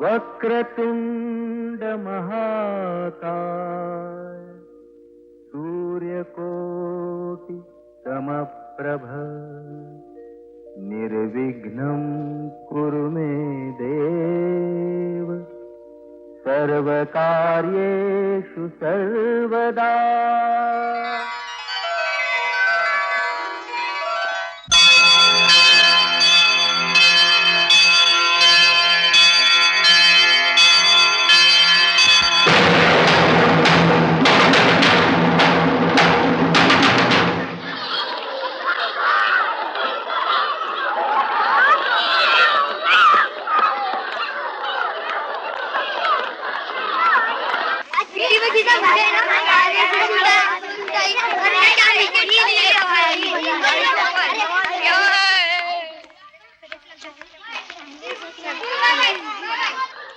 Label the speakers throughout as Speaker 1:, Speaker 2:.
Speaker 1: वक्रतुंड महाकाय सूर्यकोटि समप्रभ निर्विघ्नं कुरु मे देव सर्वकार्येषु सर्वदा.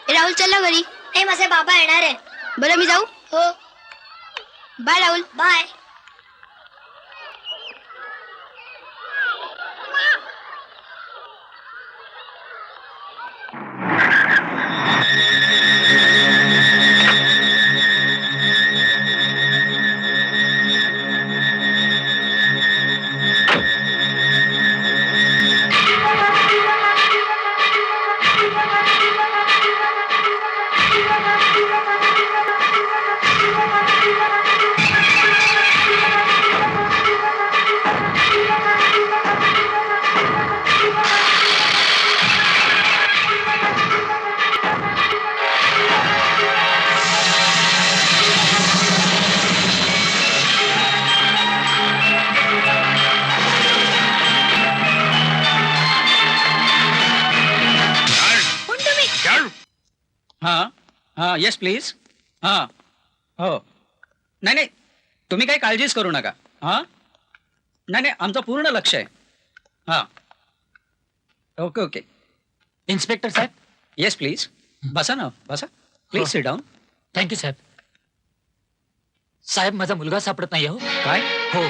Speaker 2: राहुल चला घरी.
Speaker 3: नाही माझे बाबा येणार आहे.
Speaker 2: बरं मी जाऊ.
Speaker 3: हो
Speaker 2: बाय राहुल.
Speaker 3: बाय.
Speaker 4: हाँ यस प्लीज. हाँ हो. नाही नाही तुम्ही काही काळजीच करू नका. हां नाही नाही आमचं पूर्ण लक्ष आहे. हां ओके ओके.
Speaker 5: इन्स्पेक्टर साहेब.
Speaker 4: येस प्लीज बसा ना बसा. Please sit down.
Speaker 5: थँक्यू साहेब. साहेब माझा मुलगा सापडत नाही हो.
Speaker 4: काय?
Speaker 5: हो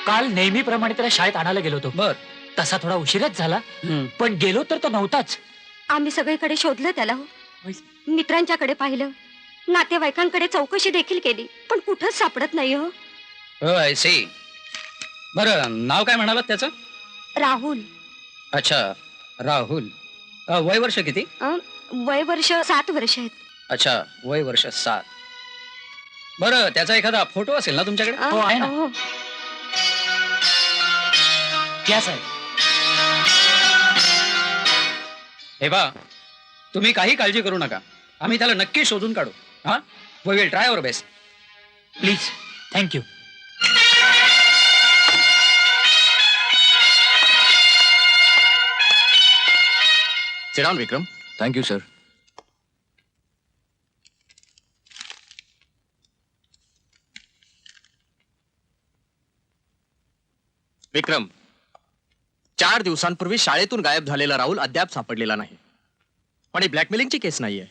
Speaker 5: काल नेहमीप्रमाणे त्याला शाळेत आणायला गेलो होतो.
Speaker 4: बर.
Speaker 5: तसा थोडा उशीरच झाला पण गेलो तर तो नव्हताच.
Speaker 2: आम्ही सगळीकडे शोधलं त्याला हो. मित्रांच्याकडे पाहिलं, नातेवाईकांकडे चौकशी देखील केली पण कुठंच सापडत नाही हो.
Speaker 4: I see. बरं नाव काय म्हणालात त्याचं?
Speaker 2: राहुल.
Speaker 4: अच्छा राहुल. वय वर्ष किती?
Speaker 2: वय वर्ष 7 वर्ष आहेत.
Speaker 4: अच्छा वय वर्ष 7. बरं त्याचा एखादा फोटो असेल ना तुमच्याकडे?
Speaker 5: हो आहे ना.
Speaker 2: हो.
Speaker 5: या साहेब.
Speaker 4: हे बा तुम्ही काही काळजी करू नका. आम्ही त्याला नक्की शोधून काढू. हां we will try our best.
Speaker 5: Please. Thank you.
Speaker 6: Sit down, Vikram.
Speaker 7: Thank you, sir.
Speaker 6: Vikram 4 दिवसांपूर्वी शाळेतून गायब झालेला राहुल अद्याप सापडलेला नाही. पण ही ब्लॅकमेलिंगची केस नाहीये.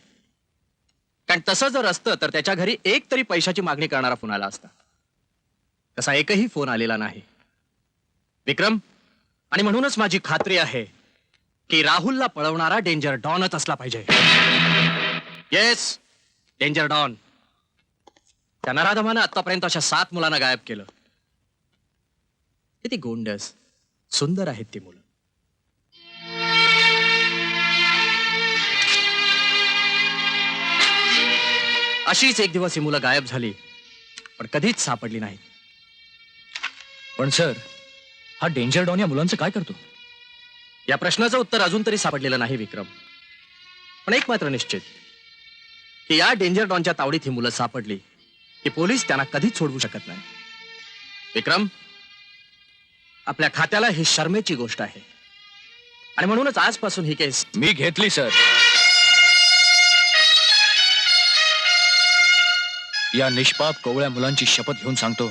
Speaker 6: कारण तसं जर असतं तर त्याच्या घरी एक तरी पैशाची मागणी करणारा फोन आला असता. तसा एकही फोन आलेला नाही विक्रम. आणि म्हणूनच माझी खात्री आहे की राहुलला पळवणारा डेंजर डॉनच असला पाहिजे. Yes danger don. त्या नराधमानं आतापर्यंत अशा 7 मुलांना गायब केलं. किती गोंडस सुंदर आहेत ती मुलं. अशीच एक दिवस ही मुलं गायब झाली पण कधीच सापडली नाही.
Speaker 7: पण सर हा डेंजर डॉन या मुलांचं काय करतो?
Speaker 6: या प्रश्नाचं उत्तर अजून तरी सापडलेलं नाही विक्रम. पण एक मात्र निश्चित की या डेंजर डॉनच्या तावडीत ही मुलं सापडली की पोलीस त्यांना कधीच सोडवू शकत नाही. विक्रम आपल्या खात्याला ही शर्मेची गोष्ट आहे आणि म्हणूनच आजपासून ही केस
Speaker 7: मी घेतली सर. या निष्पाप कोवळ्या मुलांची शपथ घेऊन सांगतो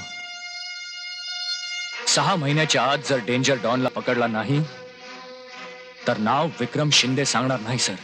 Speaker 7: 6 महिन्याच्या आत जर डेंजर डॉनला पकडला नाही तर नाव विक्रम शिंदे सांगणार नाही सर.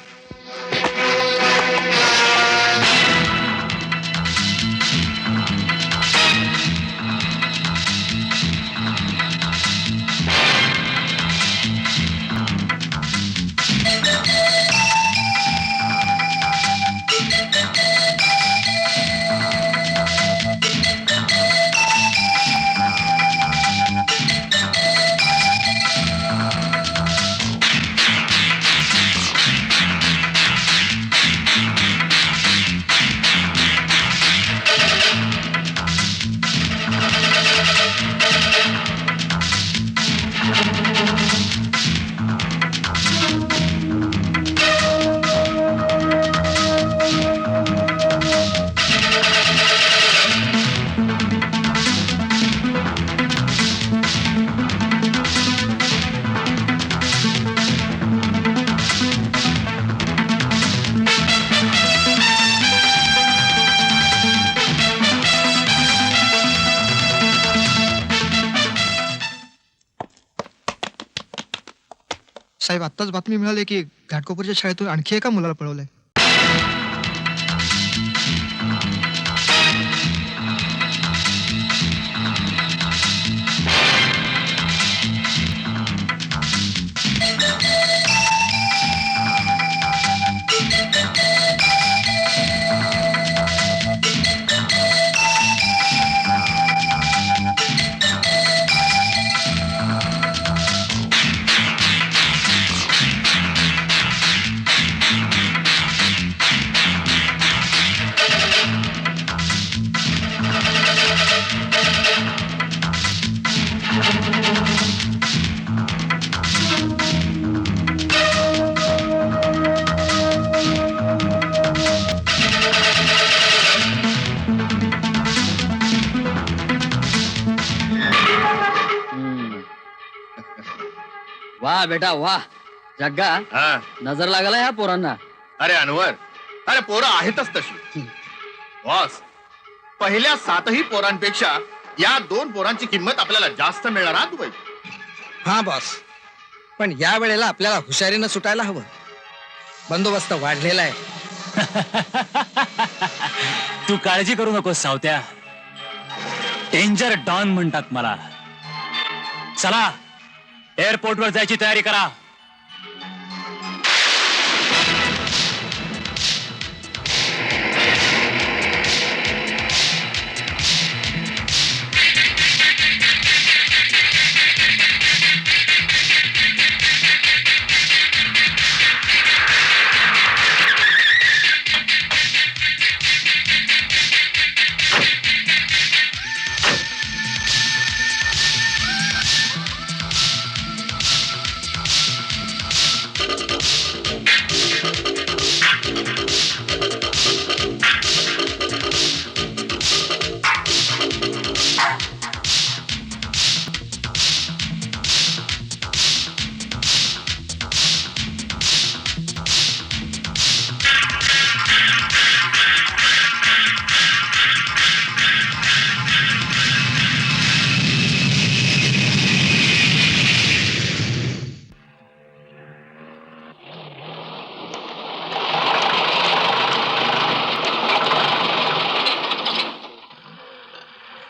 Speaker 3: साहेब आत्ताच बातमी मिळाली की घाटकोपरच्या शाळेतून आणखी एका मुलाला पळवलंय.
Speaker 8: वाह बेटा वाह. जग्गा नजर लागला ह्या पोरांना.
Speaker 6: अरे अनवर, अरे पोरं आहेतच तशी. बॉस, पहिल्या 7ही पोरांपेक्षा या 2 पोरांची किंमत आपल्याला जास्त मिळणार हा दुबई.
Speaker 9: हा बॉस, पण या वेळेला आपल्याला हुशारीनं सुटायला हवं. बंदोबस्त वाढलेला आहे.
Speaker 7: तू काळजी करू नकोस सावत्या. डेंजर डॉन म्हणतात मला. चला एअरपोर्टवर जायची तयारी करा.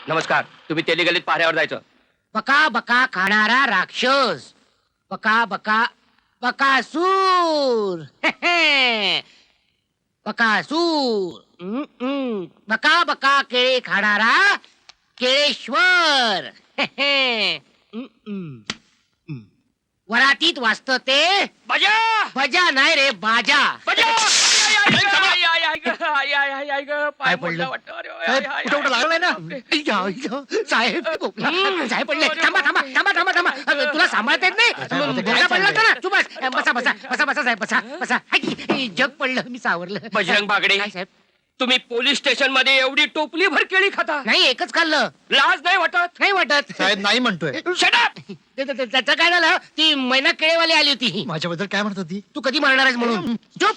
Speaker 8: नमस्कार. तुम्ही तेलीगलीत पाऱ्यावर जायचं.
Speaker 5: बका बका खाणारा राक्षस. बका बका बकासूर. बकासूर. बका बका केळे खाणारा केळेश्वर. वरातीत वाचत ते
Speaker 8: बजा
Speaker 5: बजा नाही रे बाजा.
Speaker 9: काय पडलं? साहेब, कुठं कुठं लागलंय ना?
Speaker 5: साहेब साहेब पडले. थांबा थांबा थांबा थांबा थांबा. तुला सांभाळता येत नाही? बोला पडला होता ना. तू बस बसा बसा बसा बसा साहेब बसा बसा. जग पडलं मी सावरलं.
Speaker 8: बजरंग बागडे,
Speaker 5: काय साहेब?
Speaker 8: तुम्ही पोलीस स्टेशन मध्ये एवढी टोपली भर केळी खाता.
Speaker 5: नाही एकच खाल्लं.
Speaker 8: लाज नाही वाटत?
Speaker 5: नाही वाटत.
Speaker 9: साहेब नाही म्हणतोय.
Speaker 8: Shut up!
Speaker 5: त्याचं काय झालं? ती मैना केळेवाली आली होती.
Speaker 9: माझ्याबद्दल काय म्हणत होती?
Speaker 5: तू कधी मारणार आहेस म्हणून. चुप.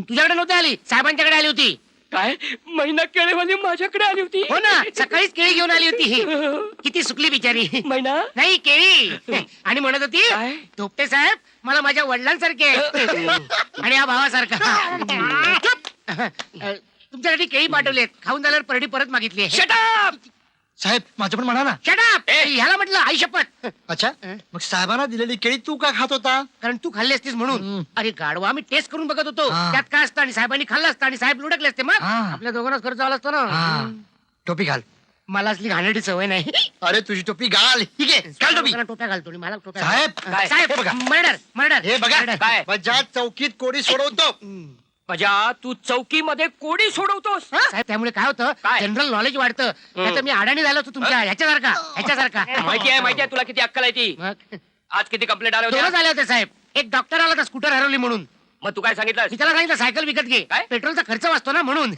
Speaker 5: तुझ्याकडे नव्हती आली, साहेबांच्याकडे आली होती.
Speaker 8: काय महिना केळेवाली माझ्याकडे आली होती?
Speaker 5: हो ना, सकाळीच केळी घेऊन आली होती. किती सुकली बिचारी.
Speaker 8: महिना
Speaker 5: नाही केळी. आणि म्हणत होती,
Speaker 8: काय?
Speaker 5: धोपटे साहेब मला माझ्या वडिलांसारखे आणि या भावासारखा. चुप. तुमच्यासाठी केळी पाठवलेत. खाऊन झाल्यावर परडी परत मागितली.
Speaker 8: Shut up!
Speaker 9: साहेब माझं पण म्हणा ना.
Speaker 5: शटाप. ह्याला म्हटलं आई शपथ.
Speaker 9: अच्छा, मग साहेबांना दिलेली केळी तू का खात होता?
Speaker 5: कारण तू खाल्ली असतीस म्हणून. अरे गाडवा, आम्ही टेस्ट करून बघत होतो
Speaker 9: हा.
Speaker 5: त्यात काय असतं आणि साहेबांनी खाल्लं असतं आणि साहेब लुडकले असते. मग
Speaker 9: हा.
Speaker 5: आपल्या दोघांनाच खर्च आला असतो ना.
Speaker 9: टोपी घाल.
Speaker 5: मला असली घाणेरडी सवय नाही.
Speaker 9: अरे तुझी टोपी घाल. ठीक आहे, घाल टोपी.
Speaker 5: लोकांना टोप्या घालतो आणि मला टोप्या
Speaker 9: साहेब,
Speaker 5: घालतो. साहेब
Speaker 9: हे बघा.
Speaker 5: मर्डर मर्डर
Speaker 9: हे बघा,
Speaker 8: काय?
Speaker 9: बजाज चौकीत कोडी सोडवतो.
Speaker 8: बजा, तू चौकीमध्ये कोडी सोडवतोस?
Speaker 5: साहेब त्यामुळे काय होतं,
Speaker 8: काय?
Speaker 5: जनरल नॉलेज वाढतं. नाहीतर मी अडाणी झालो होतो तुमच्या ह्याच्यासारखा.
Speaker 8: माहिती आहे तुला किती अक्कल आहे ती.
Speaker 5: मग
Speaker 8: आज किती कंप्लेंट आल्या
Speaker 5: दोनच
Speaker 8: होत्या?
Speaker 5: आले होते साहेब. एक डॉक्टर आला होता स्कूटर हरवली म्हणून.
Speaker 8: मग तू काय सांगितलं?
Speaker 5: मी त्याला सांगितलं सायकल विकत घे,
Speaker 8: काय?
Speaker 5: पेट्रोलचा खर्च वाचतो ना म्हणून.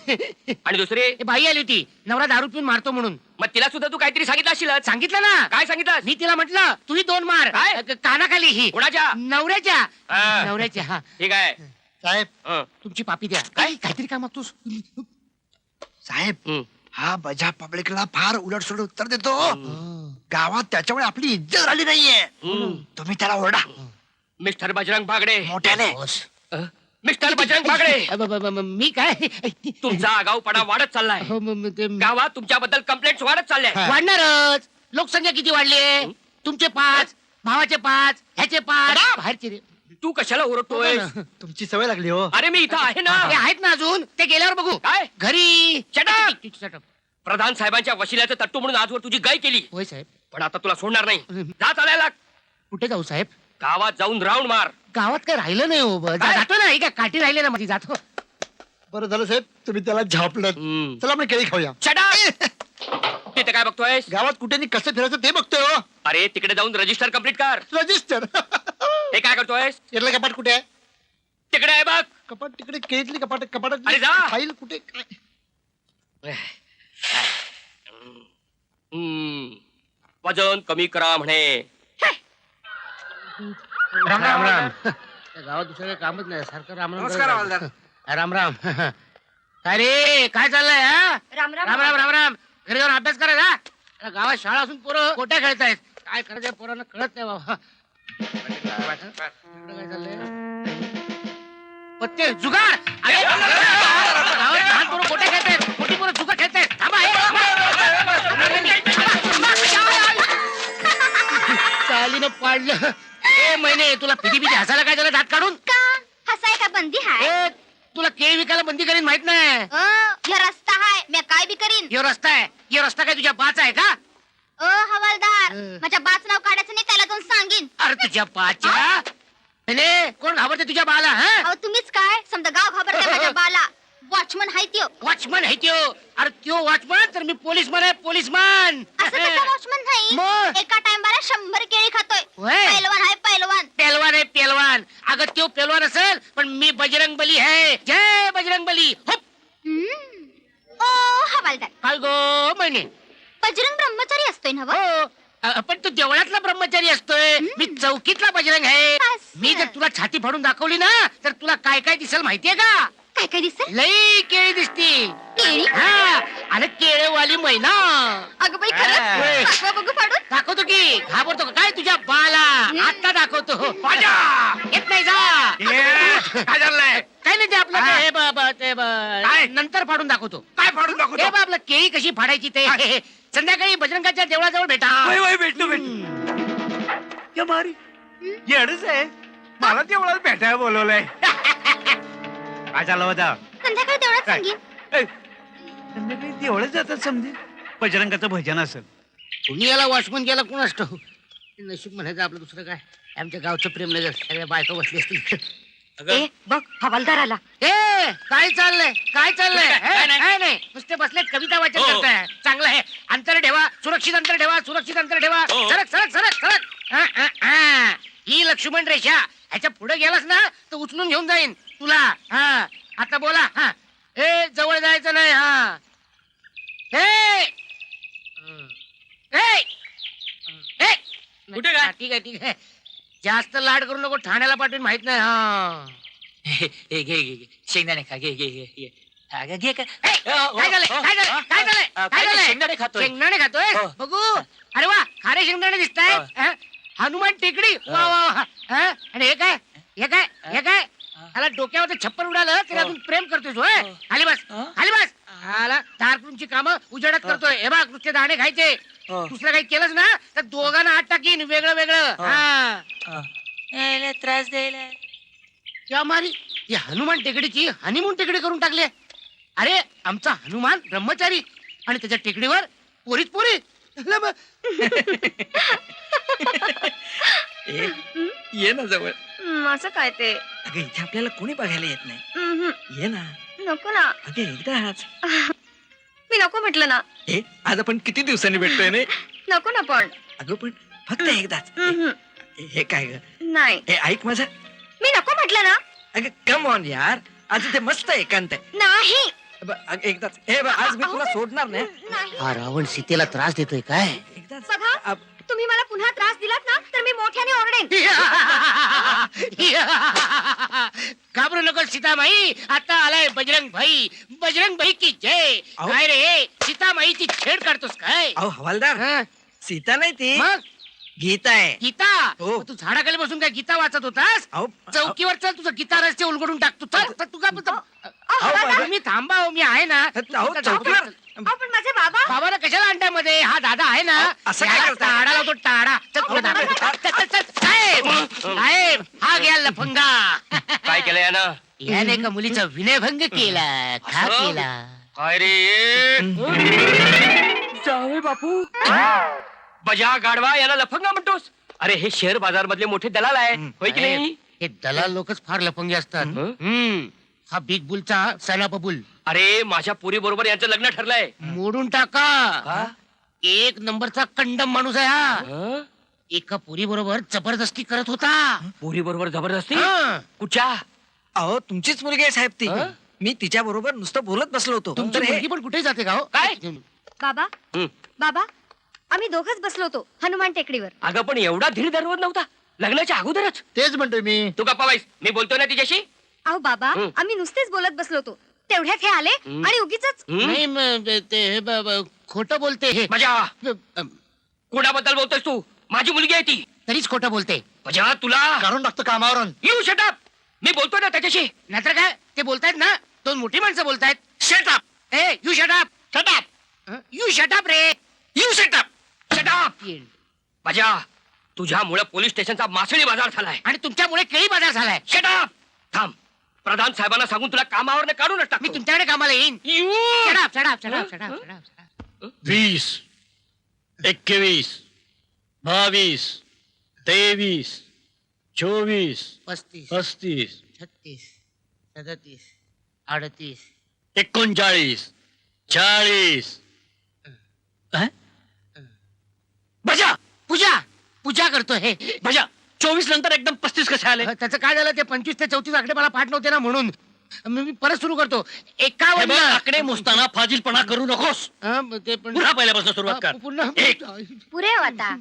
Speaker 8: आणि दुसरी?
Speaker 5: हे बाई आली होती, नवरा दारू पिऊन मारतो म्हणून.
Speaker 8: मग तिला सुद्धा तू काहीतरी सांगितलं असेल.
Speaker 5: सांगितलं ना.
Speaker 8: काय सांगितलं?
Speaker 5: मी तिला म्हटलं तुही 2 मार.
Speaker 8: काय?
Speaker 5: कानाखाली ही.
Speaker 8: कोणाच्या?
Speaker 5: नवऱ्याच्या.
Speaker 8: हा.
Speaker 5: नवऱ्याच्या. हा.
Speaker 8: ठीक आहे.
Speaker 9: साहेब,
Speaker 8: हं.
Speaker 5: तुमची पापी द्या.
Speaker 8: काय?
Speaker 5: काहीतरी काय मागतोस?
Speaker 9: साहेब,
Speaker 8: हं.
Speaker 9: हा बजा पब्लिकला फार उलटसुलट उत्तर देतो. गावात त्याच्यामुळे आपली इज्जत झाली नाहीये. तुम्ही त्याला ओरडा.
Speaker 5: मिस्टर बजरंग बागडे
Speaker 9: मोठ्याने
Speaker 5: मिस्टर बजरंग बागडे मी काय तुमचा आगाऊपणा वाढत चाललाय गावात तुमच्याबद्दल कंप्लेंट वाढत चालल्या वाढणारच. लोकसंख्या किती वाढली? तुमचे 5, भावाचे 5, ह्याचे 5, बाहेरचे रे. तू कशाला ओरडतोय?
Speaker 3: तुमची सवय लागली हो.
Speaker 5: अरे मी इथं आहे ना. ते आहेत ना अजून, ते गेल्यावर बघू. काय घरी? शटअप. प्रधान साहेबांच्या वशिल्याचं तट्टू म्हणून आजवर तुझी गाय केली. होय साहेब. पण आता तुला सोडणार नाही. जा चालायला. कुठे जाऊ साहेब? गावात जाऊन राऊंड मार. गावात काय राहिलं नाही हो. जातो ना. का काठी राहिले ना माझी. जातो.
Speaker 3: बरं झालं साहेब तुम्ही त्याला झापलं. चला आपण केळी खाऊया.
Speaker 5: शटअप. तिथे काय बघतोय?
Speaker 3: गावात कुठे कसं फिरायचं ते बघतोय हो.
Speaker 5: अरे तिकडे जाऊन रजिस्टर कंप्लीट कर.
Speaker 3: रजिस्टर
Speaker 5: हे काय करतोय?
Speaker 3: इथलं कपाट कुठे आहे?
Speaker 5: तिकडे आहे बघ.
Speaker 3: कपाट तिकडे केळीतली कपाटात
Speaker 5: अरे जा.
Speaker 3: फाईल कुठे काय?
Speaker 5: वजन कमी करा म्हणे. राम राम राम. गावात दुसरं कामच नाही. सारखं राम राम. नमस्कार. राम राम. काय रे काय चाललंय?
Speaker 2: राम राम
Speaker 5: राम राम राम राम. घरी जाऊन अभ्यास करायचा. गावात शाळा असून पोरं कोट्या खेळतायत. काय करायचं पोरांना कळत नाही बाबा. काय चाललंय? पत्ते जुगार. अरे, गावात लहान पोरं कोट्या खेळतायत. मोठी पोरं जुगार खेळतायत. थांबा चालीनं पाडलं. ए महिने तुला पिटी पिटी हसायला काय झालं? दात काढून
Speaker 2: का हसाय का बंदी हाय?
Speaker 5: ए, तुला केळी विकायला बंदी करीन माहित नाही?
Speaker 2: ह्यो रस्ता हाय मी काय बी करीन.
Speaker 5: यो रस्ता आहे. यो रस्ता काय तुझ्या बाचा आहे का?
Speaker 2: हवालदार माझ्या बाच नाव काढायचं नाही त्याला जाऊन सांगीन.
Speaker 5: अरे तुझ्या बाच्या कोण घाबरते तुझ्या बाला?
Speaker 2: अहो तुम्हीच काय समजा गाव घाबरते माझ्या बाला. वॉचमन हाय त्यो.
Speaker 5: वॉचमन आहे त्यो. अरे त्यो वॉचमन तर मी पोलीसमन आहे. पोलीसमन.
Speaker 2: असं कसं वॉचमन नाही?
Speaker 5: मग?
Speaker 2: एका टाइमला 100 केळी खातोय.
Speaker 5: होय.
Speaker 2: पैलवान हाय पैलवान.
Speaker 5: पेलवान आहे पेलवान. अगं त्यो पेलवान असेल पण मी बजरंग बली आहे. जय बजरंग बली. हुप.
Speaker 2: ओ हवालदार
Speaker 5: काय गो महिने?
Speaker 2: बजरंग ब्रह्मचारी असतोय ना व?
Speaker 5: हो पण तू देवळातला ब्रह्मचारी असतोय. मी चौकीतला बजरंग आहे.
Speaker 2: असं.
Speaker 5: मी जर तुला छाती फाडून दाखवली ना तर तुला काय काय दिसेल माहितीये का?
Speaker 2: काय काय दिसेल?
Speaker 5: लई केळी दिसती.
Speaker 2: केळी?
Speaker 5: हा आणि केळेवाली मैना.
Speaker 2: अगं बाई
Speaker 5: होय.
Speaker 2: खरंच दाखवा बघू फाडून.
Speaker 5: दाखवतो की. घाबरतो का काय तुझ्या बाला? आता दाखवतो. माझ्या येत नाही जा. काय झालंय? काय नाही ते आपलं ते हे काय नंतर फाडून दाखवतो. काय फाडून दाखवतो? हे आपलं केळी कशी फाडायची ते संध्याकाळी बजरंगाच्या देवळाजवळ भेटा.
Speaker 9: भेटतो येडच आहे. मला तेवढं भेटायला बोलवलंय. काय झालं होता?
Speaker 2: संध्याकाळी तेवढंच सांगीन.
Speaker 9: संध्याकाळी तेवढंच जातात समजे. बजरंगाचं भजन असेल.
Speaker 5: तुम्ही याला वॉचमन गेला कोण असतो? नशीब म्हणायचं आपलं दुसरं काय. आमच्या गावचं प्रेमनगर सगळ्या बायका बसली असतील.
Speaker 2: ए बघ हवालदार आला.
Speaker 5: ए काय चाललंय? काय चाललंय?
Speaker 4: काय नाही.
Speaker 5: काय नाही नुसते बसले कविता वाचन
Speaker 4: हो.
Speaker 5: करताय. चांगलं आहे. अंतर ठेवा. सुरक्षित अंतर ठेवा. सुरक्षित अंतर ठेवा.
Speaker 4: हो.
Speaker 5: सरक सरक सरक सरक. ही लक्ष्मण रेषा. ह्याच्या पुढे गेलास ना तर उचलून घेऊन जाईन तुला. हा आता बोला. हा ए जवळ जायचं नाही. हा
Speaker 4: कुठे काय?
Speaker 5: ठीक आहे ठीक आहे. जास्त लाड करू नको. ठाण्याला पाठवून माहित नाही. हा
Speaker 8: घे घे घे शेंगदाणे खा घे घे घे घे हा, घे घे
Speaker 5: काय झालंय? काय झालंय? काय झालंय? काय झालंय?
Speaker 8: शेंगदाणे खातोय.
Speaker 5: शेंगदाणे खातोय.
Speaker 8: हो.
Speaker 5: बघू. अरे वा खारे शेंगदाणे दिसताय.
Speaker 8: हो.
Speaker 5: हनुमान टेकडी. वा वा वा. हा? आणि हे काय? हे काय? हे काय? ह्याला डोक्यावर छप्पर उडालं तरी अजून प्रेम करतोय होय. खाली बस. खाली बस. ह्याला दारकुंची कामं उजेडत करतोय. हे बघ नुसते दाणे खायचे. दुसरं काही केलंच ना तर दोघांना आत टाकीन वेगळं वेगळं. हा
Speaker 8: त्रास द्यायला
Speaker 5: या मारी या हनुमान टेकडीची हनीमून टेकडी करून टाकली. अरे आमचा हनुमान ब्रह्मचारी आणि त्याच्या टेकडीवर पोरीच पोरी.
Speaker 6: ये ना जवळ.
Speaker 2: असं काय ते?
Speaker 6: अगं इथे आपल्याला कोणी बघायला येत नाही. ये ना.
Speaker 2: नको ना.
Speaker 6: अगं एकदाच.
Speaker 2: मी नको म्हटलं ना.
Speaker 6: हे आज आपण किती दिवसांनी भेटतोय ना.
Speaker 2: नको ना पण.
Speaker 6: अगं पण फक्त एकदाच. हे काय ग?
Speaker 2: नाही
Speaker 6: हे ऐक माझं.
Speaker 2: मी नको म्हटलं ना.
Speaker 6: अगं कम ऑन यार. आज ते मस्त एकांत आहे.
Speaker 2: नाही
Speaker 6: एकदाच. हे बघ आज मी तुला सोडणार नाही.
Speaker 2: नाही.
Speaker 5: हा रावण सीतेला त्रास देतोय काय?
Speaker 6: एकदाच.
Speaker 2: बघा तुम्ही मला पुन्हा त्रास दिलात ना तर मी मोठ्याने ओरडेन.
Speaker 5: घाबरू नको सीतामाई. आता आलाय बजरंग भाई. बजरंग भाई की जय.
Speaker 6: अहो.
Speaker 5: काय रे सीतामाईची छेड काढतोस काय?
Speaker 6: अहो हवालदार
Speaker 5: हा?
Speaker 6: सीता नाही ती.
Speaker 5: मग
Speaker 9: गीता आहे
Speaker 5: गीता
Speaker 9: हो.
Speaker 5: मग तू झाडाखाली बसून काय गीता वाचत होतास
Speaker 9: अहो,
Speaker 5: चौकीवर चल तुझं गीता रस्ते उलगडून टाक तू चल चल, तू का मी थांबा हो मी आहे ना तू
Speaker 9: अहो,
Speaker 5: फक्त
Speaker 9: चौकीवर.
Speaker 5: धाव.
Speaker 2: पण माझे बाबा
Speaker 5: बाबाला कशाला आणताय मध्ये हा दादा आहे ना
Speaker 9: असं काय
Speaker 5: याला
Speaker 9: करताय?
Speaker 5: टाळा लावतो टाळा चल पुढे दादा. चल, चल, चल. साहेब साहेब हा घ्या लफंगा
Speaker 6: काय केलं यानं
Speaker 5: याने एका मुलीचा विनयभंग केला का
Speaker 6: असं?
Speaker 5: केला
Speaker 6: काय रे जावे बापू बजा गाडवा याला लफंगा म्हणतोस अरे हे शेअर बाजार मधले मोठे दलाल आहे होय की नाही
Speaker 5: हे दलाल लोकच फार लफंगे असतात हा बिग बुलचा सैलाप बुल
Speaker 6: अरे माझ्या पुरी बरोबर यांचं लग्न ठरलंय
Speaker 5: मोडून टाका एक नंबरचा कंडम माणूस आहे हा एका पुरी बरोबर जबरदस्ती करत होता
Speaker 6: पुरी बरोबर जबरदस्ती
Speaker 5: हं.
Speaker 6: कुठच्या
Speaker 9: अहो तुमचीच मुलगी आहे साहेब ती
Speaker 6: हं?
Speaker 9: मी तिच्या बरोबर नुसतं बोलत बसलो होतो
Speaker 5: तुमची
Speaker 9: तर हे
Speaker 5: मुलगी पण कुठे जाते का हो
Speaker 6: काय?
Speaker 2: बाबा
Speaker 6: हं.
Speaker 2: बाबा आम्ही दोघच बसलो होतो हनुमान टेकडीवर.
Speaker 6: अगं पण एवढा धीर धरवत नव्हता लग्नाच्या अगोदरच
Speaker 1: तेच म्हणतोय मी.
Speaker 6: तू गप्पा बाईस मी बोलतोय ना तिच्याशी
Speaker 2: अहो बाबा
Speaker 6: हं.
Speaker 2: आम्ही नुसतेच बोलत बसलो होतो तेवढ्यात हे आले
Speaker 6: हं.
Speaker 2: आणि उगीच
Speaker 5: नाही खोटं बोलते हे
Speaker 6: मजा
Speaker 5: अं,
Speaker 6: कोणाबद्दल बोलतोयस तू माझी मुलगी आहे ती
Speaker 5: तरीच खोटं बोलते
Speaker 6: मजा तुला
Speaker 1: काढून टाकतो कामावरून.
Speaker 6: यू शटअप मी बोलतोय ना त्याच्याशी
Speaker 5: नाहीतर काय ते बोलतायत ना दोन मोठी माणसं बोलतायत
Speaker 6: shut up
Speaker 5: A you shut up
Speaker 6: shut up
Speaker 5: you shut up ray
Speaker 6: you shut up shut up मजा तुझ्यामुळे पोलीस स्टेशनचा मासळी बाजार झालाय
Speaker 5: आणि तुमच्यामुळे केळी बाजार झालाय
Speaker 6: शटअप थांब प्रधान साहेबांना सांगून तुला कामावर काढून
Speaker 5: मी
Speaker 6: टाकतो
Speaker 5: तुमच्याकडे कामाला येईन
Speaker 6: you
Speaker 5: shut up shut up shut up shut up shut up
Speaker 7: 20 21 22 23 24
Speaker 5: 35
Speaker 7: 35
Speaker 5: 36 37 38
Speaker 7: 39 40
Speaker 6: बजा
Speaker 5: पूजा पूजा करतोय हे
Speaker 7: भजा 24 नंतर एकदम 35 कसे आले
Speaker 5: त्याचं काय झालं ते 25 ते 34 आकडे मला पाठ नव्हते ना म्हणून मी परत सुरू करतो
Speaker 7: हे
Speaker 5: 51
Speaker 7: बघ, आकडे मोजताना फाजीलपणा करू नकोस
Speaker 5: ते पण
Speaker 7: पुन्हा पहिल्यापासून सुरुवात कर
Speaker 5: पुन्हा
Speaker 7: एक.
Speaker 2: पुरे हो आता.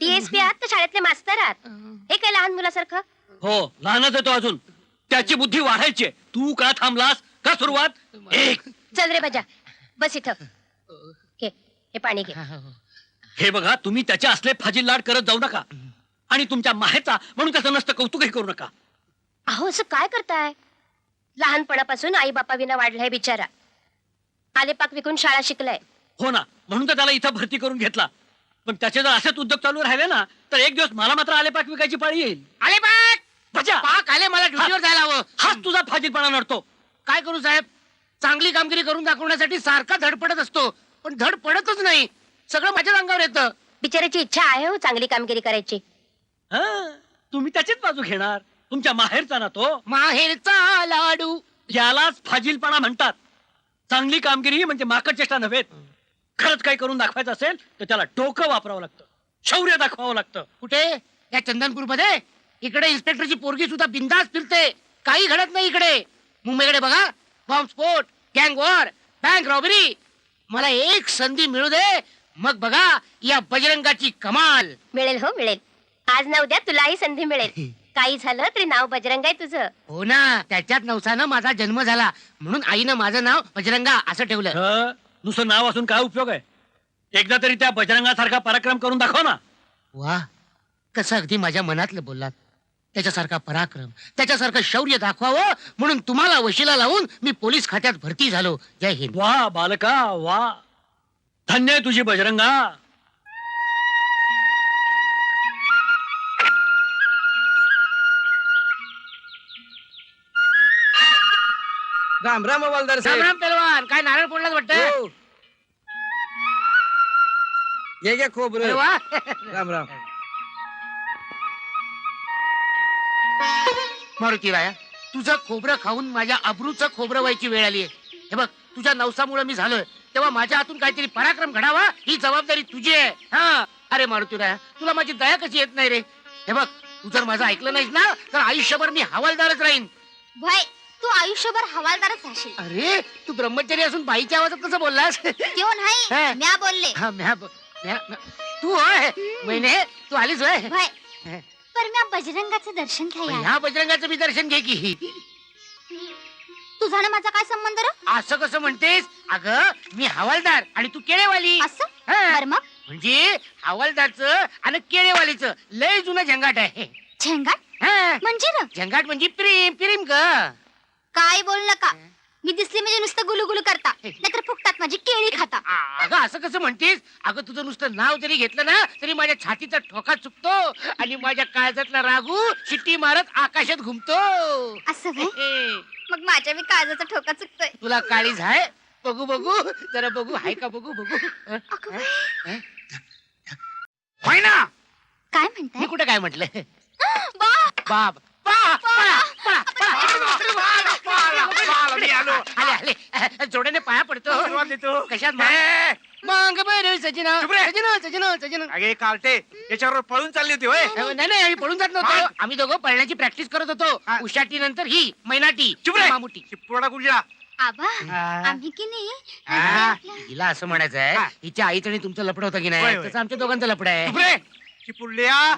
Speaker 2: DSP आहात तर शाळेतले मास्तर आहात हे काय लहान मुलासारखं.
Speaker 7: हो लहानच आहे तो अजून त्याची बुद्धी वाढायची आहे. तू का थांबलास का सुरुवात एक
Speaker 2: चल रे बजा बस इथं घे हे पाणी घे.
Speaker 7: हे बघा तुम्ही त्याच्या असले फाजील लाड करत जाऊ नका आणि तुमच्या माहेचा म्हणून त्याचं नसतं कौतुकही करू नका.
Speaker 2: अहो असं काय करताय लहानपणापासून आई बापा विना वाढलाय बिचारा. आलेपाक विकून शाळा शिकलाय.
Speaker 7: हो ना म्हणून तर त्याला इथं भरती करून घेतला पण त्याचे जर असेच उद्योग चालू राहिले ना तर एक दिवस मला मात्र आलेपाक विकायची पाळी येईल.
Speaker 5: आले पाक
Speaker 7: बजा
Speaker 5: पाक आले मला ड्युटीवर जायला हवं
Speaker 7: हाच तुझा फाजीलपणा नडतो.
Speaker 5: काय करू साहेब चांगली कामगिरी करून दाखवण्यासाठी सारखा धड पडत असतो पण धड पडतच नाही सगळं माझ्या अंगावर येतं.
Speaker 2: बिचाराची इच्छा आहे हो चांगली कामगिरी करायची.
Speaker 7: हं, तुम्ही त्याचीच बाजू घेणार तुमच्या माहेरचा ना तो.
Speaker 5: माहेरचा लाडू
Speaker 7: यालाच फाजीलपणा म्हणतात. चांगली कामगिरी म्हणजे माकड चेष्टा नव्हे. खरंच काही करून दाखवायचं असेल तर त्याला डोकं वापरावं लागतं शौर्य दाखवावं लागतं.
Speaker 5: कुठे या चंदनपूर मध्ये इकडे इन्स्पेक्टरची पोरगी सुद्धा बिंदास फिरते काही घडत नाही इकडे. मुंबईकडे बघा बॉम्बस्फोट गँग वॉर बँक रॉबरी मला एक संधी मिळू दे मग बघा या बजरंगाची कमाल.
Speaker 2: मिळेल हो मिळेल. आज ना उद्या तुलाही संधी मिळेल. काही झालं तरी नाव बजरंग आहे तुझं.
Speaker 5: हो ना त्याच्यात नवसानं माझा जन्म झाला म्हणून आईनं माझं नाव बजरंगा असं ठेवलं.
Speaker 7: हं, नुसतं नाव असून काय उपयोग आहे. एकदा तरी त्या बजरंगासारखा पराक्रम करून दाखव ना.
Speaker 5: वा कसं अगदी माझ्या मनातलं बोललात. त्याच्यासारखा पराक्रम त्याच्यासारखं शौर्य दाखवावं म्हणून तुम्हाला वशिला लावून मी पोलीस खात्यात भरती झालो. जय हिंद.
Speaker 7: वा बालका वा धन्य आहे तुझी बजरंगा.
Speaker 9: राम राम हवालदार
Speaker 5: राम
Speaker 9: साहेब
Speaker 5: राम पेलवान काय नारळ फोडलाच वाटतं.
Speaker 9: हो. ये घ्या खोबरं.
Speaker 5: अरे वा.
Speaker 9: राम राम.
Speaker 5: मारुती राया तुझं खोबरं खाऊन माझ्या अब्रूचं खोबरं व्हायची वेळ आली आहे. हे बघ तुझ्या नवसामुळे मी झालोय तेव्हा माझ्या हातून काहीतरी पराक्रम घडावा ही जबाबदारी तुझी आहे. हा अरे मारुती राया तुला माझी दया कशी येत नाही रे. हे बघ तू जर माझं ऐकलं नाहीस ना तर आयुष्यभर मी हवालदारच राहीन.
Speaker 2: भाई तू आयुष्यभर हवालदारच राहशील.
Speaker 5: अरे तू ब्रह्मचारी असून बाईच्या आवाजात कसं बोललास.
Speaker 2: क्यों नाही
Speaker 5: हा.
Speaker 2: म्या बोलले.
Speaker 5: हा, तू होय महिने तू आलीस होय.
Speaker 2: भाई पर म्या बजरंगाचं दर्शन घ्यायला.
Speaker 5: ह्या बजरंगाचं मी दर्शन घे की.
Speaker 2: तुझा ना माझा काय संबंध रे.
Speaker 5: असं कसं म्हणतेस अगं मी हवालदार आणि तू केळेवाली.
Speaker 2: असं
Speaker 5: हा.
Speaker 2: बरं मग
Speaker 5: म्हणजे हवालदारचं आणि केळेवालीचं लय जुनं झंगाट आहे.
Speaker 2: झेंगाट
Speaker 5: हा,
Speaker 2: म्हणजे र
Speaker 5: झंगाट म्हणजे प्रेम प्रेम ग.
Speaker 2: काय बोल नका. मी दिसली म्हणजे नुसतं गुलुगुलू करता नाहीतर फुकटात माझी केळी खाता.
Speaker 5: अगं असं कसं म्हणतेस? अगं तुझं नुसतं नाव जरी घेतलं ना तरी माझ्या छातीचा ठोका चुकतो आणि माझ्या काळजातला रागू शिट्टी मारत आकाशात घुमतो.
Speaker 2: असं व्हय? मग माझ्या मी काळजाचा ठोका चुकतोय.
Speaker 5: तुला काळीज आहे? बघू बघू जरा बघू हाय का बघू बघू.
Speaker 2: अगं बाई,
Speaker 5: ना
Speaker 2: काय
Speaker 5: मी
Speaker 2: म्हणताय?
Speaker 5: कुठे काय म्हटलं?
Speaker 2: बा
Speaker 5: बाप जोड्याने पाया पडतो. कशात मग बरं सजना सजना सजना सजना.
Speaker 1: अगे कार्टे याच्यावर पळून चालली होती होय.
Speaker 5: नाही नाही आम्ही पळून जात नव्हतो. आम्ही दोघं पळण्याची प्रॅक्टिस करत होतो. उशाटी नंतर ही मैनाटी मामुटी.
Speaker 1: चिपळा कुठला
Speaker 2: आबा आम्ही की नाही
Speaker 5: हिला असं म्हणायचं आहे हिच्या आईचं आणि तुमचं लपड होतं की
Speaker 1: होय,
Speaker 5: नाही
Speaker 1: होय.
Speaker 5: तसं आमच्या दोघांचं लपड आहे.
Speaker 1: चिपुरड्या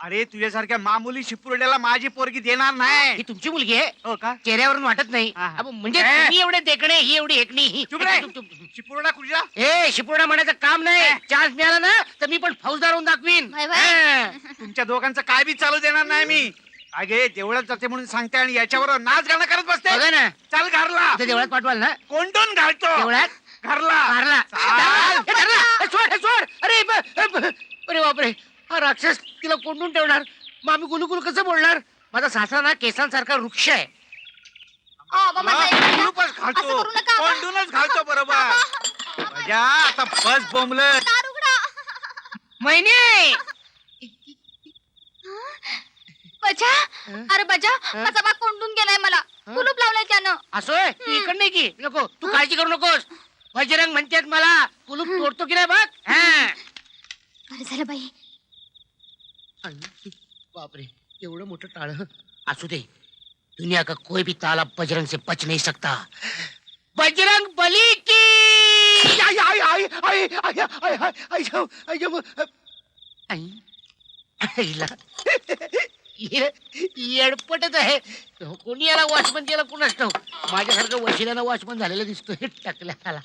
Speaker 1: अरे तुझ्यासारख्या मामुली चिपुरड्याला माझी पोरगी देणार नाही.
Speaker 5: ही तुमची मुलगी आहे.
Speaker 1: हो का?
Speaker 5: चेहऱ्यावरून वाटत नाही.
Speaker 1: हा, हा.
Speaker 5: अबो, म्हणजे
Speaker 1: ए.
Speaker 5: तुम्ही एवढे देखणे ही एवढी एकणी.
Speaker 1: चुप रे. चिपुरडा कुठला?
Speaker 5: ए शिपुर्डा म्हणायचं काम नाही. चान्स मिळाला ना तर मी पण फौजदार होऊन दाखवीन.
Speaker 2: Bye bye.
Speaker 5: हा.
Speaker 1: तुमच्या दोघांचं काय बी चालू देणार नाही मी. अगे देवळात जाते म्हणून सांगते आणि याच्यावर नाच गाणं करत बसते.
Speaker 5: बघा ना
Speaker 1: चाल घरला.
Speaker 5: इथे देवळात पाठवाल ना?
Speaker 1: कोंडून घालतो
Speaker 5: देवळात
Speaker 1: घरला.
Speaker 5: मारला.
Speaker 1: चाल.
Speaker 5: हे धरला. हे सोड हे सोड. अरे अरे बापरे हा राक्षस तिला कोंडून ठेवणार. मग आम्ही गुलुगुलू कसं बोलणार? माझा सासरा ना केसांसारखा वृक्ष आहे.
Speaker 2: आबा, माझा एक मिनिट.
Speaker 1: कोंडूनच
Speaker 2: असं
Speaker 1: घालतो
Speaker 2: करू नका, आबा.
Speaker 1: कोंडूनच घालतो बरोबर. बजा, आता बस बोंबलं.
Speaker 2: दार उघडा.
Speaker 5: महिने
Speaker 2: बजा अरे बजा माझा बा कोंडून गेलाय मला. कुलूप लावलाय त्यानं.
Speaker 5: असोय तू इकडे नाही की नको तू काळजी करू नकोस. बजरंग म्हणतात मला कुलूप तोडतो की नाही बघ. हा.
Speaker 2: बरं झालं बाई.
Speaker 5: बापरे एवढं मोठं टाळ असू दे. दुनिया का कोई भी ताला बजरंग से बच नहीं सकता. बजरंग बली की आई आई आई आई आई आई आई आई जाऊ, आई जाऊ. आई. आईला. येडपटच आहे. कोणी याला वॉचमन केला कुणाच ठाऊक. माझ्यासारखं वशिल्यानं वॉचमन झालेलं दिसतोय टाकल्याला.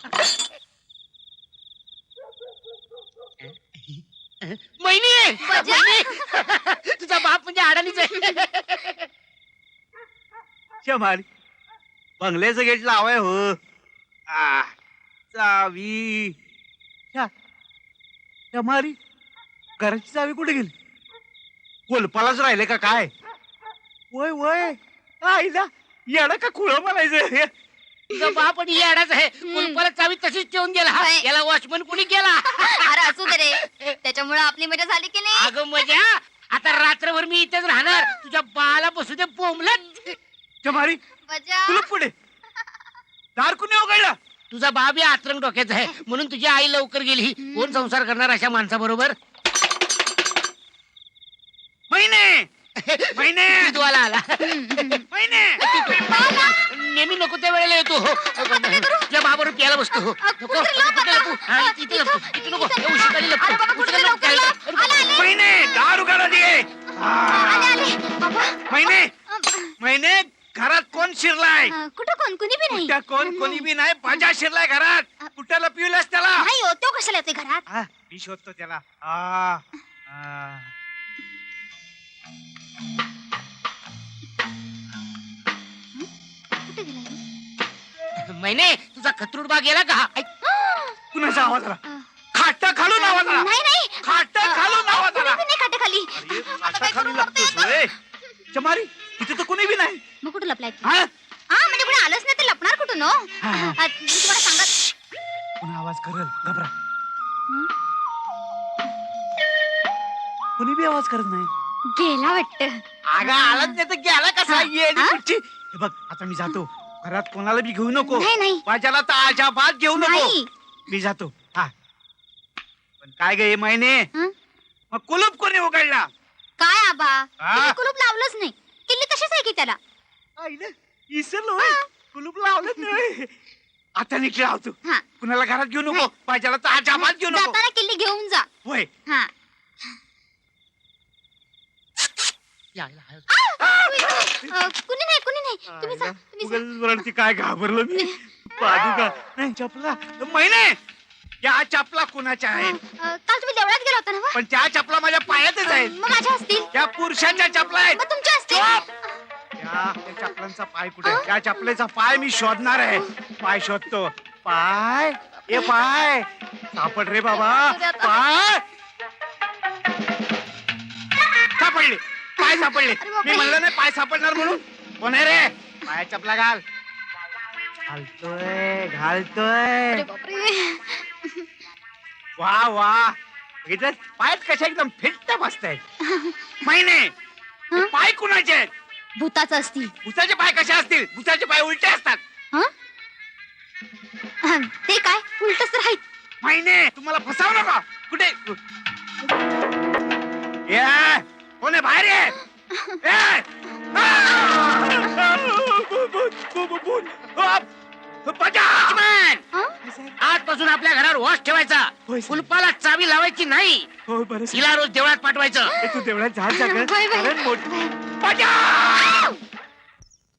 Speaker 5: महिनी तुझा बाप म्हणजे अडाणीच आहे.
Speaker 1: शमारी बंगल्याचं गेट लावाय हो. चावी शमारी घराची चावी कुठे गेली? कोलपालाच राहिले का काय? वय वय आईला येडा का खुळ म्हणायचं.
Speaker 5: तुझा बाप आणि येडाच आहे. कुलपाला चावी तशीच ठेवून गेला.
Speaker 2: होय.
Speaker 5: याला वॉचमन कुणी केला?
Speaker 2: अरे असू दे रे. त्याच्यामुळे आपली मजा झाली की नाही.
Speaker 5: अगं मजा आता रात्रभर मी इथेच राहणार. तुझ्या बाला बसू दे बोंबलत.
Speaker 1: शमारी
Speaker 2: बजा
Speaker 1: तुला पुढे दार कुणी उघडला?
Speaker 5: तुझा बाप या आत्रंग डोक्याचा आहे म्हणून तुझी आई लवकर गेली. कोण संसार करणार अशा माणसाबरोबर?
Speaker 1: महिने महिने
Speaker 5: दूधवाला आला.
Speaker 1: महिने
Speaker 5: नेहमी नको त्या वेळेला येतो. तुझ्या बाबरोबर प्यायला बसतो. नको कुठे लपू? हा, इथे लपू. इथे नको हे उशिराने लपू. उशिराने लपू.
Speaker 1: महिने दार उघडा दे.
Speaker 2: आले आले बाबा.
Speaker 1: महिने महिने घरात कोण शिरलाय?
Speaker 2: कुठं कोण कुणी बी नाही.
Speaker 1: कुठं कोण कोणी बी नाही. बाजा शिरलाय घरात. कुठं लपविलास त्याला?
Speaker 2: नाही हो तो कशाला येतोय घरात?
Speaker 1: मी शोधतो त्याला.
Speaker 2: कुठे गेलाय?
Speaker 5: महिने तुझा खतरूड बाग गेला का? ऐक,
Speaker 1: कुणाचा आवाज आला? खाट घालून आवाज आला.
Speaker 2: नाही नाही.
Speaker 1: खाट घालून आवाज आला.
Speaker 2: कुणी बी नाही खाटेखाली.
Speaker 1: खाट घालून लागतोस होय? चमारी तिथे तर कोणी बी नाही.
Speaker 2: मग कुठं लपलाय तू?
Speaker 1: हा?
Speaker 2: म्हणजे कुणी आलंच नाही तर लपणार कुठून हो? मी तुम्हाला सांगत.
Speaker 1: कोणी आवाज करल घबरा. कोणी बी आवाज करत नाही.
Speaker 2: गेला वाटत.
Speaker 1: अगं आलाच नाही तर गेला कसा?
Speaker 2: हा?
Speaker 1: येडी
Speaker 2: हा?
Speaker 1: कुठची. हे बघ आता मी जातो. घरात कोणाला बी घेऊ नको.
Speaker 2: नाही नाही
Speaker 1: माझ्याला तर अजाबात घेऊ नको.
Speaker 2: नाही.
Speaker 1: मी जातो. हा पण काय गे महिने
Speaker 2: हं?
Speaker 1: मग कुलूप कोणी उघडला?
Speaker 2: काय आबा
Speaker 1: हा?
Speaker 2: तिने कुलूप लावलंच नाही. किल्ली तशीच आहे की त्याला.
Speaker 1: आईला इसरलो होय. कुलूप लावलं नाही. आता नीट लावतो.
Speaker 2: हा
Speaker 1: कुणाला घरात घेऊ नको.
Speaker 2: नाही.
Speaker 1: माझ्याला तर अजाबात घेऊ नको.
Speaker 2: जाताना किल्ली घेऊन जा.
Speaker 1: होय.
Speaker 2: हा
Speaker 5: यायला हळद.
Speaker 2: कुणी नाही कुणी नाही. तुम्ही जा तुम्ही जा.
Speaker 1: उगाच वरती काय घाबरलो मी. पादुका नाही चपला. महिने त्या चपला कुणाच्या आहेत
Speaker 2: काल तुम्ही देवळात गेला होता ना
Speaker 1: पण त्या चपला माझ्या पायातच आहेत
Speaker 2: मग माझ्या असतील
Speaker 1: त्या पुरुषाच्या चपला आहेत
Speaker 2: मग तुमच्या असतील
Speaker 1: त्या चपलांचा पाय कुठे आहे? त्या चपलेचा पाय मी शोधणार आहे पाय शोधतो पाय ए पाय सापड रे बाबा पाय सापडले पाय सापडले
Speaker 2: अरे बापरे.
Speaker 1: मी म्हणलं नाही पाय सापडणार म्हणून कोण आहे रे पाय चपला घाल घालतोय
Speaker 2: अरे बापरे
Speaker 1: वा वा बघितलं पाय कशा एकदम फिट्ट मस्त आहेत महिने हे पाय कुणाचे आहेत
Speaker 2: भूताचं असतील
Speaker 1: भुसाचे पाय कसे असतील भुसाचे पाय उलटे असतात
Speaker 2: ते काय उलटच तर आहेत
Speaker 1: महिने तुम्हाला फसाव नका कुठे ये कोण आहे बाहेर ये ए! बचाव!
Speaker 5: आजपासून आपल्या घरावर वॉच ठेवायचा
Speaker 1: होय, सर.
Speaker 5: कुलपाला चावी लावायची नाही
Speaker 1: हो बरं सर.
Speaker 5: तिला रोज देवळात पाठवायचं
Speaker 1: ए, तू देवळात जा
Speaker 2: होय, होय.
Speaker 1: कारण बचाव!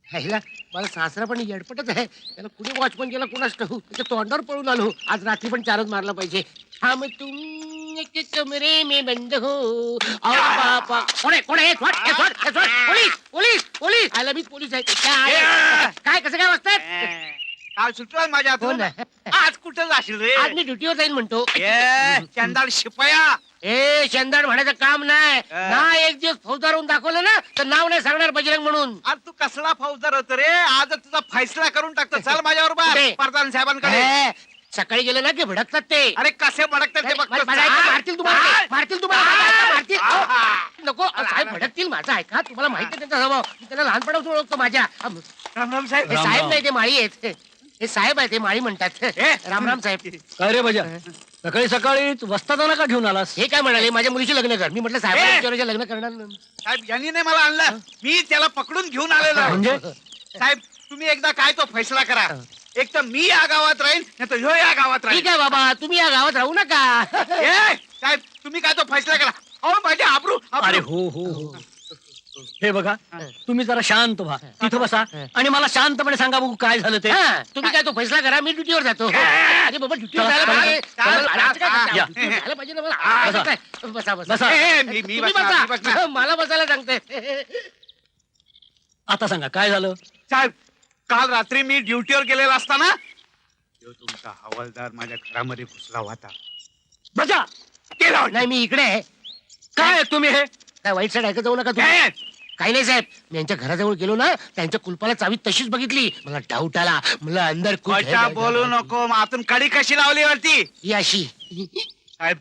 Speaker 5: ह्याला मला सासरा पण येडपटच आहे त्याला कुणी वॉचमन गेला कुणाच ठाऊ त्याच्या तोंडावर पळून आलो आज रात्री पण चारच मारला पाहिजे हम तुम एक कमरे में बंद हो और बापा कोण आहे पोलीस पोलीस पोलीस आयला मी पोलीस आहे काय कसं काय वाजतात
Speaker 1: काल सुटला माझ्या
Speaker 5: हो
Speaker 1: हातून
Speaker 5: ना.
Speaker 1: आज कुठं जाशील रे
Speaker 5: आज मी ड्युटीवर जाईन म्हणतो
Speaker 1: ए, चंदाल शिपाया
Speaker 5: ए शेंदाड म्हणायचं काम नाही ना एक दिवस फौजदार होऊन दाखवलं ना तर नाव नाही सांगणार बजरंग म्हणून
Speaker 1: आज तू कसला फौजदार होत रे आज तुझा फैसला करून टाकतो चल माझ्या
Speaker 5: कुठे?
Speaker 1: बरोबर प्रधान साहेबांकडे
Speaker 5: ए, सकाळी गेलं ना की भडकतात ते
Speaker 1: अरे कसे भडकतात ते बघतो
Speaker 5: मारतील तुम्हाला ते. मारतील तुम्हाला
Speaker 1: आ!
Speaker 5: मारतील
Speaker 1: आ!
Speaker 5: नको साहेब भडकतील माझा ऐका तुम्हाला माहिती आहे त्यांचा स्वभाव मी त्याला लहानपणापासून ओळखतो माझ्या
Speaker 1: रामराम साहेब
Speaker 5: हे साहेब नाही ते माळी आहेत हे साहेब आहे ते माळी म्हणतात रामराम साहेब
Speaker 8: काय रे बजा सकाळी सकाळीच वस्तादाना का घेऊन आलास
Speaker 5: हे काय म्हणाले माझ्या मुलीशी लग्न कर मी म्हटलं
Speaker 1: ए!
Speaker 5: साहेब लग्न करणार नाही.
Speaker 1: साहेब यांनी नाही मला आणलं मी त्याला पकडून घेऊन आलेलो आहे.
Speaker 8: म्हणजे?
Speaker 1: साहेब तुम्ही एकदा काय तो फैसला करा एक तर मी या गावात राहीन नाही तर ह्यो या गावात
Speaker 5: ठीक
Speaker 1: राहील
Speaker 5: आहे बाबा तुम्ही या गावात राहू नका
Speaker 1: ए, साहेब तुम्ही काय तो फैसला करा अहो माझे आबरू
Speaker 8: अरे हो हो हो हे बघा तुम्ही जरा शांत व्हा तिथं बसा आणि मला शांतपणे सांगा बघू काय झालं ते
Speaker 5: हा, तुम्ही काय तो फैसला करा मी ड्युटीवर जातो अरे बाबा ड्युटीवर जायला पाहिजे.
Speaker 1: या.
Speaker 5: जायला पाहिजे ना मला. आ,
Speaker 8: बसा.
Speaker 5: काय? बसा बसा
Speaker 8: बसा.
Speaker 1: ए, मी
Speaker 5: तुम्ही
Speaker 1: बसणार, मी
Speaker 5: बसा.
Speaker 1: बसणार.
Speaker 5: मला बसायला सांगते
Speaker 8: आता सांगा काय झालं
Speaker 1: साहेब काल रात्री मी ड्युटीवर गेलेला असताना ह्यो तुमचा हवालदार माझ्या घरामध्ये घुसला होता
Speaker 8: बजा
Speaker 1: गेला होता.
Speaker 5: नाही मी इकडे आहे
Speaker 8: काय तुम्ही हे
Speaker 5: काय वाईट साईड ऐकत जाऊ नका तुम्ही
Speaker 1: ए,
Speaker 5: काही नाही साहेब मी यांच्या घराजवळ गेलो ना त्यांच्या कुलपाला चावी तशीच बघितली मला डाऊट आला मला अंदर कुछ है
Speaker 1: खोटा
Speaker 5: काय
Speaker 1: बोलू
Speaker 5: काय.
Speaker 1: नको मग आतून कडी कशी लावली वरती
Speaker 5: ही अशी
Speaker 1: साहेब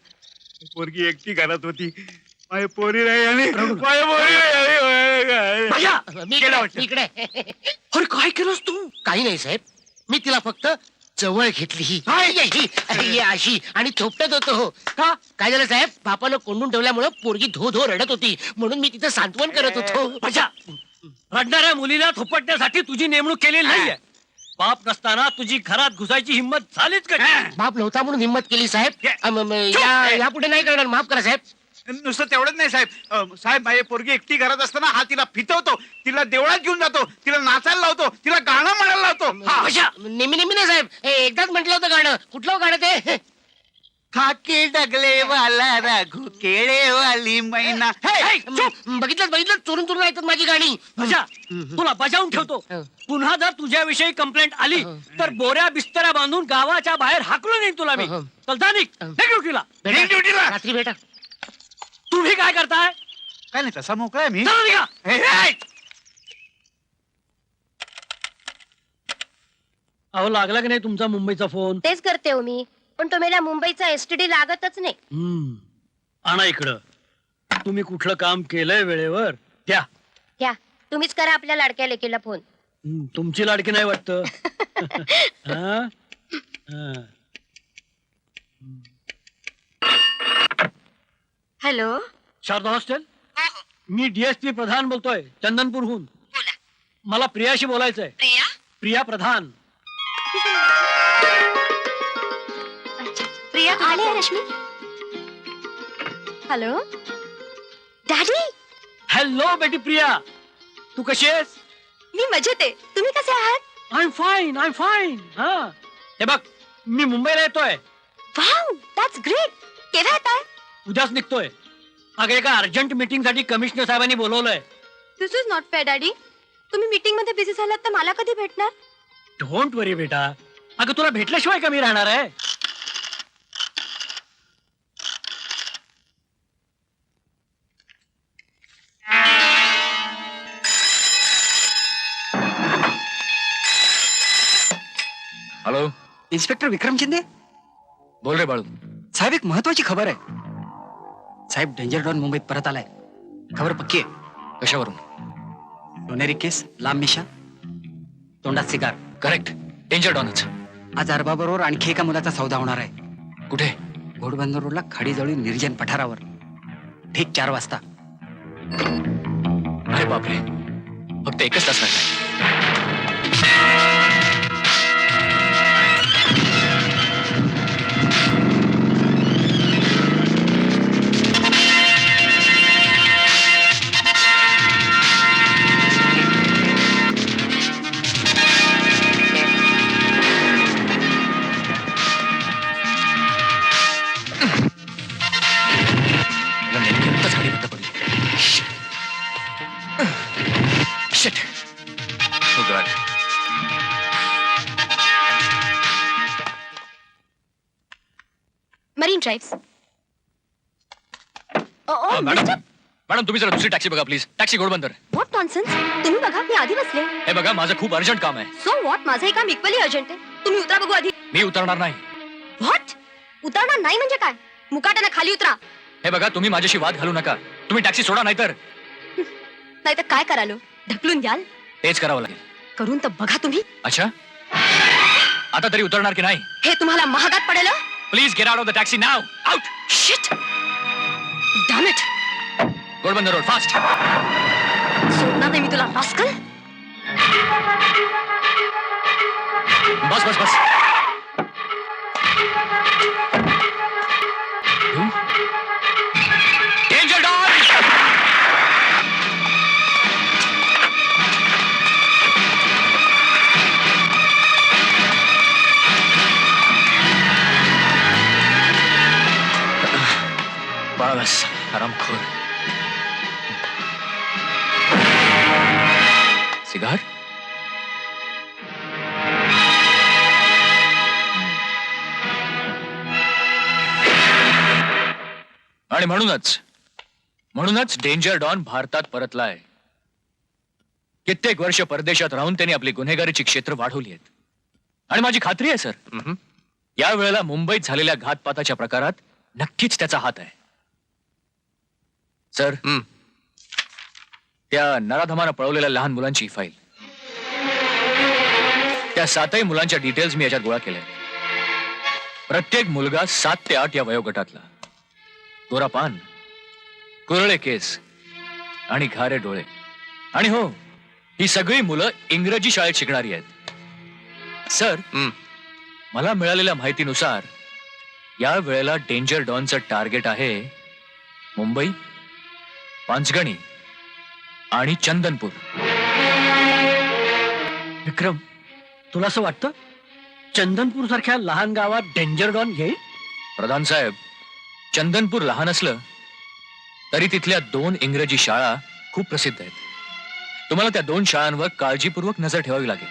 Speaker 1: पोरगी एकटी घरात होती माझी पोरी नाही आली माझी पोरी नाही आली.
Speaker 8: बजा
Speaker 5: मी
Speaker 1: गेला
Speaker 5: इकडे
Speaker 1: वाटतं.
Speaker 5: मी इकडे
Speaker 8: अरे काय केलंस तू
Speaker 5: काही नाही साहेब मी तिला फक्त जवळ घेतली ही अशी आणि थोपटत होतो का काय झालं साहेब बापानं कोंडून ठेवल्यामुळे पोरगी धो धो रडत होती म्हणून मी तिचं सांत्वन करत होतो
Speaker 8: बजा रडणाऱ्या मुलीला थोपटण्यासाठी तुझी नेमणूक केलेली नाहीये बाप नसताना तुझी घरात घुसायची हिंमत झालीच का
Speaker 5: बाप नव्हता म्हणून हिंमत केली साहेब यापुढे नाही करणार माफ करा साहेब
Speaker 1: नुसतं तेवढंच नाही साहेब साहेब माझी पोरगी एकटी घरात असताना हा तिला फितवतो तिला देवळात घेऊन जातो तिला नाचायला लावतो तिला गाणं म्हणायला लावतो
Speaker 5: बशा, नेहमी नेहमी नाही साहेब हे एकदाच म्हटलं होतं गाणं कुठलं गाणं ते
Speaker 1: खाकी डगले वाला राघू केळे वाली मैना
Speaker 5: बघितलं बघितलं चोरून चोरून ऐकतात माझी गाणी
Speaker 8: बजा तुला बजावून ठेवतो पुन्हा जर तुझ्याविषयी कंप्लेंट आली तर बोऱ्या बिस्तऱ्या बांधून गावाच्या बाहेर हाकलून येईन तुला मी चल जा निघ ड्युटीला
Speaker 1: निघ ड्युटीला.
Speaker 5: रात्री भेटा
Speaker 8: तुम्ही काय करताय
Speaker 1: काय नाही तसा मोकळा आहे मी
Speaker 8: चला निघा.
Speaker 1: हे, हे.
Speaker 8: अहो लागला की नाही तुमचा मुंबईचा फोन
Speaker 2: तेच करते हो मी पण तुम्हाला मुंबईचा एसटीडी लागतच नाही
Speaker 8: आणा इकडं तुम्ही कुठलं काम केलंय वेळेवर द्या
Speaker 2: घ्या तुम्हीच करा आपल्या लाडक्या लेकीला फोन
Speaker 8: तुमची लाडकी नाही वाटत
Speaker 2: हॅलो
Speaker 8: शारदा हॉस्टेल मी डीएसपी प्रधान बोलतोय चंदनपूरहून मला प्रियाशी बोलायचंय
Speaker 2: प्रिया
Speaker 8: प्रिया प्रधान
Speaker 2: प्रिया आले रश्मी हॅलो डॅडी
Speaker 8: हॅलो बेटी प्रिया तू कशी आहेस
Speaker 2: मी मजेत आहे तुम्ही कसे आहात
Speaker 8: आय एम फाईन हा हे बघ मी मुंबईला येतोय
Speaker 2: वाव दॅट्स ग्रेट. केव्हा येत आहे?
Speaker 8: उद्याच निघतोय. अगं एका अर्जंट मीटिंग साठी कमिशनर साहेबांनी बोलवलंय.
Speaker 2: दिस इज नॉट फेअर डॅडी. तुम्ही मीटिंग मध्ये बिझी झालात तर मला कधी भेटणार?
Speaker 8: डोंट वरी बेटा. अगं तुला भेटल्याशिवाय कमी राहणार आहे.
Speaker 7: हॅलो,
Speaker 4: इन्स्पेक्टर विक्रम शिंदे
Speaker 7: बोल रे बाळू.
Speaker 4: साहेब, एक महत्वाची खबर आहे. साहेब, डेंजर डॉन मुंबईत परत आलाय. खबर पक्की आहे.
Speaker 7: कशावरून?
Speaker 4: सोनेरी केस, लांब मिशा, तोंडात सिगार.
Speaker 7: Correct, danger डॉनच.
Speaker 4: आज अरबाबरोबर आणखी एका मुलाचा सौदा होणार आहे.
Speaker 7: कुठे?
Speaker 4: घोडबंदर रोडला खाडीजवळील निर्जन पठारावर ठीक 4 वाजता.
Speaker 7: अरे बापरे, फक्त 1 तास लागला. नेमकी आत्ताच गाडी बंद पडली. Shit. Oh God.
Speaker 2: Marine drive.
Speaker 7: Madam, madam तुम्ही जरा दुसरी टॅक्सी बघा please. Taxi Ghodbunder.
Speaker 2: What nonsense. तुम्ही बघा, मी आधी बसले.
Speaker 7: हे बघा, माझं खूप अर्जंट काम आहे.
Speaker 2: सो व्हॉट, माझं हे काम इक्वली अर्जंट आहे. तुम्ही उतरा बघू आधी.
Speaker 7: मी उतरणार नाही.
Speaker 2: व्हॉट? उतरणार नाही म्हणजे काय? मुकाट्यानं खाली उतरा.
Speaker 7: हे बघा, तुम्ही माझ्याशी वाद घालू नका. तुम्ही टॅक्सी सोडा, नाहीतर
Speaker 2: नाहीतर काय करालो? ढकलून द्याल?
Speaker 7: तेच करावं लागेल.
Speaker 2: करून तर बघा तुम्ही.
Speaker 7: अच्छा, आता तरी उतरणार की नाही?
Speaker 2: हे तुम्हाला महागात पडेल.
Speaker 7: Please get out of the taxi now. Out.
Speaker 2: Shit. Damn it.
Speaker 7: Ghodbunder road, fast.
Speaker 2: सोडणार नाही मी तुला, रास्कल.
Speaker 7: बस बस बस. Danger don. बाळास हरामखोर. सिगार. आणि म्हणूनच डेंजर डॉन भारतात परतलाय. कित्येक वर्ष परदेशात राहून त्यांनी आपली गुन्हेगारीची क्षेत्र वाढवली आहेत. आणि माझी खात्री आहे सर, या वेळेला मुंबईत झालेल्या घातपाताच्या प्रकारात नक्कीच त्याचा हात आहे. सर, त्या नराधमानं पळवलेल्या लहान मुलांची फाईल, त्या 7ही मुलांच्या डिटेल्स मी याच्यात गोळा केल्या. प्रत्येक मुलगा 7 ते 8 या वयोगटातला. गोरा पान, कुरळे केस आणि घारे डोळे. आणि हो, ही सगळी मुलं इंग्रजी शाळेत शिकणारी आहेत. सर, मला मिळालेल्या माहितीनुसार या वेळेला डेंजर डॉनचं टार्गेट आहे मुंबई, पाचगणी आणि चंदनपूर.
Speaker 8: विक्रम, तुला असं वाटतं चंदनपूर सारख्या लहान गावात डेंजर डॉन येईल?
Speaker 7: प्रधान साहेब, चंदनपूर लहान असलं तरी तिथल्या 2 इंग्रजी शाळा खूप प्रसिद्ध आहेत. तुम्हाला त्या 2 शाळांवर काळजीपूर्वक नजर ठेवावी लागेल.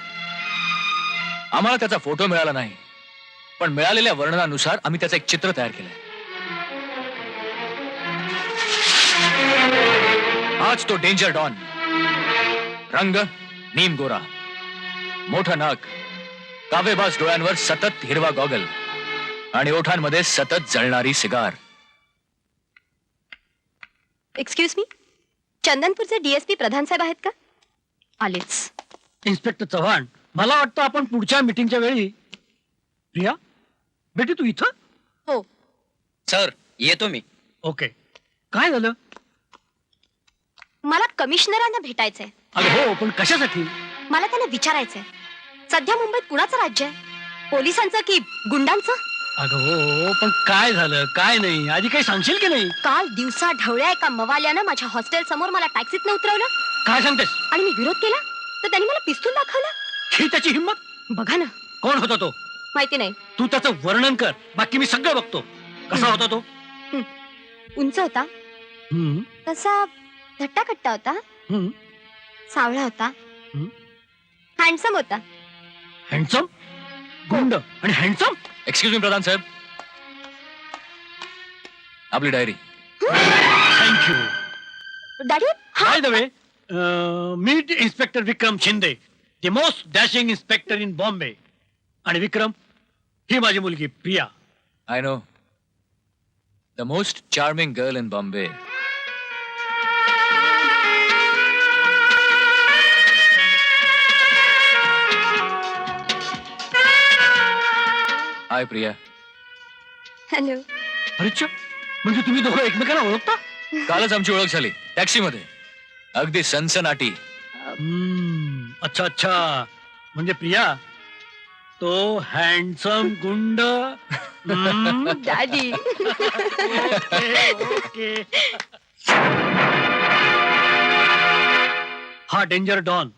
Speaker 7: आम्हाला त्याचा फोटो मिळाला नाही, पण मिळालेल्या वर्णनानुसार आम्ही त्याचं एक चित्र तयार केलंय. हाच तो डेंजर डॉन. रंग नीम गोरा, मोठं नाक, कावेबाज डोळ्यांवर सतत हिरवा गॉगल आणि ओठांमध्ये सतत जळणारी सिगार.
Speaker 2: एक्सक्यूज मी, चंदनपूरचे डीएसपी प्रधान साहेब आहेत का? आलेच.
Speaker 8: इन्स्पेक्टर चव्हाण, मला वाटतं आपण पुढच्या मीटिंगच्या वेळी. प्रिया बेटी, तू इथं?
Speaker 2: हो.
Speaker 4: सर, येतो मी.
Speaker 8: ओके. काय झालं?
Speaker 2: मला कमिशनरांना भेटायचंय.
Speaker 8: अगं हो, पण कशासाठी?
Speaker 2: मला त्यांना विचारायचंय, सध्या मुंबईत कुणाचं राज्य आहे? पोलिसांचं की गुंडांचं?
Speaker 8: अगं हो, पण काय झालं काय नाही, आधी काही सांगशील की नाही?
Speaker 2: काल दिवसा ढवळ्या एका मवाल्यानं माझ्या हॉस्टेल समोर मला टॅक्सीत उतरवलं
Speaker 8: काय सांगतेस?
Speaker 2: आणि मी विरोध केला तर त्यांनी मला पिस्तूल दाखवलं.
Speaker 8: ही त्याची हिंमत?
Speaker 2: बघा ना.
Speaker 8: कोण होता तो?
Speaker 2: माहिती नाही.
Speaker 8: तू त्याचं वर्णन कर, बाकी मी सगळं बघतो. कसा होता तो?
Speaker 10: उंच होता,
Speaker 8: हम्म,
Speaker 10: तसा धट्टा कट्टा होता,
Speaker 8: हम्म.
Speaker 10: सावळा होता,
Speaker 8: हं?
Speaker 10: हँडसम होता.
Speaker 8: हँडसम, गुंड आणि हँडसम.
Speaker 7: एक्सक्यूज मी प्रधान साहेब, आपली diary.
Speaker 8: Thank you.
Speaker 10: Daddy
Speaker 8: by the way, meet inspector Vikram Shinde, the most dashing inspector in Bombay. आणि विक्रम, ही माझी मुलगी Priya.
Speaker 7: I know, the most charming girl in Bombay. Hi Priya.
Speaker 10: Hello.
Speaker 8: अच्छा, म्हणजे तुम्ही दोघं एकमेकांना ओळखता?
Speaker 7: कालच आमची ओळख झाली टॅक्सीमध्ये, अगदी सनसनाटी.
Speaker 8: अच्छा अच्छा, म्हणजे प्रिया तो हँडसम गुंड.
Speaker 10: Daddy
Speaker 8: okay. हा डेंजर डॉन,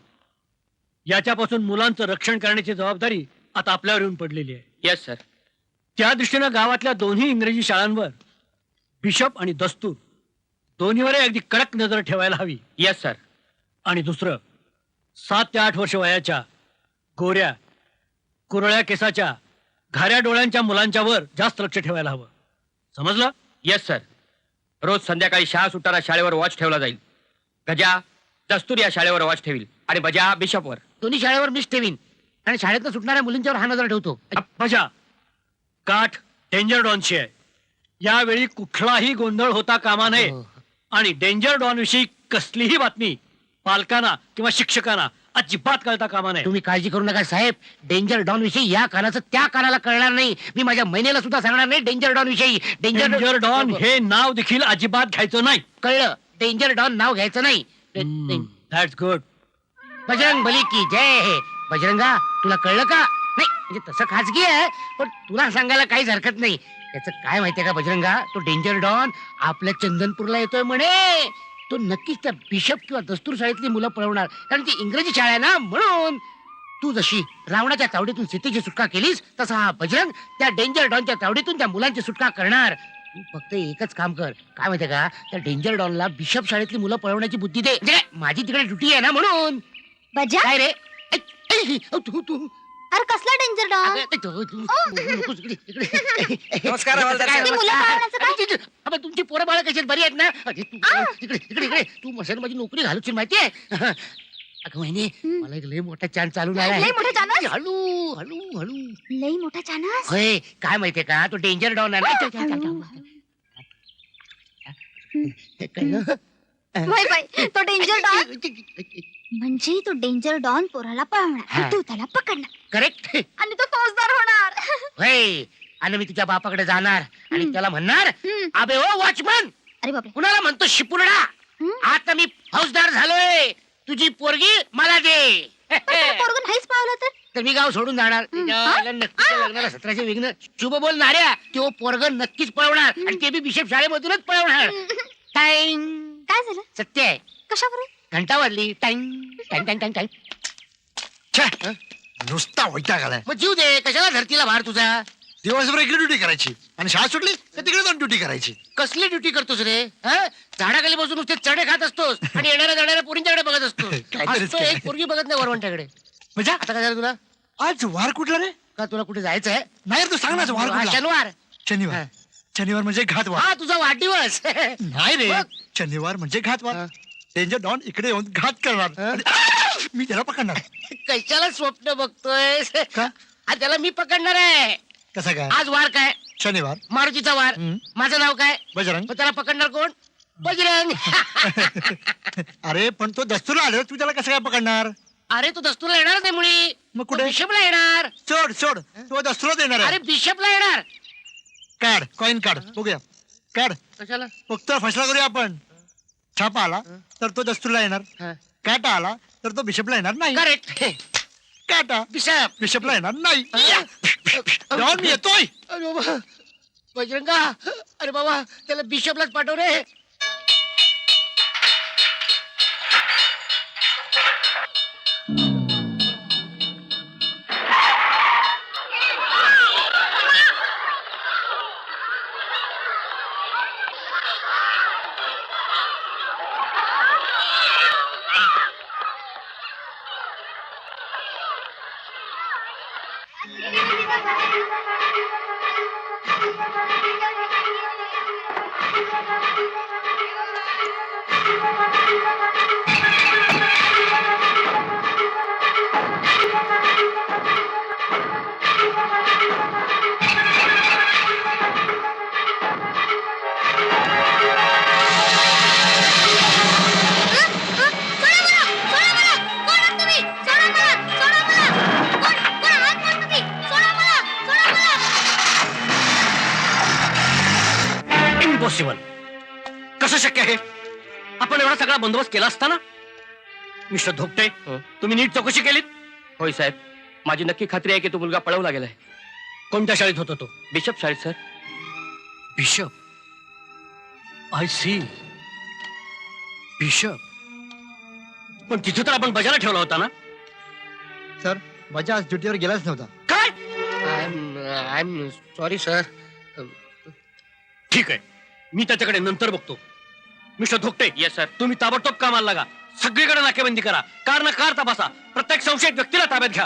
Speaker 8: याच्यापासून मुलांचं रक्षण करण्याची जबाबदारी आता आपल्यावर येऊन पडलेली आहे.
Speaker 4: Yes sir.
Speaker 8: त्या दृष्टीनं गावातल्या दोन्ही इंग्रजी शाळांवर बिशप आणि दस्तूर दोन्हीवरही अगदी कडक नजर ठेवायला हवी.
Speaker 4: Yes sir.
Speaker 8: आणि दुसरं, 7 ते 8 वर्ष वयाच्या गोऱ्या कुरळ्या केसाच्या घाऱ्या डोळ्यांच्या मुलांच्या वर जास्त लक्ष ठेवायला हवं. समजलं?
Speaker 4: Yes sir. रोज संध्याकाळी शाळा सुटताना शाळेवर वॉच ठेवला जाईल. गजा दस्तूर या शाळेवर वॉच ठेवील आणि बजा बिशपवर.
Speaker 5: दोन्ही शाळेवर मीच ठेवीन आणि शाळेतनं सुटणाऱ्या मुलींच्यावर हा नजर ठेवतो.
Speaker 8: बजा काठ डेंजर डॉनची आहे. यावेळी कुठलाही गोंधळ होता कामा नये. आणि डेंजर डॉन विषयी कसलीही बातमी पालकांना किंवा शिक्षकांना अजिबात कळता कामा नये.
Speaker 5: तुम्ही काळजी करू नका साहेब, डेंजर डॉन विषयी या कानाचं त्या कानाला कळणार नाही. मी माझ्या महिनेला सुद्धा सांगणार नाही डेंजर डॉन विषयी.
Speaker 8: डेंजर डॉन हे नाव देखील अजिबात घ्यायचं नाही.
Speaker 5: कळलं? डेंजर डॉन नाव घ्यायचं नाही.
Speaker 8: That's good.
Speaker 5: बजरंग बली की जय. बजरंगा, तुला कळलं का? नाही म्हणजे तसं खाजगी आहे, पण तुला सांगायला काहीच हरकत नाही. त्याचं काय माहितीये का बजरंगा, तो डेंजर डॉन आपल्या चंदनपूरला येतोय म्हणे. तो नक्कीच त्या बिशप किंवा दस्तूर शाळेतली मुलं पळवणार, कारण ती इंग्रजी शाळा आहे ना. म्हणून तू जशी रावणाच्या तावडीतून सीतेची सुटका केलीस, तसा हा बजरंग त्या डेंजर डॉनच्या तावडीतून त्या मुलांची सुटका करणार. तू फक्त एकच काम कर, काय माहितीये का, त्या डेंजर डॉनला बिशप शाळेतली मुलं पळवण्याची बुद्धी दे. म्हणजे माझी तिकडे ड्युटी आहे ना म्हणून.
Speaker 10: बजा,
Speaker 5: काय रे? तू
Speaker 10: अरे कसला डेंजर डॉन?
Speaker 9: नमस्कार, हवालदार साहेब.
Speaker 10: ती मुलं पळवण्याचं काय?
Speaker 5: तुमची पोरं बाळ कशी बरी आहेत ना? इकडे तू मशाल माझी नोकरी घालूची माहितीये. अगं महिने, मला एक लय मोठा चान्स चालू झाला
Speaker 10: लय मोठा चानस?
Speaker 5: हळू हळू हळू.
Speaker 10: लई मोठा चानस?
Speaker 5: होय, काय माहितीये का, तो डेंजर डॉन आहे
Speaker 10: हळू.
Speaker 5: ना. कळलं?
Speaker 10: बाय बाय, तो डेंजर डॉन म्हणजे तो डेंजर डॉन पोराला पळवणार आणि तू त्याला पकडणार
Speaker 5: करेक्ट.
Speaker 10: आणि तो फौजदार होणार.
Speaker 5: होय, आणि मी तुझ्या बापाकडे जाणार आणि त्याला म्हणणार,
Speaker 10: हम्म.
Speaker 5: अबे ओ वॉचमन,
Speaker 10: अरे बापरे.
Speaker 5: कुणाला म्हणतो शिपुर्डा, आता मी फौजदार झालोय, तुझी पोरगी मला दे.
Speaker 10: पण त्याला पोरगं नाहीच पावलं तर
Speaker 5: तर मी गाव सोडून जाणार. त्याच्या नक्कीच लग्नाला 17 विघ्न शुभ बोलणाऱ्या तो पोरग नक्कीच पळवणार आणि ते बी बिशप शाळेमधूनच पळवणार. टाइम
Speaker 10: काय झालं?
Speaker 5: सत्य आहे.
Speaker 10: कशावर?
Speaker 5: घंटा वाजली. Time time time time time.
Speaker 3: छे, नुसता वैताग आलाय.
Speaker 5: मग जीव दे, कशाला धरतीला भार तुझा.
Speaker 3: दिवसभर इकडे ड्युटी करायची आणि शाळा सुटली तर तिकडे जाऊन ड्युटी करायची.
Speaker 5: कसली ड्युटी करतोस रे? हं? झाडाखाली बसून नुसते चढे खात असतोस आणि येणाऱ्या जाणाऱ्या पोरींच्याकडे बघत असतो.
Speaker 3: काहीतरीच
Speaker 5: असतो
Speaker 3: काय.
Speaker 5: एक पोरगी बघत नाही वरवंट्याकडे.
Speaker 3: म्हणजे
Speaker 5: आता काय झालं तुला?
Speaker 3: आज वार कुठला रे?
Speaker 5: का तुला कुठे जायचं आहे?
Speaker 3: नाही रे, तू सांग ना आज वार कुठला?
Speaker 5: शनिवार.
Speaker 3: शनिवार. शनिवार म्हणजे घातवार.
Speaker 5: हा तुझा वाढदिवस.
Speaker 3: नाही रे,
Speaker 5: मग?
Speaker 3: शनिवार म्हणजे घातवार.
Speaker 5: हा.
Speaker 3: डेंजर डॉन इकडे येऊन घात करणार आणि मी त्याला पकडणार.
Speaker 5: कशाला स्वप्न बघतोय?
Speaker 3: का?
Speaker 5: आज त्याला मी पकडणार आहे.
Speaker 3: कसा काय?
Speaker 5: आज वार काय?
Speaker 3: शनिवार.
Speaker 5: मारुतीचा वार.
Speaker 3: हम्म.
Speaker 5: माझं नाव काय?
Speaker 3: बजरंग.
Speaker 5: मग त्याला पकडणार कोण? बजरंग.
Speaker 3: अरे पण तो दस्तूर आला, तू त्याला कसं काय पकडणार?
Speaker 5: अरे तू दस्तूरला येणार नाही मुळी.
Speaker 3: मग
Speaker 5: तो
Speaker 3: कुठे?
Speaker 5: बिशपला येणार.
Speaker 3: सोड सोड, तो दस्तूरच येणार
Speaker 5: अरे
Speaker 3: आहे.
Speaker 5: बिशपला येणार.
Speaker 3: काढ कॉइन, काढ बघूया. काढ,
Speaker 5: कशाला?
Speaker 3: फक्त फसला करूया आपण. छापा आला तर तो दस्तूरला येणार,
Speaker 5: हा.
Speaker 3: काटा आला तर तो बिशपला येणार नाही.
Speaker 5: करेक्ट.
Speaker 3: काटा
Speaker 5: बिशप.
Speaker 3: बिशपला येणार नाही.
Speaker 5: हा.
Speaker 3: डॉन मी येतोय.
Speaker 5: अरे बाबा, बजरंगा, अरे बाबा त्याला बिशपलाच पाठव रे.
Speaker 8: इम्पॉसिबल. कसं शक्य आहे? आपण एवढा सगळा बंदोबस्त केला असताना. मिस्टर धोकटे, तुम्ही नीट चौकशी केलीत?
Speaker 6: होय साहेब, माझी नक्की खात्री आहे की तो मुलगा पळवला गेलाय.
Speaker 8: कोणत्या शाळेत होता तो?
Speaker 6: बिशप शाळेत sir.
Speaker 8: Bishop. I see. Bishop. पण तिथे तर आपण बजाला ठेवला होता ना?
Speaker 3: सर माझ्या आज ड्युटीवर गेलाच नव्हता.
Speaker 8: काय?
Speaker 5: I am sorry sir.
Speaker 8: ठीक आहे, मी त्याच्याकडे नंतर बघतो. Mister Dhokte,
Speaker 6: yes sir.
Speaker 8: तुम्ही ताबडतोब कामाला लागा. सगळीकडे नाकेबंदी करा. कार ना कार तपासा. प्रत्येक संशयित व्यक्तीला ताब्यात घ्या.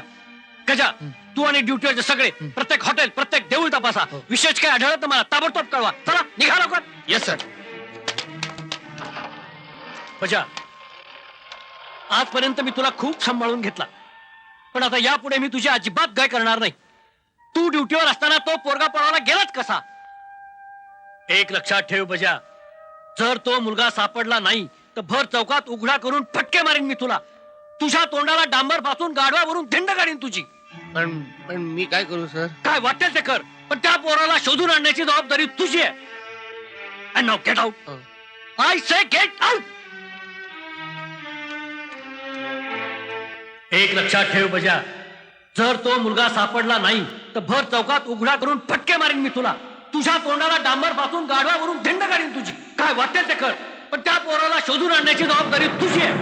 Speaker 8: गजा, तू आणि ड्युटीवरचे सगळे प्रत्येक हॉटेल, प्रत्येक देऊळ तपासा. विशेष काय आढळलं तर मला ताबडतोब कळवा. चला निघा लवकर.
Speaker 6: Yes sir.
Speaker 8: गजा, आजपर्यंत मी तुला खूप सांभाळून घेतला, पण आता यापुढे मी तुझी अजिबात गाय करणार नाही. तू ड्युटीवर असताना तो पोरगा पळवायला गेलाच कसा? एक लक्षात ठेव बजा, जर तो मुलगा सापडला नाही तर भर चौकात उघडा करून फटके मारीन मी तुला. तुझ्या तोंडाला डांबर पासून गाढवावरून धिंड काढीन तुझी.
Speaker 5: पण मी काय करू सर?
Speaker 8: काय वाटेल ते कर, पण त्या पोराला शोधून आणण्याची जबाबदारी तुझी आहे. And now get out. I say get out. एक लक्षात ठेव बजा, जर तो मुलगा सापडला नाही तर भर चौकात उघडा करून फटके मारीन मी तुला. तुझ्या तोंडाला डांबर पासून गाढवावरून धिंड काढीन तुझी. काय वाटेल ते कर, पण त्या पोराला शोधून आणण्याची जबाबदारी तुझी आहे.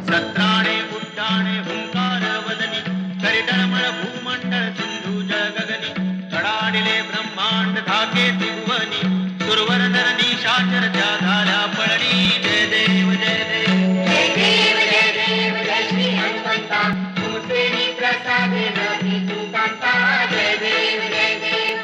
Speaker 1: सत्राणे उड्डाणे हुंकार वदनी करितळमळ भूमंडळ सिंधू जगगनी कडाडिले ब्रह्मांड धाके त्रिभुवनी सुरवर नर निशाचर त्या झाल्या पळणी. जय देव जय देव जय देव जय देव जय श्री हनुमंता तुमचे मी प्रसादे नदी तू कांता. जय देव जय देव.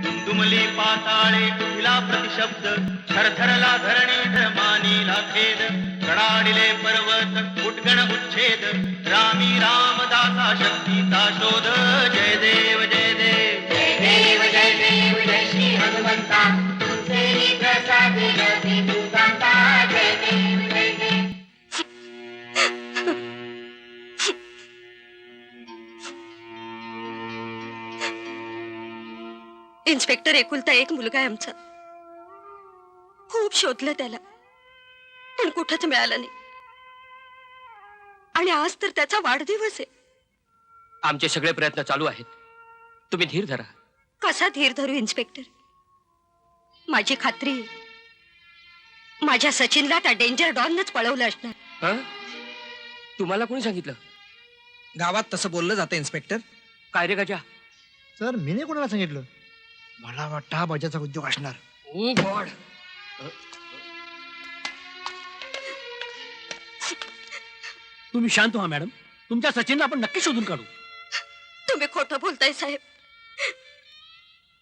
Speaker 1: दुमदुमली पाताळे कुठला प्रतिशब्द थरथरला धरणी धर्मानीला खेद कडाडिले पर्वत उद्गण उच्छेद रामी रामदासा शक्तीचा शोध. जय देव जय देव जय देव जय देव जय श्री हनुमंता तुमचे प्रसादे नदी तू कांता. जय देव जय देव.
Speaker 2: इन्स्पेक्टर, एकुलता एक मुलगा आहे आमचा. खूप शोधलं त्याला, पण कुठंच मिळालं नाही. आणि आज तर त्याचा वाढदिवस आहे.
Speaker 6: आमचे सगळे प्रयत्न चालू आहेत. तुम्ही धीर धरा.
Speaker 2: कसा धीर धरू इन्स्पेक्टर? माझी खात्री आहे, माझ्या सचिनला त्या डेंजर डॉनच पळवलं असणार.
Speaker 6: हं? तुम्हाला कोणी सांगितलं?
Speaker 9: गावात तसं बोललं जातं इन्स्पेक्टर.
Speaker 6: काय रे गजा?
Speaker 3: सर मी नाही कोणाला सांगितलं. मला वाटतं हा बजाचा उद्योग असणार.
Speaker 6: ओ गॉड.
Speaker 8: तुम्ही शांत व्हा मॅडम. तुमच्या सचिनला आपण नक्की शोधून काढू.
Speaker 2: तुम्ही खोटं बोलताय साहेब.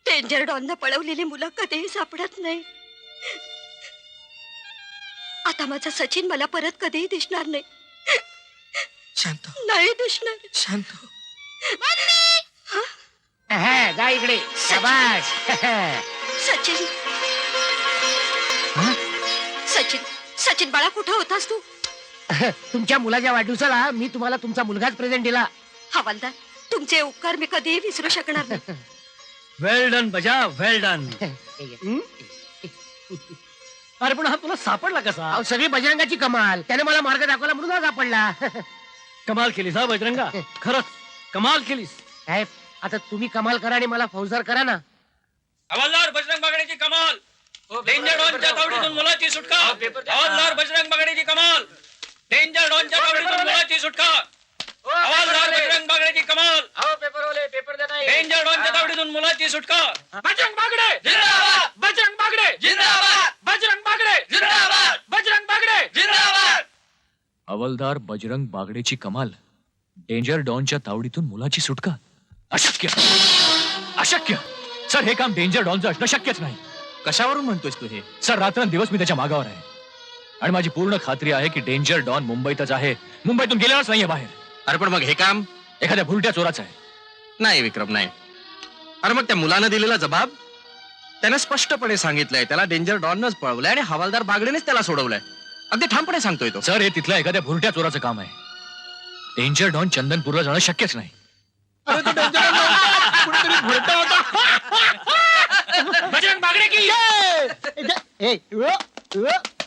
Speaker 2: डेंजर डॉननं पळवलेली मुलं कधीही सापडत नाही. आता माझा सचिन मला परत कधीही दिसणार नाही.
Speaker 9: शांत हो,
Speaker 2: नाही दिसणार.
Speaker 9: शांत हो.
Speaker 5: जा इकडे. शाबास.
Speaker 2: सचिन, सचिन, सचिन बाळा, कुठं होतास तू?
Speaker 5: तुमच्या मुलाच्या वाढदिवसाला मी तुम्हाला तुमचा मुलगाच प्रेझेंट दिला.
Speaker 2: हवालदार, तुमचे उपकार मी कधीही विसरू शकणार नाही.
Speaker 8: वेल डन बजा, वेल डन. अरे पण हा तुला सापडला कसा?
Speaker 5: अहो, सगळी बजरंगाची कमाल. त्याने मला मार्ग दाखवला म्हणून आज सापडला.
Speaker 8: कमाल केलीस हा बजरंगा, खरंच कमाल केलीस.
Speaker 5: साहेब, आता तुम्ही कमाल करा आणि मला फौजदार करा ना.
Speaker 4: हवालदार बजरंग बागडेची कमाल. डेंजर डॉनच्या तावडीतून मुलाची सुटका. हवालदार बजरंग बागडेची कमाल. डेंजर डॉनच्या तावडीतून मुलाची सुटका. हवालदार बजरंग बागडेची कमाल. डेंजर डॉनच्या तावडीतून मुलाची सुटका.
Speaker 5: बजरंग बागडे
Speaker 4: जिंदाबाद.
Speaker 5: बजरंग बागडे
Speaker 4: जिंदाबाद.
Speaker 5: बजरंग बागडे
Speaker 4: जिंदाबाद.
Speaker 5: बजरंग बागडे
Speaker 4: जिंदाबाद.
Speaker 7: हवालदार बजरंग बागडेची कमाल. डेंजर डॉनच्या तावडीतून मुलाची सुटका. अशक्य, अशक्य. सर हे काम डेंजर डॉनचं असणं शक्यच नाही.
Speaker 6: कशावरून म्हणतोयस तू हे?
Speaker 7: सर रात्रंदिवस मी त्याच्या मागावर आहे आणि माझी पूर्ण खात्री आहे की डेंजर डॉन मुंबईतच आहे. मुंबईतून गेलेलाच नाहीये बाहेर.
Speaker 6: अरे पण मग हे काम
Speaker 7: एखाद्या भुलट्या चोराचं आहे.
Speaker 6: नाही विक्रम, नाही. अरे मग त्या मुलानं दिलेला जबाब त्याने स्पष्टपणे सांगितलंय. त्याला डेंजर डॉनच पळवलंय आणि हवालदार बागडेनेच त्याला सोडवलंय. अगदी ठामपणे सांगतोय तो.
Speaker 7: सर हे तिथल्या एखाद्या भुलट्या चोराचं काम आहे. डेंजर डॉन चंदनपूरला जाणं शक्यच नाही.
Speaker 3: अरे तो danger डॉन नव्हता. कुणीतरी भुलटा होता.
Speaker 5: बजरंग बागडे की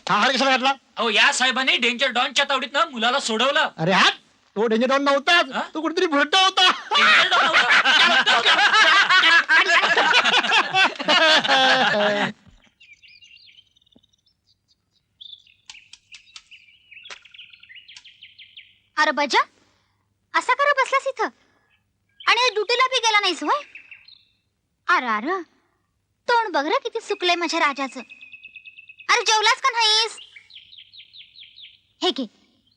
Speaker 3: हा हार कशाला घातला?
Speaker 7: अहो या साहेबांनी डेंजर डॉनच्या तावडीतनं मुलाला सोडवलं.
Speaker 3: अरे हा तो डेंजर डॉन नव्हताच, तो कुठेतरी भुरटा होता.
Speaker 7: Danger Don होता.
Speaker 10: अरे बजा असा करा बसलास इथं आणि ड्युटीला बी गेला नाहीस होय. अरे अरे तोंड बघ रे किती सुकलंय माझ्या राजाचं. अरे जेवलास का नाहीस? हे घे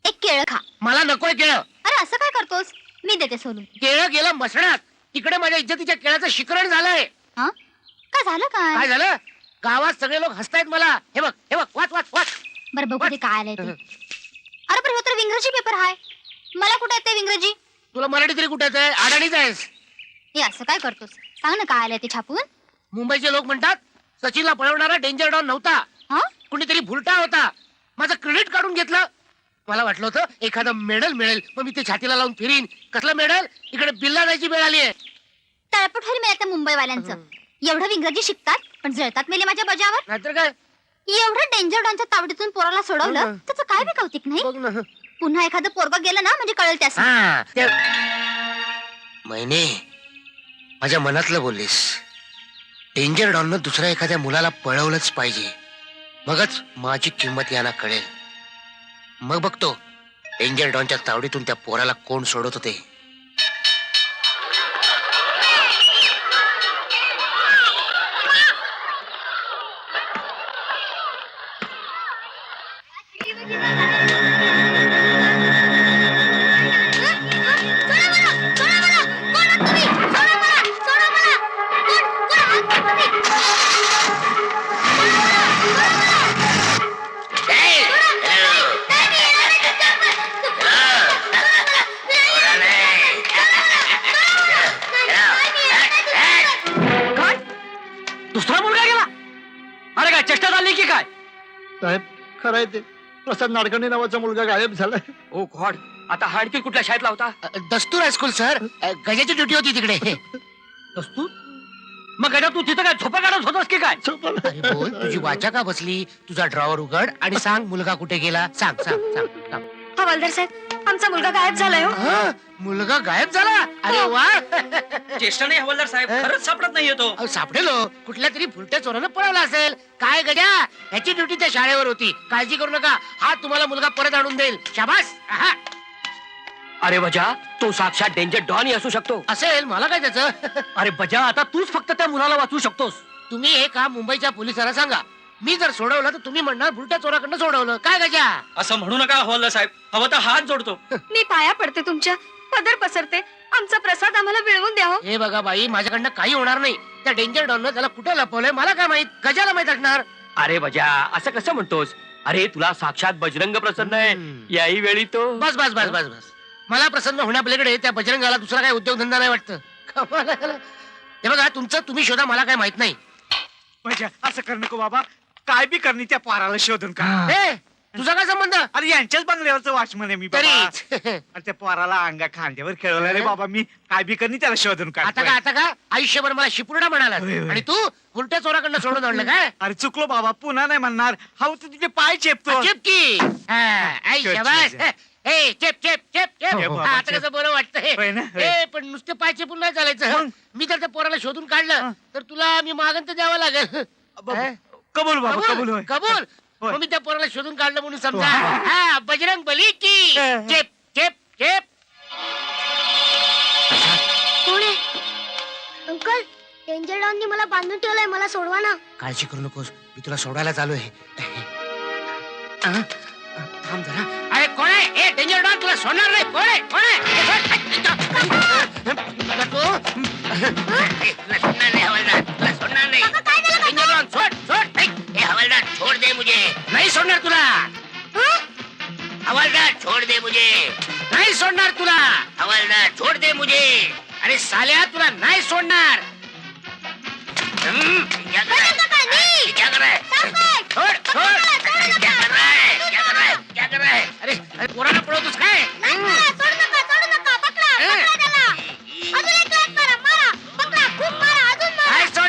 Speaker 10: एक केळं खा.
Speaker 5: मला नकोय केळं.
Speaker 10: अरे असं काय करतोस? मी देते सोलून.
Speaker 5: केळं गेलं मसणात. तिकडे माझ्या इज्जतीच्या केळाचं शिकरण झालंय.
Speaker 10: हा काय झालं
Speaker 5: काय
Speaker 10: काय?
Speaker 5: झालं? गावात सगळे लोक हसतायत मला. हे बघ वाच वाच वाच.
Speaker 10: बरं बघू दे काय आलंय ते. अरे पण हे तर इंग्रजी पेपर आहे. मला कुठे येते इंग्रजी?
Speaker 5: तुला मराठी तरी कुठे आहे? अडाणीच आहेस.
Speaker 10: हे असं काय करतोस? सांग ना काय आलंय ते छापून.
Speaker 5: मुंबईचे लोक म्हणतात सचिनला पळवणारा डेंजर डॉन नव्हता,
Speaker 10: हा
Speaker 5: कुणीतरी भुलटा होता. माझं क्रेडिट काढून घेतलं. मला वाटलं होतं एखादं मेडल मिळेल, मग मी ते छातीला लावून फिरीन. कसलं मेडल? इकडे बिल्ला जायची वेळ आली आहे.
Speaker 10: तळपटहरी मिळतं मुंबईवाल्यांचं. एवढं इंग्रजी शिकतात पण जळतात मेले माझ्या बजावर.
Speaker 5: नाहीतर काय?
Speaker 10: एवढं डेंजर डॉनच्या तावडीतून पोराला सोडवलं त्याचं काय बी कौतिक नाही.
Speaker 5: बघ ना.
Speaker 10: पुन्हा एखादं पोरग गेलं ना म्हणजे कळेल त्यास.
Speaker 5: हा, महिने माझ्या मनातलं बोललीस. डेंजर डॉननं दुसऱ्या एखाद्या मुलाला पळवलंच पाहिजे, मगच माझी किंमत यांना कळेल. मग बघतो डेंजर डॉनच्या तावडीतून त्या पोराला कोण सोडत होते.
Speaker 8: दुसरा मुलगा गेला. अरे काय चेष्टा झाली की काय?
Speaker 3: साहेब खरं आहे ते, प्रसाद नाडकर्णी नावाचा मुलगा गायब झालाय.
Speaker 4: ओ गॉड, आता हा आणखी कुठल्या शाळेतला होता?
Speaker 5: दस्तूर हायस्कूल सर. गजाची ड्युटी होती तिकडे.
Speaker 8: दस्तूर? मग गड्या तू तिथं काय झोपा काढत होतास की काय?
Speaker 5: अरे बोल, तुझी वाचा का बसली? तुझा ड्रॉवर उघड आणि सांग मुलगा कुठे गेला. सांग सांग सांग सांग.
Speaker 2: हवालदार साहेब आमचा मुलगा गायब झालाय हो.
Speaker 5: हं? मुलगा गायब झाला? अरे वा.
Speaker 4: चेष्टा नाही हवालदार साहेब, खरंच सापडत नाहीये तो.
Speaker 5: अहो, सापडेलो. कुठल्या तरी फुलट्या चोरानं पळवला असेल. काय गड्या, ह्याची ड्युटी त्या शाळेवर होती. काळजी करू नका, हा तुम्हाला मुलगा परत आणून देईल. शाबास. आहा.
Speaker 4: अरे बजा, तो साक्षात डेंजर डॉन असू शकतो.
Speaker 5: असेल, मला काय त्याचं.
Speaker 8: अरे बजा, आता तूच फक्त त्या मुलाला वाचवू शकतोस.
Speaker 5: तुम्ही हे काम मुंबईच्या पोलिसांना सांगा. मी जर सोडवलं तर तुम्ही म्हणणार भुलट्या चोराकडनं सोडवलं. काय गजा?
Speaker 4: असं म्हणू नका हवालदार साहेब, हवं तर हात जोडतो.
Speaker 2: मी पाया पडते तुमच्या, पदर पसरते. आमचा प्रसाद आम्हाला मिळवून द्या हो.
Speaker 5: हे बघा बाई, माझ्याकडनं काही होणार नाही. त्या डेंजर डॉननं त्याला कुठे लपवलंय मला काय माहित. गजाला माहित असणार.
Speaker 4: अरे बजा, असं कसं म्हणतोस? अरे तुला साक्षात बजरंग प्रसन्न आहे. याही वेळी तो
Speaker 5: बस बस बस बस बस. मला प्रसन्न होण्यापलीकडे त्या बजरंगाला दुसरा काही उद्योगधंदा नाही वाटतं. कमाल आहे. हे बघा, तुमचं तुम्ही शोधा, मला काय माहित नाही.
Speaker 11: असं कर नको बाबा, काय बी करणी त्या पोराला शोधून का.
Speaker 5: ए, तुझा काय संबंध?
Speaker 11: अरे यांच्याच बंगल्यावरचं वॉचमन आहे मी बाबा.
Speaker 5: तरीच.
Speaker 11: अरे त्या पोराला अंगा खांद्यावर खेळवलं रे बाबा मी. काय बी करणी त्याला शोधून
Speaker 5: आता
Speaker 11: काढ.
Speaker 5: का आयुष्यभर मला शिपुर्डा म्हणाला
Speaker 11: होय, होय.
Speaker 5: आणि तू उलट्या चोराकडनं सोडून आणलं काय?
Speaker 11: अरे चुकलो बाबा, पुन्हा नाही म्हणणार. हा तू तुझे पाय चेपतो.
Speaker 5: चिपकी. आई
Speaker 11: चल,
Speaker 5: शाबास.
Speaker 11: चल, चल.
Speaker 5: ए चेप चेप चेप चेप.
Speaker 11: हो, बाबा,
Speaker 5: हा, आता
Speaker 11: चेप.
Speaker 5: कसं बरं
Speaker 11: होय
Speaker 5: वाटतंय.
Speaker 11: ना, होय.
Speaker 5: ए पण नुसते पाय चेपून नाही चालायचं.
Speaker 11: मग?
Speaker 5: मी जर त्या पोराला शोधून काढलं तर तुला मी मागण तर द्यावं लागेल.
Speaker 11: बाबा, कबूल बाबा, कबूल होय.
Speaker 5: कबूल.
Speaker 11: होय.
Speaker 5: मग मी त्या पोराला शोधून काढलं म्हणून समजा.
Speaker 11: हो.
Speaker 5: हा, बजरंग बली की चेप चेप चेप.
Speaker 10: कोण आहे? अंकल डेंजर डॉननी मला बांधून ठेवलंय, मला सोडवा ना.
Speaker 5: काळजी करू नकोस, मी तुला सोडायला चालू आहे. थांब जरा. अरे कोण आहे? ए डेंजर डॉन, तुला सोडणार नाही. कोण आहे? कोण आहे? तुला सोडणार नाही हवालदार, तुला सोडणार नाही. डेंजर डॉन, सोड सोड. ए हवालदार, छोड़ दे मुझे. नाही सोडणार तुला. हवालदार, छोड़ दे मुझे. नाही सोडणार तुला. हवालदार, छोड़ दे मुझे. अरे साल्या, तुला नाही सोडणार. क्या कर रहा है? क्या कर रहा है? छोड़ छोड़. क्या कर रहा है? क्या कर रहा है? क्या कर रहा है? अरे अरे पोराला पळवतोस काय? नाही सोड.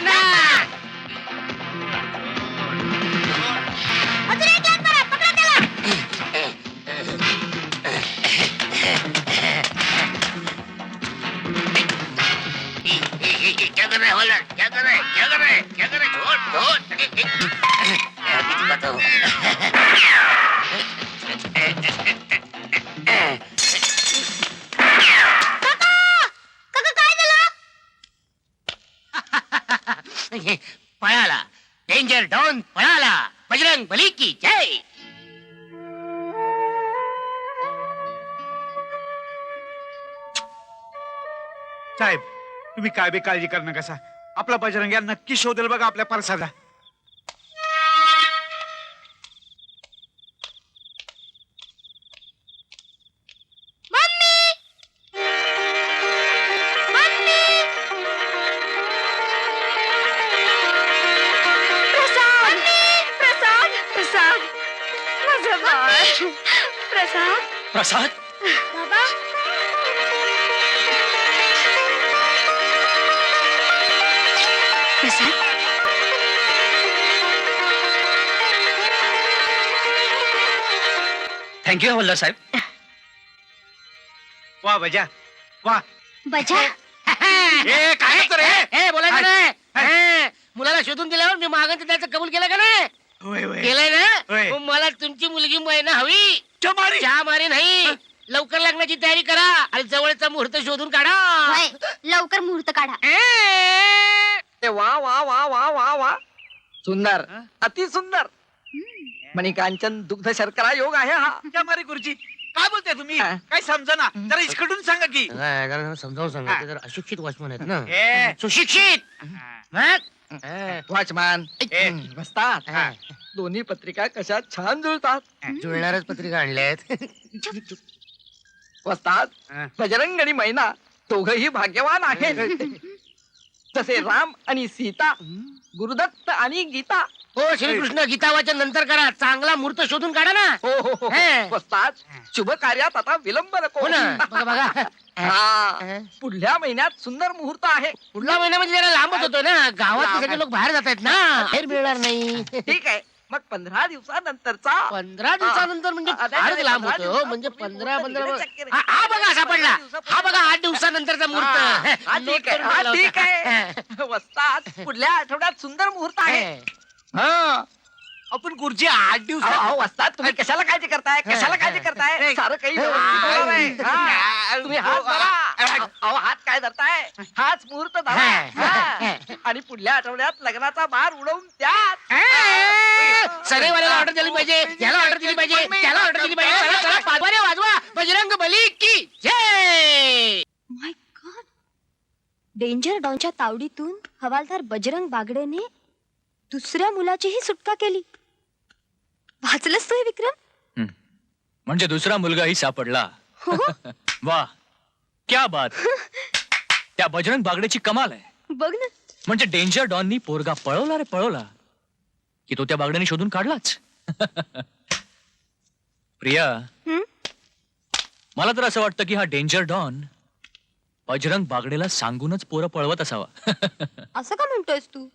Speaker 11: साहेब तुम्ही काय बी काळजी करू नका सा आपला बजरंग्या नक्की शोधेल बघा आपल्या परसाला.
Speaker 2: प्रसाद प्रसाद प्रसाद माझं बाळ प्रसाद
Speaker 4: प्रसाद
Speaker 2: बाबा प्रसाद
Speaker 4: थँक्यू हवलदार साहेब.
Speaker 11: वा बजा वा.
Speaker 10: बजा
Speaker 11: ए काय करतो रे?
Speaker 5: ए बोलायचं नाही मुलाला शोधून दिल्यावर मी मागं त्याचं कबूल केलं का नाही
Speaker 11: होय होय
Speaker 5: केलंय ना
Speaker 11: होय.
Speaker 5: मग मला तुमची मुलगी मैना हवी.
Speaker 11: चमारी.
Speaker 5: चहा मारी नाही लवकर लग्नाची तयारी करा आणि जवळचा मुहूर्त शोधून काढा.
Speaker 10: होय, लवकर मुहूर्त काढा.
Speaker 9: ते वा वा वा वा वा वा सुंदर अति सुंदर मणिकांचन दुग्ध शर्करा योग आहे हा.
Speaker 11: चमारी गुरुजी काय बोलताय तुम्ही
Speaker 9: हा.
Speaker 11: काय समजा ना जरा इसकडून सांगा की.
Speaker 5: समजावून सांगा ते जरा अशिक्षित वॉचमन आहेत ना.
Speaker 11: ए
Speaker 5: सुशिक्षित मग
Speaker 9: वॉचमॅन
Speaker 11: ए.
Speaker 9: बसतात
Speaker 11: हा.
Speaker 9: दोन्ही पत्रिका कशा छान जुळतात.
Speaker 5: जुळणारच पत्रिका आणल्यात.
Speaker 9: वस्तात
Speaker 11: हा.
Speaker 9: बजरंग आणि मैना दोघही भाग्यवान आहेत. जसे राम आणि सीता गुरुदत्त आणि गीता.
Speaker 5: हो श्रीकृष्ण गीता वाचन नंतर करा चांगला मुहूर्त शोधून काढा ना.
Speaker 9: हो हो हो
Speaker 5: हे.
Speaker 9: वस्तात शुभ कार्यात आता विलंब नको.
Speaker 5: हो ना बघा बघा
Speaker 9: हा. पुढल्या महिन्यात सुंदर मुहूर्त आहे.
Speaker 5: पुढला महिना म्हणजे जरा लांबच होतो ना गावात सगळे लोक बाहेर जात आहेत ना बाहेर मिळणार नाही.
Speaker 9: ठीक आहे मग 15 दिवसानंतरचा
Speaker 5: 15 दिवसानंतर म्हणजे फारच लांब होतो हो. म्हणजे 15 हा बघा सापडला हा बघा 8 दिवसानंतरचा
Speaker 9: हा
Speaker 5: मुहूर्त.
Speaker 9: ठीक आहे हा ठीक आहे. वस्तात पुढल्या आठवड्यात सुंदर मुहूर्त आहे. हा
Speaker 11: आपण गुरुजी 8 दिवस
Speaker 9: अहो वस्तात तुम्ही कशाला काळजी करताय कशाला काळजी करताय सारं काही व्यवस्थित होणार आहे. हा. तुम्ही हात धरा. अहो हात काय धरताय हाच मुहूर्त धरा. हा. आणि पुढल्या आठवड्यात लग्नाचा बार उडवून द्या.
Speaker 5: सगळेवाल्याला ऑर्डर दिली पाहिजे याला ऑर्डर दिली पाहिजे त्याला ऑर्डर दिली पाहिजे. चला, चला, पाचवारे वाजवा बजरंग बली की जय.
Speaker 2: माय गॉड डेंजर डॉनच्या तावडीतून हवालदार बजरंग बागडेने दुसऱ्या मुलाचीही सुटका केली. वाचलंस तू हे विक्रम?
Speaker 7: म्हणजे दुसरा मुलगाही सापडला.
Speaker 2: हो
Speaker 7: वा क्या बात. त्या बजरंग बागडेची कमाल आहे.
Speaker 2: बघ ना
Speaker 7: म्हणजे डेंजर डॉननी पोरगा पळवला रे पळवला की तो त्या बागड्याने शोधून काढलाच. प्रिया
Speaker 2: हं?
Speaker 7: मला तर असं वाटतं की हा डेंजर डॉन बजरंग बागडेला सांगूनच पोरं पळवत असावा.
Speaker 2: असं का म्हणतोयस तू?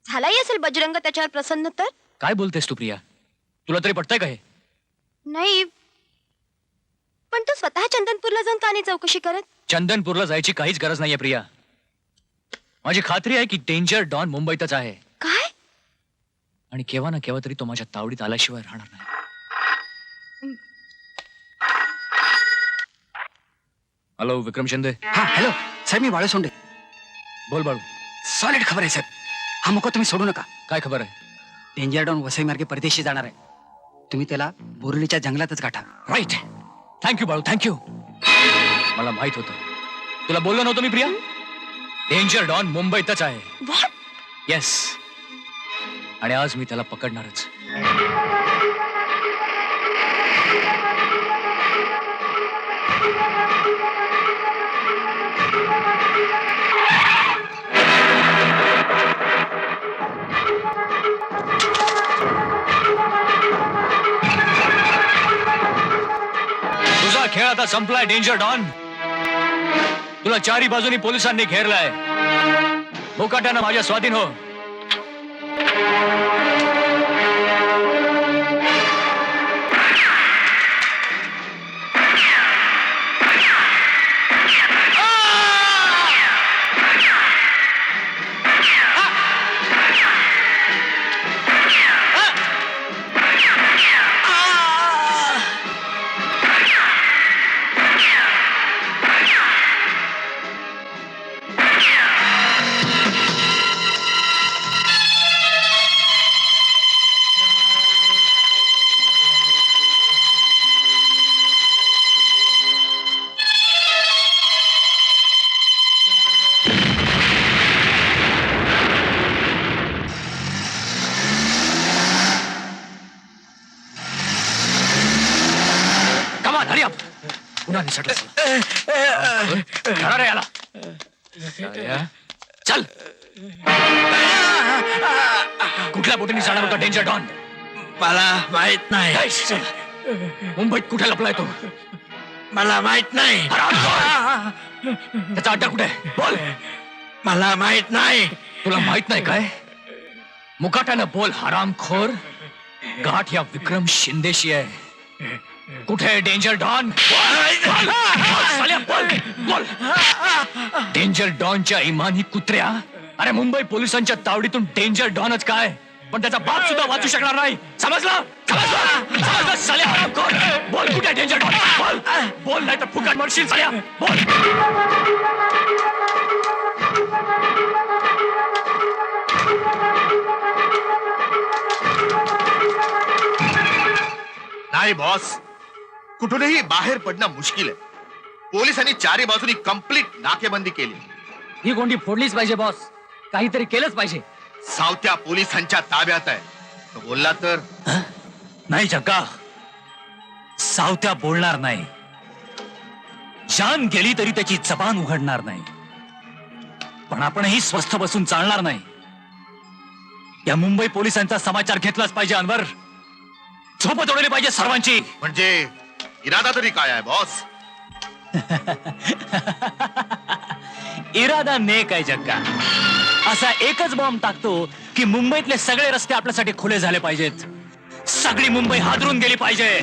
Speaker 2: झालाही असेल बजरंग त्याच्यावर प्रसन्न तर.
Speaker 7: काय बोलतेस तू प्रिया तुला तरी पटतंय का हे?
Speaker 2: नाही पण तू स्वतः चंदनपूरला जाऊन का नाही चौकशी करत?
Speaker 7: चंदनपूरला जायची काहीच गरज नाहीये प्रिया. माझी खात्री आहे की डेंजर डॉन मुंबईतच आहे
Speaker 2: काय?
Speaker 7: आणि केव्हा ना केव्हा तरी तो माझ्या तावडीत आल्याशिवाय राहणार नाही. हॅलो विक्रम शिंदे.
Speaker 4: हा हॅलो साहेब मी बाळू सोंडे.
Speaker 7: बोल बाळू.
Speaker 4: सॉलिड खबर आहे साहेब. हा मुका तुम्ही सोडू नका.
Speaker 7: काय खबर आहे?
Speaker 4: डेंजर डॉन वसई मार्गे परदेशी जाणार आहे. तुम्ही त्याला बोरलीच्या जंगलातच गाठा.
Speaker 7: राईट. Thank you Balu thank you. मला माहित होतं. तुला बोललो नव्हतं मी प्रिया. डेंजर डॉन मुंबईतच आहे.
Speaker 2: What?
Speaker 7: येस. आणि आज मी त्याला पकडणारच. तुझा खेळ आता संपलाय डेंजर डॉन. तुला चारी बाजूनी पोलिसांनी घेरलाय. मुकाट्यानं माझ्या स्वाधीन हो. पुन्हा निसटला रे याला साल्या, चल कुठल्या बोटीने जाणार होता डेंजर डॉन?
Speaker 3: मला माहित नाही.
Speaker 7: मुंबईत कुठे लपलाय तो?
Speaker 3: मला माहित नाही.
Speaker 7: त्याचा अड्डा कुठे आहे? बोल.
Speaker 3: मला माहित नाही.
Speaker 7: तुला माहित नाही काय? मुकाट्यानं बोल हरामखोर. गाठ या विक्रम शिंदेशी आहे. कुठे डेंजर डॉन? बोल. डेंजर डॉनच्या इमानी कुत्र्या. अरे मुंबई पोलिसांच्या तावडीतून डेंजर डॉनच काय, पण त्याचा बाप सुद्धा वाचू शकणार नाही. समजला? साल्या हरामखोर. बोल कुठे डेंजर डॉन? बोल नाही तर फुकट मरशील साल्या. बोल.
Speaker 12: नाही बॉस, कुठूनही बाहेर पडणं मुश्किल आहे. पोलिसांनी चारी बाजूनी कंप्लीट नाकेबंदी केली.
Speaker 4: ही गोंडी फोडलीच पाहिजे बॉस. काहीतरी केलंच पाहिजे.
Speaker 12: सावत्या पोलिसांच्या ताब्यात आहे. तो बोलला तर
Speaker 7: नाही जग्गा, सावत्या बोलणार नाही. जान गेली तरी त्याची जबान उघडणार नाही. पण आपणही स्वस्थ बसून चालणार नाही. या मुंबई पोलिसांचा समाचार घेतलाच पाहिजे अनवर. झोपत उडवली पाहिजे सर्वांची.
Speaker 12: म्हणजे इरादा तरी काय आहे बॉस?
Speaker 7: इरादा नेक आहे जग्गा. असा एकच बॉम्ब टाकतो की मुंबईतले सगळे रस्ते आपल्यासाठी खुले झाले पाहिजेत. सगळी मुंबई हादरून गेली पाहिजे.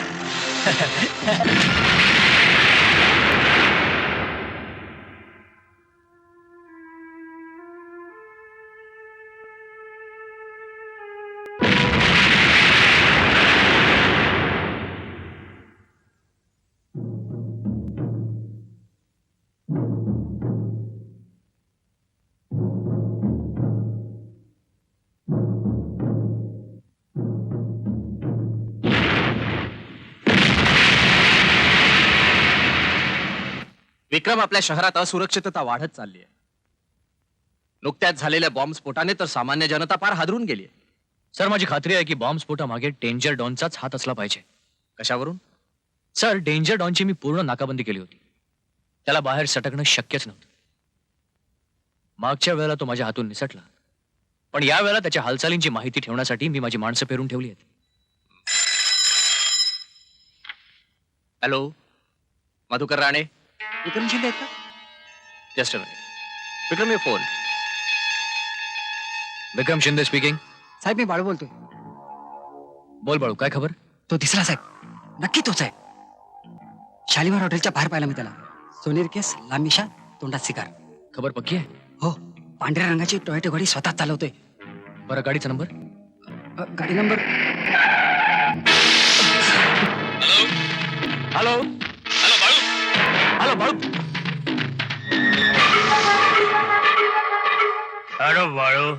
Speaker 6: विक्रम, आपल्या शहरात असुरक्षितता वाढत चालली आहे. नुकत्याच झालेल्या बॉम्बस्फोटाने तर सामान्य जनता फार हादरून गेली आहे.
Speaker 7: सर, माझी खात्री आहे की बॉम्बस्फोटामागे डेंजर डॉनचाच हात असला पाहिजे.
Speaker 6: कशावरून?
Speaker 7: सर, डेंजर डॉनची मी पूर्ण नाकाबंदी केली होती. त्याला बाहेर सटकणं शक्यच नव्हतं. मागच्या वेळेला तो माझ्या हातून निसटला, पण या वेळेला त्याच्या हालचालींची माहिती ठेवण्यासाठी मी माझी माणसं पेरून ठेवली आहेत.
Speaker 6: हॅलो, मधुकर राणे.
Speaker 5: विक्रम शिंदे आहेत का?
Speaker 6: जस्ट विक्रम, ये फोन.
Speaker 7: विक्रम शिंदे स्पीकिंग.
Speaker 5: साहेब, मी बाळू बोलतोय.
Speaker 7: बोल बाळू, काय खबर?
Speaker 5: तो दिसला साहेब, नक्की तोच आहे. शालिमार हॉटेलच्या बाहेर पाहिला मी त्याला. सोनेरी केस, लांबीशा, तोंडात सिगार.
Speaker 7: खबर पक्की आहे?
Speaker 5: हो, पांढऱ्या रंगाची टोयोटा गाडी स्वतः चालवतोय.
Speaker 7: बरं, गाडीचा नंबर?
Speaker 5: गाडी नंबर.
Speaker 7: Hello hello Balu.
Speaker 8: अरे बाळू,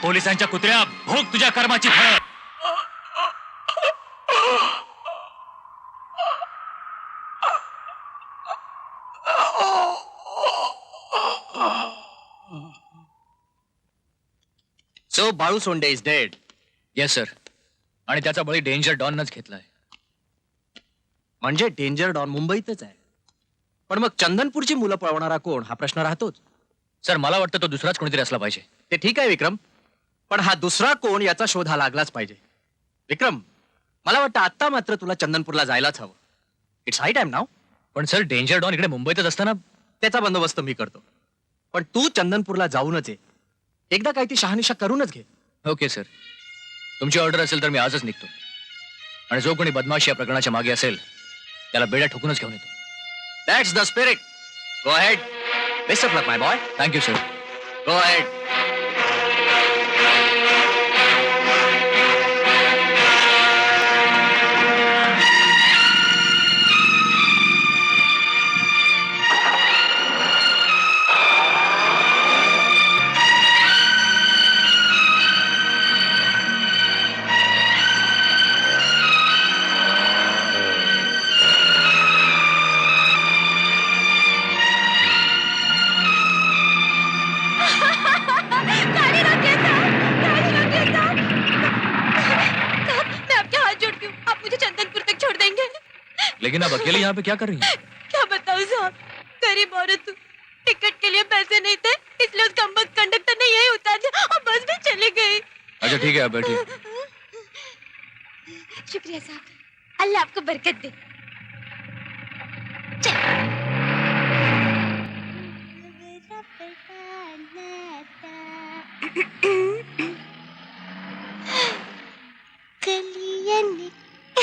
Speaker 7: पोलिसांच्या कुत्र्या, भोग तुझ्या कर्माची फळं.
Speaker 6: सो बाळू सोंडे इज डेड.
Speaker 7: Yes sir. आणि त्याचा बळी डेंजर डॉनच घेतलाय.
Speaker 6: म्हणजे डेंजर डॉन मुंबईतच आहे. पण मग चंदनपूरची मुलं पळवणारा कोण हा प्रश्न राहतोच.
Speaker 7: सर मला वाटतं तो दुसराच कोणीतरी असला पाहिजे.
Speaker 6: ते ठीक आहे विक्रम, पण हा दुसरा कोण याचा शोध हा लागलाच पाहिजे. विक्रम, मला वाटतं आता मात्र तुला चंदनपूरला जायलाच हवं. इट्स हाय टाइम नाव.
Speaker 7: पण सर डेंजर डॉन इकडे मुंबईतच असताना.
Speaker 6: त्याचा बंदोबस्त मी करतो, पण तू चंदनपूरला जाऊनच ये. एकदा काय ती शहानिशा करूनच घे.
Speaker 7: Okay sir. तुमची ऑर्डर असेल तर मी आजच निघतो. आणि जो कोणी बदमाश या प्रकरणाच्या मागे असेल त्याला बेड्या ठोकूनच घेऊन येतो.
Speaker 6: That's the spirit. Go ahead. Best of luck my boy.
Speaker 7: Thank you sir.
Speaker 6: Go ahead.
Speaker 2: गाड़ी रोकिए साहब, गाड़ी रोकिए साहब। साहब, मैं आपके हाथ जोड़ती हूँ, आप मुझे चंदनपुर तक छोड़ देंगे?
Speaker 7: लेकिन आप अकेले यहाँ पे क्या कर रही हैं?
Speaker 2: क्या बताऊँ साहब, गरीब औरत हूँ, टिकट के लिए पैसे नहीं थे, इसलिए उस कमबख्त कंडक्टर ने यही उतार दिया और बस भी चली गई।
Speaker 7: अच्छा ठीक है आप बैठिए.
Speaker 2: शुक्रिया साहब, अल्लाह आपको बरकत दे।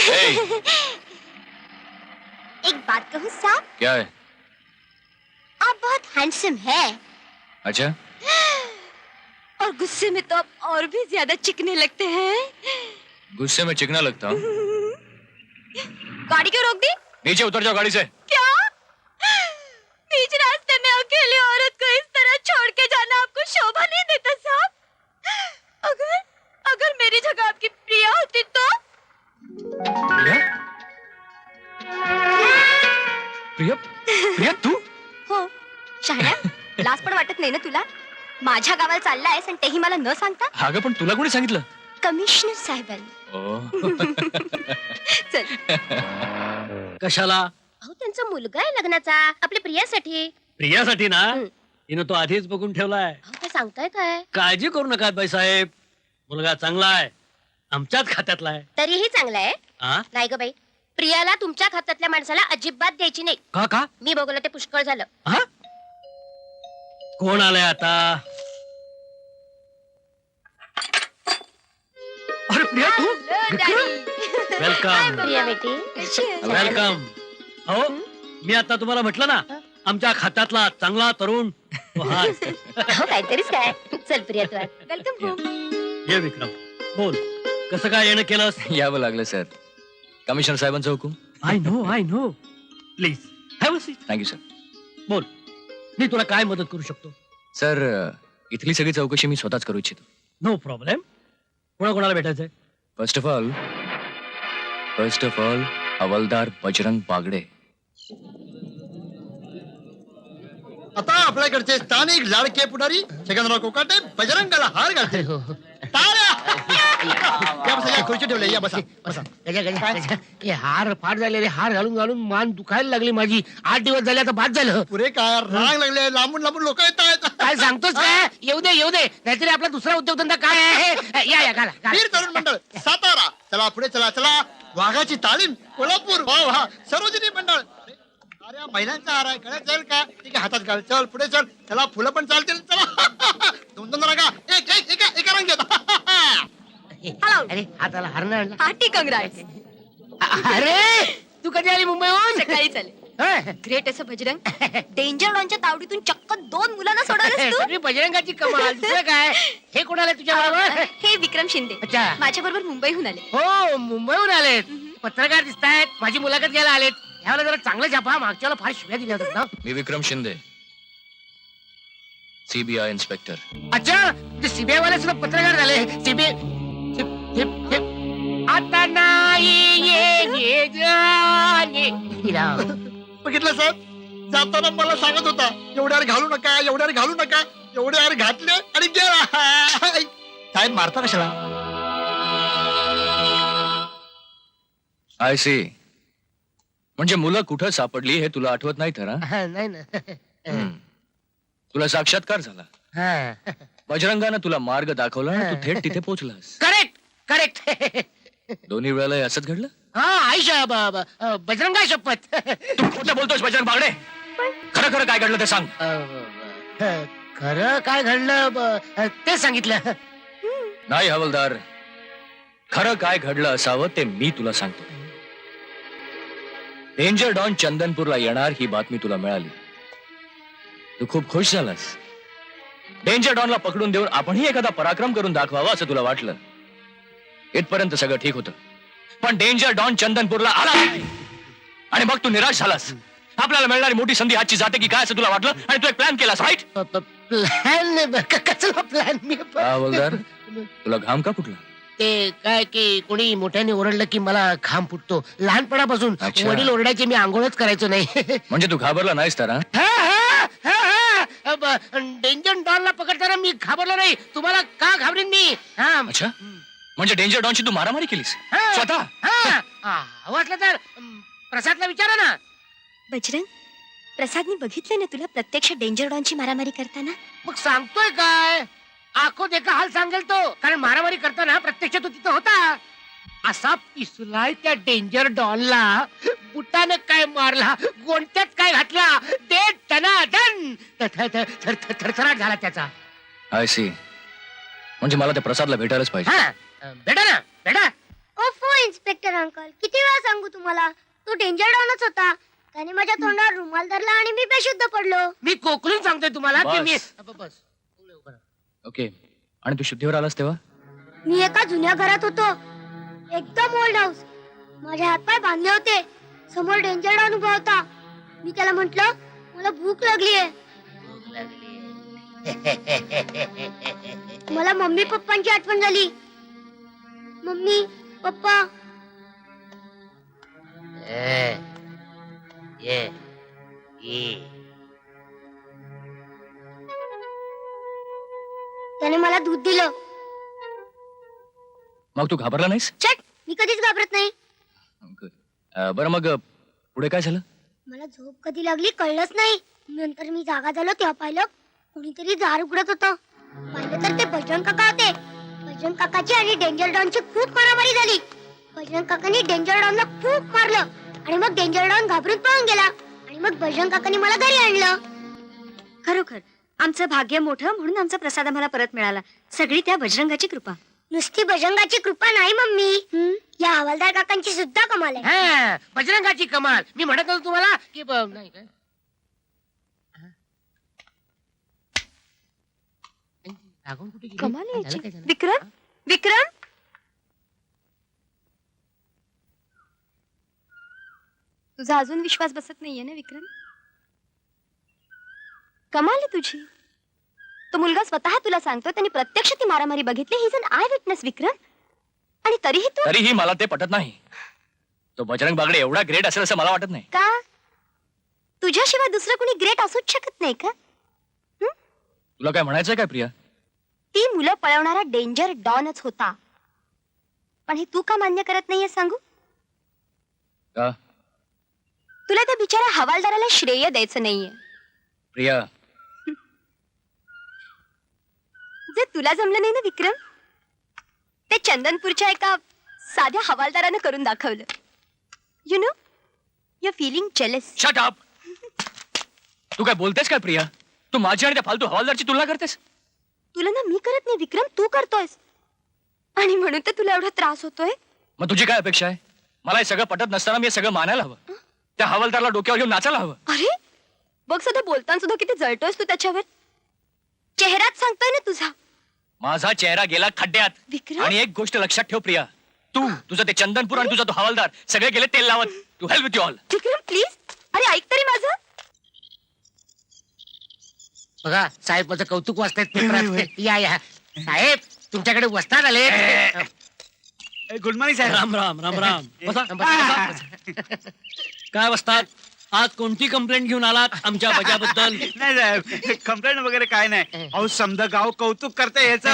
Speaker 7: Hey,
Speaker 10: एक बात कहूँ साहब,
Speaker 7: क्या है?
Speaker 10: आप बहुत हैंडसम है.
Speaker 7: अच्छा
Speaker 2: और गुस्से में तो आप और भी ज्यादा चिकने लगते हैं।
Speaker 7: गुस्से में चिकना लगता हूँ.
Speaker 2: गाड़ी क्यों रोक दी?
Speaker 7: नीचे उतर जाओ गाड़ी से.
Speaker 2: क्या? बीच रास्ते में अकेली औरत को इस तरह छोड़ के जाना आपको शोभा नहीं देता साहब? अगर मेरी जगह आपकी प्रिया होती तो?
Speaker 7: प्रिया? प्रिया? प्रिया तू?
Speaker 2: हो शहाण्या, लाज पण वाटत नाही ना तुला? माझ्या गावाला चाललायस आणि तेही मला न सांगता?
Speaker 7: अगं पण तुला कोणी सांगितलं?
Speaker 2: कमिशनर साहेबांनी. चल.
Speaker 8: कशाला?
Speaker 10: अहो त्यांचा मुलगा आहे लग्नाचा, आपल्या प्रियासाठी.
Speaker 8: प्रियासाठी ना. हिनं तो आधीच बघून ठेवलाय.
Speaker 10: अहो काय सांगताय काय?
Speaker 8: काळजी करू नका बाईसाहेब, मुलगा चांगला आहे, आमच्याच खात्यातला आहे.
Speaker 10: तरीही चांगलं आहे.
Speaker 8: हा?
Speaker 10: नाही ग बाई, प्रियाला तुमच्या खात्यातल्या माणसाला अजिबात द्यायची नाही.
Speaker 8: का का?
Speaker 10: मी बघलं ते पुष्कळ झालं.
Speaker 8: हा? कोण आलंय आता? अरे प्रिया तू? वेलकम
Speaker 10: प्रिया बेटी.
Speaker 8: वेलकम. हो मी आता तुम्हाला म्हटलं ना, आमच्या खात्यातला चांगला तरुण तो हाच.
Speaker 10: हो काहीतरीच काय. चल प्रिया तू आत.
Speaker 2: Welcome home.
Speaker 8: ये विक्रम, बोल कसं काय येणं केलंस?
Speaker 7: यावं लागलं सर. कमिशनर साहेबांचा हुकूम.
Speaker 8: I know please have a seat.
Speaker 7: Thank you sir.
Speaker 8: बोल, मी तुला काय मदत करू शकतो?
Speaker 7: सर इथली सगळी चौकशी मी स्वतःच करू इच्छितो.
Speaker 8: No problem. कोणाकोणाला भेटायचंय?
Speaker 7: फर्स्ट ऑफ ऑल हवालदार बजरंग बागडे.
Speaker 3: आता आपल्याकडचे स्थानिक लाडके पुढारी छगनराव कोकाटे बजरंगाला हार घालते. टाळ्या! या बसा, या खुर्ची ठेवली, या बसा बसा.
Speaker 5: हे हार फाट झालेले, हार घालून घालून मान दुखायला लागली माझी. 8 दिवस झाले, आता बाद झालं.
Speaker 3: पुरे काय रांग लागले, लांबून लांबून लोक येत आहेत.
Speaker 5: काय सांगतोस काय? येऊ दे नाहीतरी आपला दुसरा उद्योगधंदा काय आहे? या घाला.
Speaker 3: वीर तरुण मंडळ सातारा, चला पुढे चला. वाघाची तालीम कोल्हापूर, वा सरोजिनी मंडळ. अरे महिलांचा हार आहे, कळत जाईल का? ठीक आहे, हातात घाल. चल पुढे चल. चला फुलं पण चालतील. चला 2 रागा, एका रांगेत.
Speaker 5: अरे हाताला हार नाही आणला.
Speaker 2: हार्टी कंग्रॅट्स.
Speaker 5: अरे तू कधी आली मुंबईहून?
Speaker 2: सकाळी चालेल. ग्रेट असं बजरंग. डेंजर डॉनच्या तावडीतून चक्क 2 मुलांना सोडवलंस तू.
Speaker 5: सगळी बजरंगाची कमाल. दुसरं काय? हे कोण आले तुझ्या बरोबर?
Speaker 2: हे विक्रम शिंदे
Speaker 5: अच्छा.
Speaker 2: माझ्या बरोबर मुंबईहून आले.
Speaker 5: हो मुंबईहून आलेत. पत्रकार दिसतायत, माझी मुलाखत घ्यायला आलेत. ह्याला जरा चांगलं छापा. मागच्या फार शिव्या दिल्या होत्या ना.
Speaker 7: मी विक्रम शिंदे, सीबीआय इन्स्पेक्टर.
Speaker 5: अच्छा, ते सीबीआय वाले सुद्धा पत्रकार झाले. सीबीआय आता नाही
Speaker 3: बघितलं सर, जाताना मला सांगत होता एवढ्यावर घालू नका, एवढ्यावर घालू नका. एवढ्यावर घातले आणि गेला. साहेब मारता कशाला?
Speaker 7: I see. म्हणजे मुलं कुठं सापडली हे तुला आठवत नाही तर हा?
Speaker 5: नाही ना.
Speaker 7: तुला साक्षात्कार झाला. बजरंगानं तुला मार्ग दाखवला आणि तू थेट तिथे पोहोचलास.
Speaker 5: Correct correct.
Speaker 7: दोन्ही वेळेला असंच घडलं?
Speaker 5: हा आयुष्य बजरंगा शपथ.
Speaker 7: तू खोटं बोलतोस बजरंग बागडे. खरं खरं काय घडलं ते सांग.
Speaker 5: खरं काय घडलं ते सांगितलं.
Speaker 7: नाही हवलदार, खरं काय घडलं असावं ते मी तुला सांगतो. डेंजर डॉन चंदनपूरला येणार ही बातमी तुला मिळाली. तू खूप खुश झालास. डेंजर डॉनला पकडून देऊन आपणही एखादा पराक्रम करून दाखवावा असं तुला वाटलं. इथपर्यंत सगळं ठीक होतं. पण डेंजर डॉन चंदनपूरला आला आणि मग तू निराश झालास. आपल्याला मिळणारी मोठी संधी आजची जाते की काय असं तुला वाटलं आणि तू एक प्लॅन केलास, राईट?
Speaker 5: प्लॅन कसला प्लॅन? मी
Speaker 7: हवलदार, तुला घाम का फुटला?
Speaker 5: ते काय की कोणी मोठ्याने ओरडलं की मला घाम फुटतो. लहानपणापासून
Speaker 7: अच्छा.
Speaker 5: वडील ओरडायचे, मी आंघोळच करायचो नाही.
Speaker 7: म्हणजे तू घाबरला नाहीस तर?
Speaker 5: डेंजर डॉनला पकडताना मी घाबरलो नाही. तुम्हाला का घाबरेन मी?
Speaker 7: अच्छा, म्हणजे डेंजर डॉनची तू मारामारी केलीस स्वतः?
Speaker 5: वाटलं तर प्रसादला विचारा ना.
Speaker 2: बजरंग, प्रसादनी बघितलं ना तुला प्रत्यक्ष डेंजर डॉनची मारामारी करताना?
Speaker 5: मग सांगतोय काय, आखो देखा हाल सांगेल तो. कारण मारामारी करताना प्रत्यक्ष तो तिथं होता. असा पिसलाय त्या डेंजर डॉनला. बुटानं काय मारला, गोंट्यात काय घातला, ते टनाटन थरथराट झाला त्याचा.
Speaker 7: I see. म्हणजे मला त्या प्रसादला भेटायलाच पाहिजे.
Speaker 5: बेटा ना बेटा.
Speaker 10: ओफो इन्स्पेक्टर अंकल, किती वेळा सांगू तुम्हाला, तो डेंजर डॉनच होता. त्याने माझ्या तोंडावर रुमाल धरला आणि मी बेशुद्ध पडलो.
Speaker 5: मी कोकलून सांगतोय तुम्हाला की मी बस.
Speaker 7: ओके, आणि तू शुद्धीवर आलास तेव्हा?
Speaker 10: मी एका जुन्या घरात होतो, एकदम ओल्ड हाऊस. माझे हातपाय बांधले होते. समोर डेंजर डॉन उभा होता. मी त्याला म्हंटल, मला भूक लागलीये. मला मम्मी पप्पांची आठवण झाली. Mummy papa. त्याने मला दूध दिलं.
Speaker 7: मग तू घाबरला नाहीस?
Speaker 10: चट, मी कधीच घाबरत नाही.
Speaker 7: बरं, मग पुढे काय झालं?
Speaker 10: मला झोप कधी लागली कळलंच नाही. नंतर मी जागा झालो तेव्हा पाहिलं कोणीतरी दार उघडत होतं. पाहिलं तर ते बजरंग काका होते. बजरंग काकाची आणि डेंजर डॉनची खूप मारामारी झाली. बजरंग काकांनी डेंजर डॉनला खूप मारलं आणि मग डेंजर डॉन घाबरून पळून गेला आणि मग बजरंग काकांनी मला घरी आणलं.
Speaker 2: खरोखर आमचं भाग्य मोठं म्हणून आमचा प्रसाद आम्हाला परत मिळाला. सगळी त्या बजरंगाची कृपा.
Speaker 10: नुसती बजरंगाची कृपा नाही मम्मी, या हवालदार काकांची सुद्धा कमाल आहे.
Speaker 5: बजरंगाची कमाल. मी म्हणत होतो तुम्हाला की नाही काय राघवन कुठे गेली?
Speaker 2: कमाल
Speaker 5: झालं
Speaker 2: यायची.
Speaker 5: काय झालं?
Speaker 2: विक्रम, विक्रम, तुझा अजून विश्वास बसत नाहीये ना विक्रम? कमाल आहे तुझी. तो मुलगा स्वतः तुला सांगतो त्यांनी प्रत्यक्ष ती मारामारी बघितली. ही जण आय विटनेस विक्रम. आणि तरीही
Speaker 7: मला ते पटत नाही. तो बजरंग बागडे एवढा ग्रेट असेल असं मला वाटत नाही.
Speaker 2: का? तुझ्याशिवाय दुसरं कोणी ग्रेट असूच शकत नाही का?
Speaker 7: तुला काय म्हणायचंय काय प्रिया?
Speaker 2: ती मुलं पळवणारा डेंजर डॉनच होता. पण हे तू का मान्य करत नाहीये सांगू?
Speaker 7: का?
Speaker 2: तुला त्या बिचाऱ्या हवालदाराला श्रेय द्यायचं नाहीये.
Speaker 7: प्रिया,
Speaker 2: जे तुला जमलं नाही ना विक्रम, ते चंदनपूरच्या एका साध्या हवालदारानं करून दाखवलं. You know, you feeling jealous.
Speaker 7: Shut up. तू काय बोलतेस काय प्रिया? तू माझी आणि त्या फालतू हवालदारची तुलना करतेस?
Speaker 2: तुला ना मी करत नाही विक्रम, तू करतोयस. आणि म्हणून तर तुला एवढा त्रास होतोय.
Speaker 7: मग तुझी काय अपेक्षा आहे? मला हे सगळं पटत नसताना मी हे सगळं मानायला हवं? त्या हवालदारला डोक्यावर घेऊन नाचायला हवं?
Speaker 2: अरे बघ, सध्या बोलताना सुद्धा किती जळतोयस तू त्याच्यावर. चेहराच सांगतोय ना तुझा.
Speaker 7: माझा चेहरा गेला खड्ड्यात.
Speaker 2: विक्रम?
Speaker 7: आणि एक गोष्ट लक्षात ठेव प्रिया, तू तुझं ते चंदनपूर आणि तुझा तो हवालदार सगळे गेले तेल लावत. To help with you all.
Speaker 2: Vikram please, अरे ऐक तरी माझं.
Speaker 5: बघा साहेब, माझं कौतुक वाचतायत पेपरात. या या साहेब, तुमच्याकडे वस्ताद आले.
Speaker 11: गुड मॉर्निंग साहेब.
Speaker 8: राम राम राम राम. बसा,
Speaker 5: बसा, बसा.
Speaker 8: काय बसतात? आज कोणती कंप्लेंट घेऊन आलात आमच्या बजाबद्दल?
Speaker 11: नाही साहेब कंप्लेंट वगैरे काय नाही अहो समजा गाव कौतुक करते याच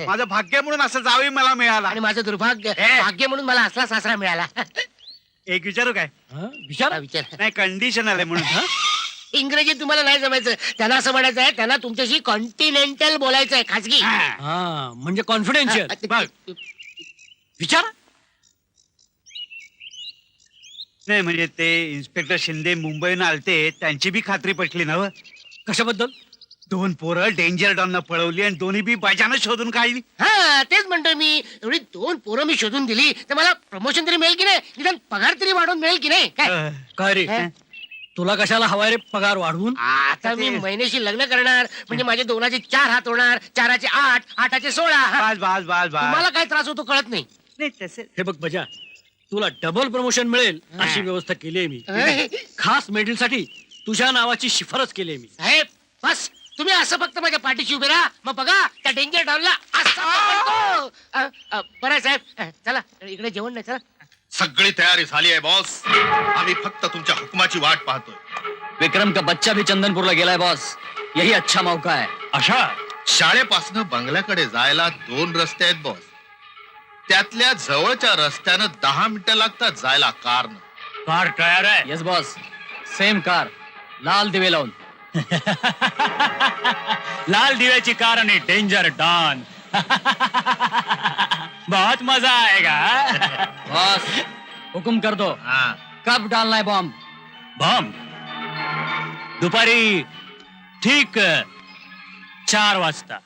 Speaker 11: माझं भाग्य म्हणून असं जावई मला मिळाला.
Speaker 5: आणि माझं दुर्भाग्य भाग्य म्हणून मला असला सासरा मिळाला.
Speaker 11: एक विचारू काय?
Speaker 8: विचारा.
Speaker 5: विचार
Speaker 11: नाही कंडिशन आले म्हणून.
Speaker 5: इंग्रजी तुम्हाला नाही जमायचं. त्यांना असं म्हणायचं आहे, त्यांना तुमच्याशी कॉन्टिनेंटल बोलायचं आहे, खाजगी.
Speaker 8: हा म्हणजे कॉन्फिडेन्शियल.
Speaker 11: बघ
Speaker 8: विचारा.
Speaker 11: नाही म्हणजे ते इन्स्पेक्टर शिंदे मुंबईनं आलते त्यांची बी खात्री पटली ना हो?
Speaker 8: कशाबद्दल?
Speaker 11: 2 पोरं डेंजर डॉननं पळवली आणि दोन्ही बी बाजानं शोधून काढली.
Speaker 5: हा तेच म्हणतोय मी. एवढी 2 पोरं मी शोधून दिली तर मला प्रमोशन तरी मिळेल की नाही, निदान पगार तरी वाढवून मिळेल की नाही काय?
Speaker 8: काय रे तुला कशाला हवाय रे पगार वाढवून?
Speaker 5: आता मी महिन्याशी लग्न करणार म्हणजे माझे 2चे 4 हात होणार, 4चे 8, 8चे 16.
Speaker 11: बास
Speaker 5: तुम्हाला काय त्रास होतो कळत नाही.
Speaker 11: नाही तसे
Speaker 8: हे बघ बजा, तुला डबल प्रमोशन मिळेल अशी व्यवस्था केली आहे मी. खास मेडल साठी तुझ्या नावाची शिफारस केली आहे मी.
Speaker 5: साहेब बस तुम्ही असं फक्त माझ्या पाठीशी उभे राहा, मग बघा त्या डेंजर डॉनला बरं आहे साहेब. चला इकडे जेवण नाही. चला
Speaker 12: सगळी तयारी झाली आहे बॉस. आम्ही फक्त तुमच्या हुकुमाची वाट पाहतोय.
Speaker 4: विक्रम का बच्चा भी चंदनपूरला गेलाय बॉस. यही अच्छा मौका है.
Speaker 7: अशा
Speaker 12: शाळेपासून बंगल्याकडे जायला 2 रस्ते आहेत बॉस. त्यातल्या जवळच्या रस्त्यानं 10 मिनिटं लागतात जायला कारनं.
Speaker 7: कार तयार आहे.
Speaker 4: Yes boss. सेम कार, लाल दिवे लावून.
Speaker 7: लाल दिव्याची कार आणि डेंजर डॉन. बहुत मजा आएगा.
Speaker 4: बॉस हुकुम कर दो.
Speaker 12: हा.
Speaker 4: कब डालना है बॉम्ब?
Speaker 7: बॉम्ब दुपारी ठीक 4 वाजता.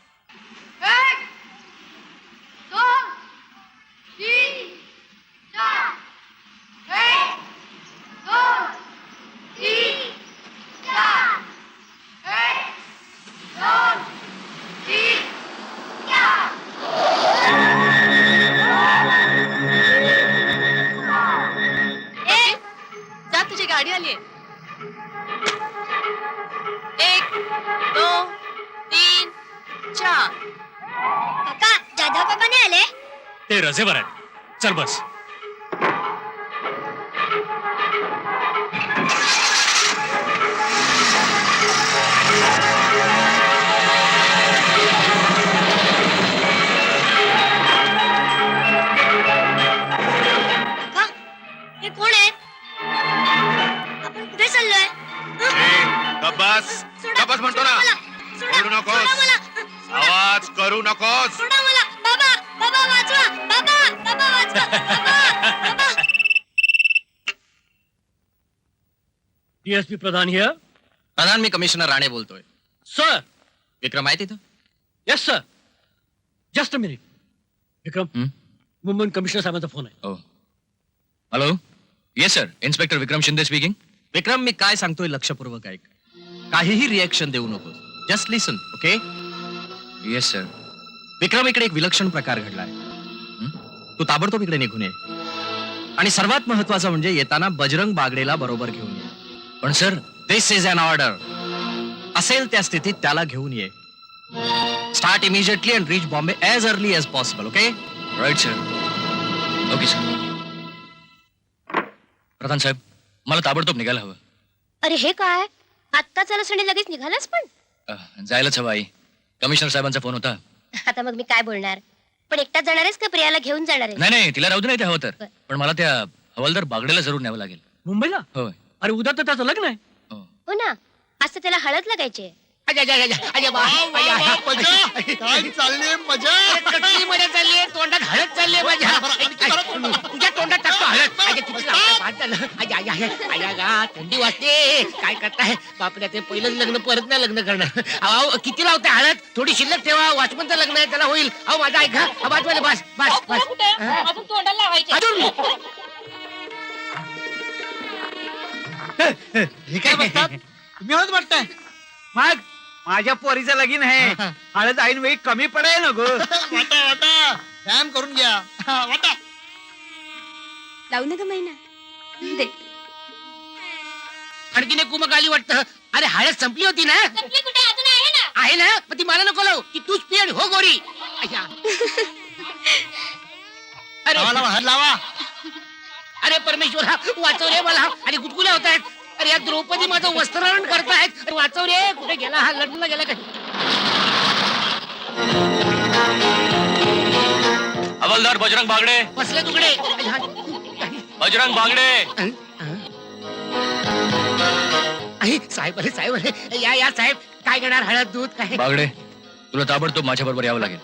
Speaker 2: जा तुझी गाडी आली. 1 2 3 4.
Speaker 10: काका जाधव बाबा नाही आले?
Speaker 7: ते रजेवर आहेत. चल बस.
Speaker 10: काका हे कोण आहे? आपण कुठे चाललोय?
Speaker 12: गब्बास गब्बास म्हणतो ना. ओरडू नकोस. आवाज करू नकोस.
Speaker 10: सोडा मला. बाबा बाबा वाचवा. बाबा बाबा वाचवा. बाबा बाबा.
Speaker 8: DSP Pradhan here.
Speaker 6: प्रधान मी कमिशनर राणे बोलतोय.
Speaker 8: सर.
Speaker 6: विक्रम आहे तिथं?
Speaker 8: Yes sir. Just a minute. Vikram Mumbai commissioner साहेबांचा फोन आहे.
Speaker 6: हो. Hello. Yes sir. Inspector Vikram Shinde speaking. Vikram मी काय सांगतोय लक्षपूर्वक ऐक. काहीही रिएक्शन देऊ नको. Just listen. Okay. Yes sir. Vikram इकडे एक विलक्षण प्रकार घडलाय. तू ताबडतोब इकडे निघून ये. आणि सर्वात महत्वाचं म्हणजे येताना बजरंग बागडेला बरोबर घेऊन ये. पण sir this is an order. असेल त्या स्थितीत त्याला घेऊन ये. Start immediately and reach Bombay as early as possible. Okay.
Speaker 7: Right sir. Okay sir. Pradhan साहेब मला ताबडतोब निघायला हवं.
Speaker 2: अरे हे काय आत्ता चलस आणि लगेच निघालास? पण
Speaker 7: जायलाच हवं आई. कमिशनर साहेबांचा फोन होता.
Speaker 2: आता मग मी काय बोलणार? पण एकटाच जाणार आहेस का प्रियाला घेऊन जाणार आहे?
Speaker 7: नाही नाही तिला राहू दे नाही ते हवं तर. पण मला त्या हवालदार बागडेला जरूर न्यावं लागेल.
Speaker 8: मुंबईला?
Speaker 7: होय.
Speaker 8: अरे उद्या तर त्याचं लग्न आहे.
Speaker 2: हो ना. आज तर त्याला हळद लागायची.
Speaker 5: अजा, अजा, अजा, अजा, बा. अजा, अजा.
Speaker 3: मजा काय चालली मजा.
Speaker 5: अरे, कसली मजा चालली. तोंडात हळद चालली माझ्या. तुझ्या तोंडात टाकतो हळद. अजा, किती लावताय, बाद झालं. अजा, अजा, अजा, अजा, गा, थंडी वाजते. काय करताय बापरे? ते पहिलंच लग्न परत नाही लग्न करणार. अहो किती लावताय हळद? थोडी शिल्लक ठेवा. वॉचमनचं लग्न आहे त्याला होईल. अहो माझा ऐका. बाजूला बस बस बस.
Speaker 2: अजून तोंडाला लावायची.
Speaker 5: अजून
Speaker 3: हे काय बघतात? तुम्ही हळद वाटताय.
Speaker 11: मग माझ्या पोरीचं लगीन आहे. हळद ऐन वेळी कमी पडेल ना गो.
Speaker 3: वाटा वाटा व्यायाम करून घ्या. वाटा.
Speaker 2: लावू नका महिना. दे.
Speaker 5: आणखीन एक कुमक आली वाटतं. अरे हळद संपली होती ना?
Speaker 10: संपली कुठे? अजून आहे ना.
Speaker 5: आहे ना? मग ती मला नको लावू. ती तूच पी आणि हो गोरी. अय्या.
Speaker 3: लावा, लावा, हळद लावा.
Speaker 5: अरे परमेश्वरा वाचव रे मला. आणि गुदगुल्या होत आहेत. अरे या द्रौपदी माझं वस्त्रहरण करतायत. वाचव रे, कुठे गेला हा, लग्नाला गेला काय?
Speaker 7: हवालदार बजरंग बागडे,
Speaker 5: बसले तुकडे.
Speaker 7: बजरंग बागडे.
Speaker 5: साहेब आले, साहेब आले. या या साहेब, काय घेणार? हळद, दूध काय?
Speaker 7: बागडे, तुला ताबडतोब माझ्या बरोबर यावं लागेल.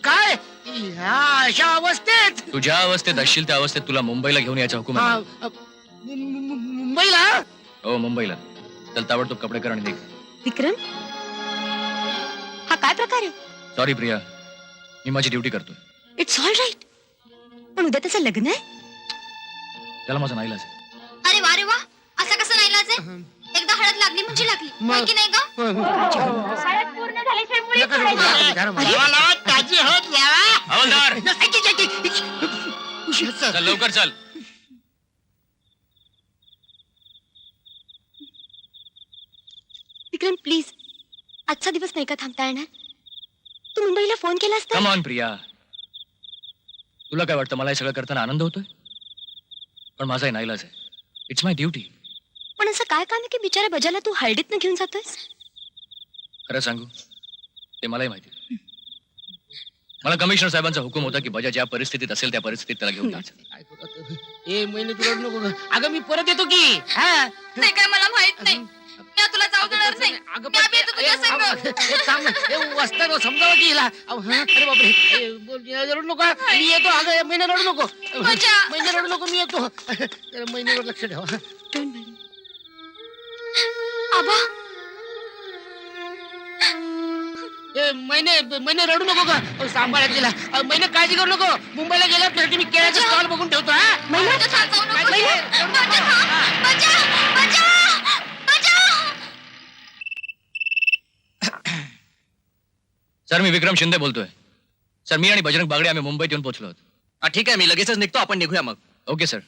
Speaker 5: काय ह्या अशा अवस्थेत?
Speaker 7: तू ज्या अवस्थेत असशील त्या अवस्थेत तुला मुंबईला घेऊन यायचा हुकूम आहे.
Speaker 5: मुंबईला?
Speaker 7: हो, मुंबईला. चल, ताबडतोब कपडे कर आणि निघ.
Speaker 2: विक्रम, हा काय प्रकार आहे?
Speaker 7: सॉरी प्रिया, मी माझी ड्युटी करतोय.
Speaker 2: It's all right. पण उद्या त्याचं लग्न आहे.
Speaker 7: त्याला माझा नाईलाज आहे.
Speaker 10: अरे वा रे वा, असं कसं नाही लाज आहे? एकदा हळद लागली म्हणजे लागली, होय की नाही ग? हळद पूर्ण झाल्याशिवाय मुळी सोडायची.
Speaker 3: लावा, लावा, ताजी हळद लावा.
Speaker 7: हवालदार, चल लवकर चल.
Speaker 2: विक्रम प्लीज, आजचा दिवस नाही का थांबता येणार? तू मुंबईला फोन केला असता.
Speaker 7: कम ऑन प्रिया, तुला काय वाटतं मला हे सगळं करताना आनंद होतोय? पण माझा नाईलाज आहे. It's my duty.
Speaker 2: पण असं काय काम आहे की बिचारा बजाला तू हळदीतनं घेऊन जातोयस?
Speaker 7: खरं सांगू, ते मलाही माहिती. मला कमिशनर साहेबांचा हुकूम होता की बजा ज्या परिस्थितीत असेल त्या परिस्थितीत त्याला घेऊन जायचं.
Speaker 5: ए महिने तू रडू नको. अगं मी परत येतो की. हा?
Speaker 10: ते काय मला माहित नाही. मी तुला जाऊ देणार नाही.
Speaker 5: अगं
Speaker 10: मी आम्ही येतो तुझ्या संग.
Speaker 5: वस्तानो समजावं की हिला. अरे बापरे, रडू नको. मी येतो. अगं महिने रडू नको.
Speaker 10: मजा.
Speaker 5: महिने रडू नको, मी येतो. महिन्यावर लक्ष ठेवा.
Speaker 2: आबा,
Speaker 5: महिने रडू नको का? सांभाळत गेला. महिने काळजी करू नको. मुंबईला गेल्यावर तुझ्यासाठी मी केळ्याचा स्टॉल बघून ठेवतो. हा?
Speaker 10: माझ्या हात जाऊ नको. माझ्या हात. बजा, बजा, बजा.
Speaker 7: सर, मी विक्रम शिंदे बोलतोय. सर, मी आणि बजरंग बागडे आम्ही मुंबईत येऊन पोहोचलो आहोत.
Speaker 6: ठीक आहे, मी लगेचच निघतो. आपण निघूया मग.
Speaker 7: Okay sir.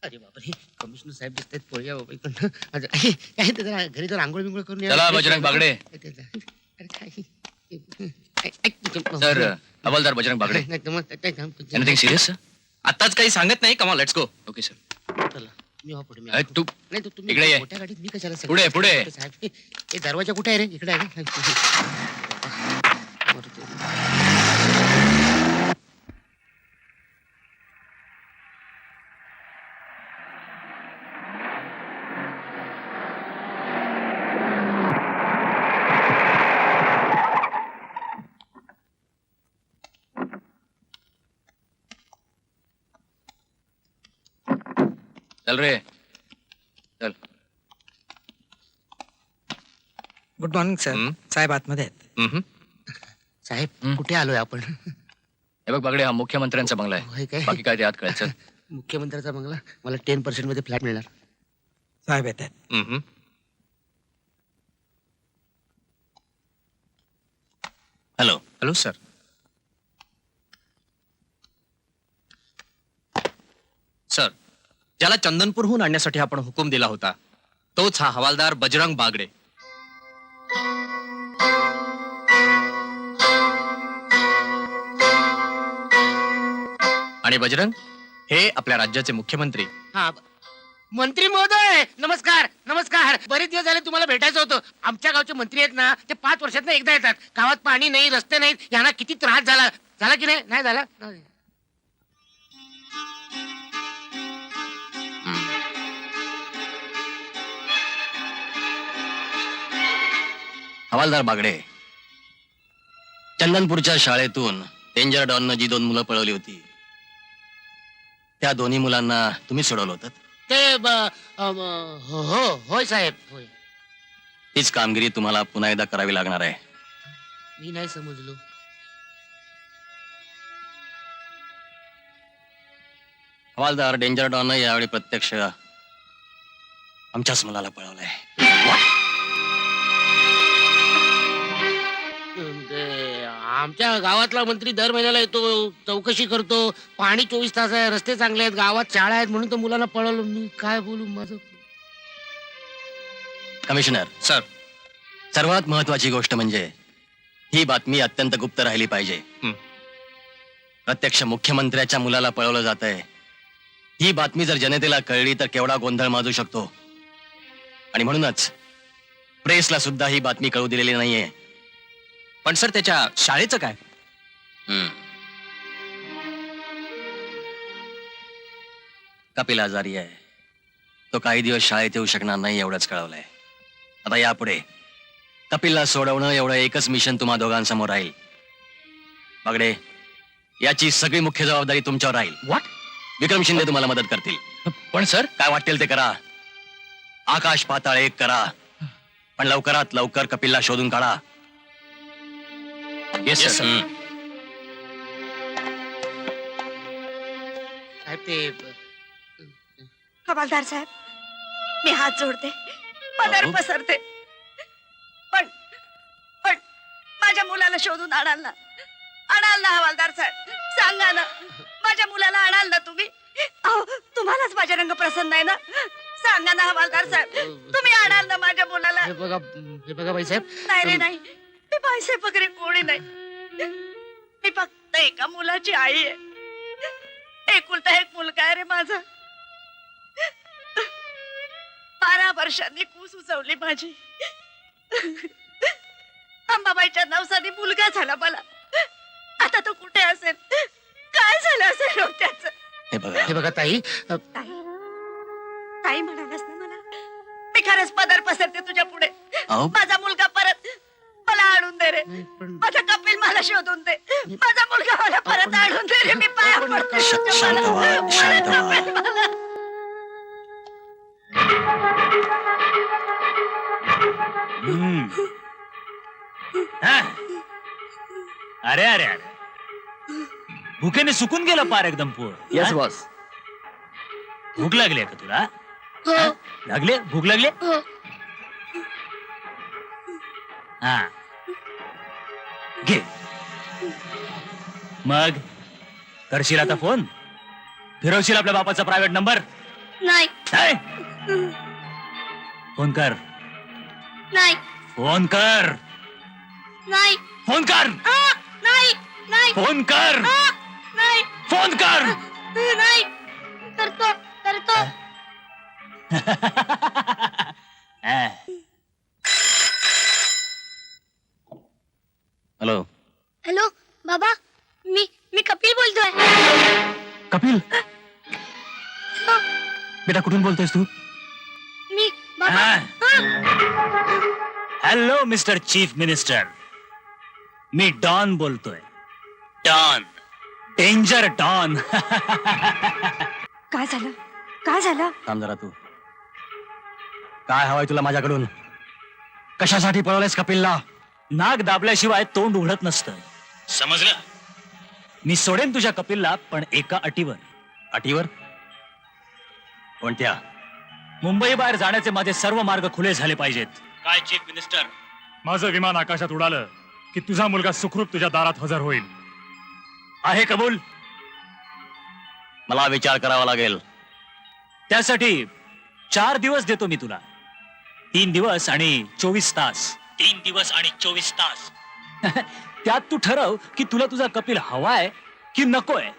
Speaker 5: अरे बापरे, कमिशनर साहेब दिसतात. पोळ्या बाबा इकडनं. काय ते जरा घरी जर आंघोळ बिंघोळ करून या.
Speaker 7: चला बजरंग बागडे.
Speaker 5: अरे काय?
Speaker 7: सर, हवालदार Bajrang Bagde. Anything serious sir?
Speaker 6: आताच काही सांगत नाही. कमा, लेट्स गो.
Speaker 7: Okay sir.
Speaker 5: चला, मी पुढे. मी
Speaker 7: तू
Speaker 5: नाही, तुम्ही
Speaker 7: इकडे ये.
Speaker 5: मोठ्या गाडीत मी कशाला सगळं-
Speaker 7: पुढे, पुढे.
Speaker 5: साहेब, हे दरवाजा कुठे आहे रे? इकडे आहे का?
Speaker 7: चल रे, चल.
Speaker 9: Good morning sir. साहेब आतमध्ये आहेत.
Speaker 5: साहेब, कुठे आलोय आपण?
Speaker 7: हे बघ बागडे, हा मुख्यमंत्र्यांचा बंगला
Speaker 5: होय
Speaker 7: आहे.
Speaker 5: काय?
Speaker 7: बाकी काय ते आत कळायचं.
Speaker 5: मुख्यमंत्र्याचा बंगला. मला 10% मध्ये फ्लॅट मिळणार.
Speaker 9: साहेब येत आहेत.
Speaker 6: हॅलो. Hello sir. सर, ज्याला चंदनपूरहून आणण्यासाठी आपण हुकूम दिला होता तोच हा हवालदार बजरंग बागडे. आणि बजरंग हे आपल्या राज्याचे मुख्यमंत्री.
Speaker 5: हा, मंत्री महोदय, नमस्कार. नमस्कार. बरेच दिवस झाले तुम्हाला भेटायचं होतं. आमच्या गावचे मंत्री आहेत ना, ते 5 वर्षात एकदा येतात. गावात पाणी नाही, रस्ते नाहीत. यांना किती त्रास झाला. झाला की नाही? नाही झाला.
Speaker 6: हवालदार बागडे, चंदनपूरच्या शाळेतून डेंजर डॉननं जी 2 मुलं पळवली होती त्या दोन्ही मुलांना तुम्ही सोडवलं होतं.
Speaker 5: ते होय साहेब, होय.
Speaker 6: तीच कामगिरी तुम्हाला पुन्हा एकदा करावी लागणार आहे.
Speaker 5: मी नाही समजलो.
Speaker 6: हवालदार, डेंजर डॉननं यावेळी प्रत्यक्ष आमच्याच मुलाला पळवलंय.
Speaker 5: आमच्या गावातला मंत्री दर महिन्याला येतो, चौकशी करतो. पाणी 24 तास आहे, रस्ते चांगले आहेत, गावात शाळा आहेत, म्हणून तर मुलांना पळवलं. मी काय बोलू? माझं
Speaker 6: कमिशनर सर, सर्वात महत्वाची गोष्ट म्हणजे ही बातमी अत्यंत गुप्त राहिली पाहिजे. प्रत्यक्ष मुख्यमंत्र्याच्या मुलाला पळवलं जात आहे. ही बातमी जर जनतेला कळली तर केवढा गोंधळ माजू शकतो. आणि म्हणूनच प्रेसला सुद्धा ही बातमी कळू दिलेली नाहीये.
Speaker 7: पण सर त्याच्या शाळेचं काय?
Speaker 6: कपिल आजारी आहे. तो काही दिवस शाळेत येऊ शकणार नाही एवढंच कळवलंय. आता यापुढे कपिलला सोडवणं एवढं एकच मिशन तुम्हा दोघांसमोर राहील. बागडे, याची सगळी मुख्य जबाबदारी तुमच्यावर राहील.
Speaker 7: व्हॉट?
Speaker 6: विक्रम शिंदे तुम्हाला मदत करतील.
Speaker 7: पण सर
Speaker 6: काय वाटेल ते करा. आकाश पाताळ एक करा. पण लवकरात लवकर कपिलला शोधून काढा.
Speaker 7: Yes sir.
Speaker 5: साहेब ते
Speaker 2: हवालदार साहेब, मी हात जोडते, पदर पसरते, पण पण माझ्या मुलाला शोधून आणाल ना हवालदार साहेब, सांगा ना, माझ्या मुलाला आणाल ना तुम्ही? अहो, तुम्हालाच माझा रंग प्रसन्न आहे ना, सांगा ना हवालदार साहेब, तुम्ही आणाल ना माझ्या मुलाला?
Speaker 5: हे बघा बाईसाहेब.
Speaker 2: नाही रे नाही, मी बाईसाहेब वगैरे कोणी नाही. मी फक्त एका मुलाची आई आहे. एकुलता एक मुलगा आहे रे माझा. 12 वर्षांनी कूस उचवली माझी. अंबाबाईच्या नवसानी मुलगा झाला मला. आता तो कुठे असेल, काय झालं असेल हो त्याचं?
Speaker 5: हे बघा ताई,
Speaker 2: ताई म्हणालास ना मला, मी खरंच पदर पसरते तुझ्या पुढे.
Speaker 6: अहो.
Speaker 2: माझा मुलगा परत मला आणून दे रे. माझा कपिल मला शोधून दे. माझा मुलगा मला परत आणून दे रे. मी पाया पडते तुझ्या.
Speaker 6: शांत व्हा,
Speaker 2: मला
Speaker 6: शांत व्हा.
Speaker 2: कपिल मला.
Speaker 8: अरे अरे अरे, भुकेने सुकून गेलं पार एकदम पोर.
Speaker 6: Yes boss.
Speaker 8: भूक लागली आहे का तुला? हा? लागले? भूक लागली? हा, घे. मग करशील आता फोन? फिरवशील आपल्या बापाचा प्रायव्हेट नंबर?
Speaker 10: नाही
Speaker 8: नाही? फोन कर,
Speaker 10: नाही
Speaker 8: फोन कर,
Speaker 10: नाही
Speaker 8: फोन कर,
Speaker 10: नाही नाही
Speaker 8: फोन कर,
Speaker 10: नाही
Speaker 8: फोन कर.
Speaker 10: नाही करतो करतो.
Speaker 6: हॅलो.
Speaker 10: हॅलो बाबा, मी कपिल बोलतोय.
Speaker 6: कपिल, बेटा कुठून बोलतोयस तू?
Speaker 10: मी बाबा.
Speaker 8: हॅलो मिस्टर चीफ मिनिस्टर, मी डॉन बोलतोय. Don, danger don.
Speaker 2: काय झालं, काय झालं?
Speaker 6: थांब जरा तू. काय हवंय तुला माझ्याकडून? कशासाठी पळवलंयस कपिलला?
Speaker 8: नाक दाबल्याशिवाय तोंड उघडत नसतं, समजलं? मी सोडेन तुझ्या कपिलला, पण एका अटीवर.
Speaker 6: अटीवर? कोणत्या?
Speaker 8: मुंबई बाहेर जाण्याचे माझे सर्व मार्ग खुले झाले पाहिजेत. काय चीफ मिनिस्टर?
Speaker 13: माझं विमान आकाशात उडालं की तुझा मुलगा सुखरूप तुझ्या दारात हजर होईल.
Speaker 8: आहे कबूल?
Speaker 6: मला विचार करावा लागेल.
Speaker 8: त्यासाठी 4 दिवस देतो मी तुला. 3 दिवस आणि 24 तास. 3 दिवस आणि 24 तास. त्यात तू ठरव की तुला तुझा कपिल हवाय की नकोय.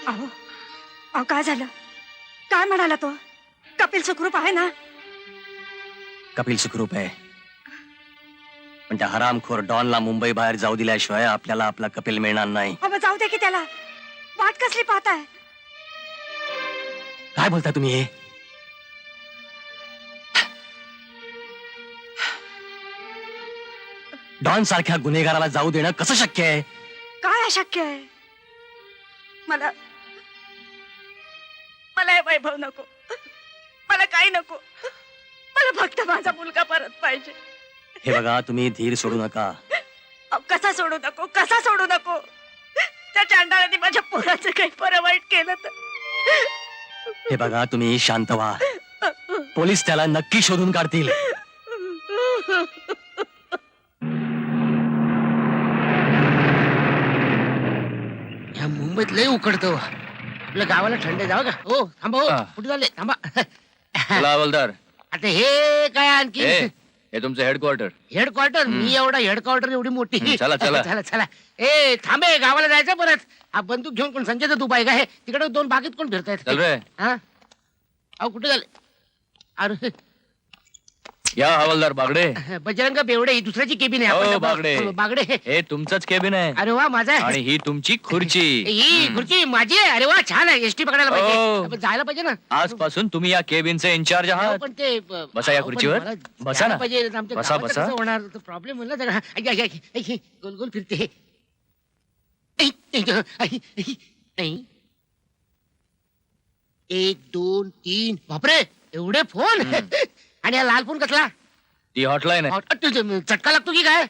Speaker 2: अहो, काय झालं? काय म्हणाला तो? कपिल सुखरूप आहे ना?
Speaker 6: कपिल सुखरूप आहे, पण त्या हरामखोर डॉनला मुंबई बाहेर जाऊ दिल्याशिवाय आपल्याला आपला कपिल मिळणार नाही.
Speaker 2: अहो, जाऊ दे की त्याला. वाट कसली पाहताय?
Speaker 6: काय बोलताय तुम्ही हे? डॉन सारख्या गुन्हेगाराला जाऊ देणं कसं शक्य आहे?
Speaker 2: काय अशक्य आहे? मला हे वैभव नको, मला काही नको. मला फक्त माझा मुलगा परत पाहिजे.
Speaker 6: हे बघा, तुम्ही धीर सोडू नका.
Speaker 2: अहो, कसा सोडू नको, कसा सोडू नको? त्या चांडाळाने माझ्या पोराचं काही बरं वाईट केलं तर.
Speaker 6: हे बघा, तुम्ही शांत व्हा. पोलीस त्याला नक्की शोधून काढतील.
Speaker 5: या मुंबईत लय उकडतं. आपल्या गावाला थंड जाऊ का हो थांबा हो
Speaker 7: हा.
Speaker 5: कुठे झाले थांबा
Speaker 7: चला हवालदार
Speaker 5: आता हे काय आणखी
Speaker 7: हे तुमचं हेडक्वार्टर
Speaker 5: हेडक्वार्टर मी एवढा हेडक्वार्टर एवढी मोठी
Speaker 7: चला, चला.
Speaker 5: चला चला ए थांबे गावाला जायचं परत हा बंदूक घेऊन कोण संजय दत्त उभा आहे का हे तिकडे 2 बागेत कोण फिरतायत
Speaker 7: चल रे
Speaker 5: हा अहो कुठे झाले अरे
Speaker 7: या हवालदार बागडे
Speaker 5: बजरंग बेवडे ही दुसऱ्याची केबिन आहे
Speaker 7: हो,
Speaker 5: आपण-
Speaker 7: बागडे.
Speaker 5: बागडे
Speaker 7: हे तुमचंच केबिन आहे
Speaker 5: अरे वा माझा आहे.
Speaker 7: आणि ही तुमची खुर्ची
Speaker 5: ही खुर्ची माझी आहे अरे वा छान आहे एसटी पकडायला पाहिजे
Speaker 7: हो.
Speaker 5: आपण जायला पाहिजे ना
Speaker 7: आजपासून तुम्ही या केबिनचे इन्चार्ज
Speaker 5: हो,
Speaker 7: आहात
Speaker 5: पण ते
Speaker 7: बसा या
Speaker 5: हो, पण
Speaker 7: खुर्चीवर.
Speaker 5: मला
Speaker 7: बसा
Speaker 5: जायला
Speaker 7: ना.
Speaker 5: पाहिजे आमच्या
Speaker 7: बसा,
Speaker 5: गावाचं
Speaker 7: बसा.
Speaker 5: कसं होणार प्रॉब्लेम म्हणलं जरा आई, आई, आई, आई, गोल गोल फिरते आई, आई, आई, आई, आई. 1 2 3 बापरे एवढे फोन आणि हा लाल फोन कसला
Speaker 7: ती हॉटलाईन आहे
Speaker 5: चटका लागतो की काय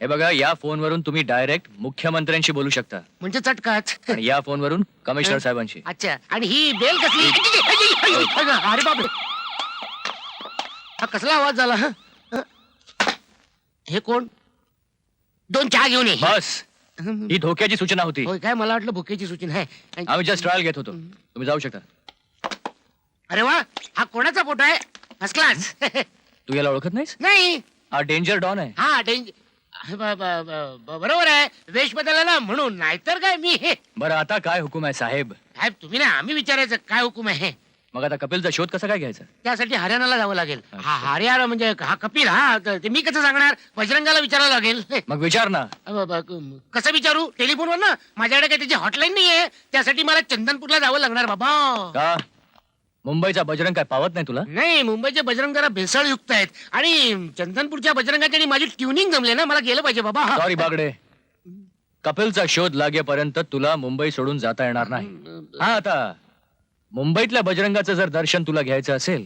Speaker 7: हे बघा या फोनवरून तुम्ही डायरेक्ट मुख्यमंत्र्यांशी बोलू शकता
Speaker 5: म्हणजे चटकाच
Speaker 7: आणि या फोनवरून कमिशनर साहेबांशी
Speaker 5: अच्छा आणि ही बेल कसली अरे बापरे हा कसला आवाज झाला हं? हे कोण 2 चहा घेऊन ये
Speaker 7: बस ही धोक्याची सूचना होती
Speaker 5: होय काय मला वाटलं भुकेची सूचना आहे
Speaker 7: आम्ही जस्ट ट्रायल घेत होतो तुम्ही जाऊ शकता
Speaker 5: अरे वा हा कोणाचा फोटो आहे फर्स्ट क्लास
Speaker 7: तू याला ओळखत नाहीस
Speaker 5: नाही
Speaker 7: हा डेंजर डॉन आहे
Speaker 5: हा बरोबर आहे वेश बदलला म्हणून नाहीतर काय मी
Speaker 7: बरं आता काय हुकूम आहे साहेब
Speaker 5: साहेब तुम्ही ना आम्ही विचारायचं काय हुकूम आहे
Speaker 7: मग आता कपिलचा शोध कसा काय घ्यायचा
Speaker 5: त्यासाठी हरियाणाला जावं लागेल
Speaker 7: अच्छा.
Speaker 5: हा हरियाणा म्हणजे हा कपिल हा ते मी कसं सांगणार बजरंगाला विचारावं लागेल
Speaker 7: मग विचार ना
Speaker 5: कसं विचारू टेलिफोनवर ना माझ्याकडे काही त्याची हॉटलाईन नाहीये त्यासाठी मला चंदनपूरला जावं लागणार बाबा
Speaker 7: का मुंबईचा बजरंग काय पावत नाही तुला
Speaker 5: नाही मुंबईचे बजरंग जरा भेसळयुक्त आहेत आणि चंदनपूरच्या बजरंगाची आणि माझी ट्युनिंग जमले ना मला गेलं पाहिजे बाबा
Speaker 7: सॉरी बागडे कपिलचा शोध लागेपर्यंत तुला मुंबई सोडून जाता येणार नाही हा आता मुंबईतल्या बजरंगाचं जर दर्शन तुला घ्यायचं असेल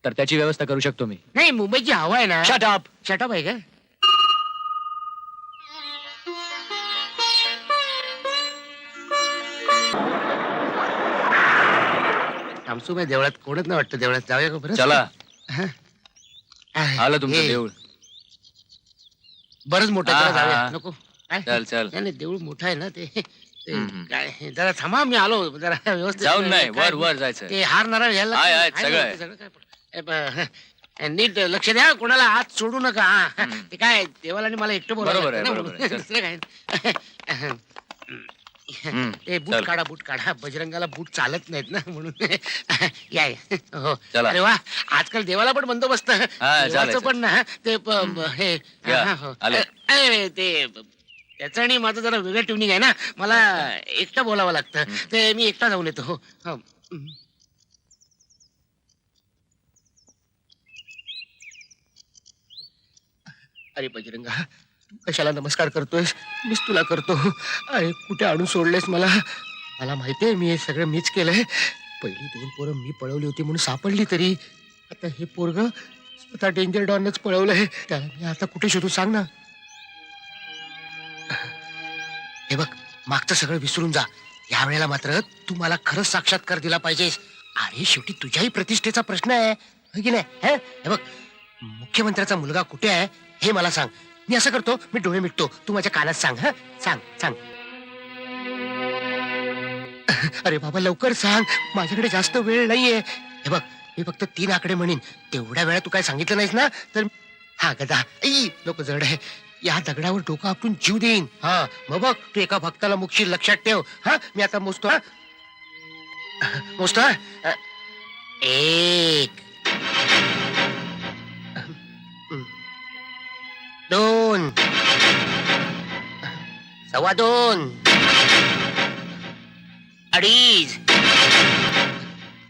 Speaker 7: तर त्याची व्यवस्था करू शकतो मी
Speaker 5: नाही मुंबईची हवा आहे ना
Speaker 7: शट अप
Speaker 5: शटअप आहे का आमसू देवळात कोणच नाही वाटतं देवळात जाऊया का बरं
Speaker 7: चला
Speaker 5: आहे.
Speaker 7: आलं तुमचं
Speaker 5: हे,
Speaker 7: देऊळ
Speaker 5: बरंच मोठं आहे,
Speaker 7: हा,
Speaker 5: चला जाऊया
Speaker 7: हा.
Speaker 5: नको काय?
Speaker 7: चल चल
Speaker 5: नाही, नाही देऊळ मोठं आहे ना ते
Speaker 7: हम्म.
Speaker 5: काय जरा थांबा मी आलो जरा व्यवस्थित
Speaker 7: जाऊन नाही
Speaker 5: काय-
Speaker 7: वर वर जायचं
Speaker 5: ते हार नारळ घ्यायला
Speaker 7: आहे, आहे,
Speaker 5: आहे ना,
Speaker 7: सगळं
Speaker 5: ते
Speaker 7: आहे.
Speaker 5: सगळं काय नीट लक्ष द्या कोणाला हात सोडू नका हा. ते काय देवाला आणि मला एकटं बोलावं
Speaker 7: बरोबर आहे,
Speaker 5: लागतं ना
Speaker 7: बरोबर
Speaker 5: म्हणून.
Speaker 7: आहे.
Speaker 5: दुसरं काय ते बूट
Speaker 7: चल.
Speaker 5: काढा बजरंगाला बूट चालत नाहीत ना म्हणून या या. हो
Speaker 7: चला.
Speaker 5: अरे वा आजकाल देवाला पण बंदोबस्त देवाचं
Speaker 7: चालेल.
Speaker 5: पण ना ते हे
Speaker 7: या,
Speaker 5: हा, हो.
Speaker 7: आले.
Speaker 5: ते त्याचं आणि माझं जरा वेगळं ट्युनिंग आहे ना मला एकटं बोलावं लागतं ते मी एकटा जाऊन येतो हो हो. अरे बजरंगा तू कशाला नमस्कार करतोयस मीच तुला करतो अरे कुठे आणून सोडलेस मला मला माहितीये मी हे सगळं मीच केलंय पहिली 2 पोरं मी पळवली होती म्हणून सापडली तरी आता हे पोरग स्वतः डेंजर डॉनच पळवलंय त्याला मी आता कुठे शोधू सांग ना हे बघ मागचं सगळं विसरून जा या वेळेला मात्र तू मला खरंच साक्षात्कार दिला पाहिजेस अरे शेवटी तुझ्याही प्रतिष्ठेचा प्रश्न आहे हो की नाही हं? हे बघ मुख्यमंत्र्याचा मुलगा कुठे आहे हे मला सांग मी असं करतो मी डोळे मिटतो तू माझ्या कानात सांग हं? सांग सांग अरे बाबा लवकर सांग माझ्याकडे जास्त वेळ नाहीये हे बघ मी फक्त 3 आकडे म्हणीन तेवढ्या वेळा तू काय सांगितलं नाहीस ना तर हा गदा लोक जड आहे या दगडावर डोकं आपटून जीव देईन हा मग बघ तू एका भक्ताला मुक्षी लक्षात ठेव हा मी आता मोजतो हा मोजतो हा? 1 2 2.25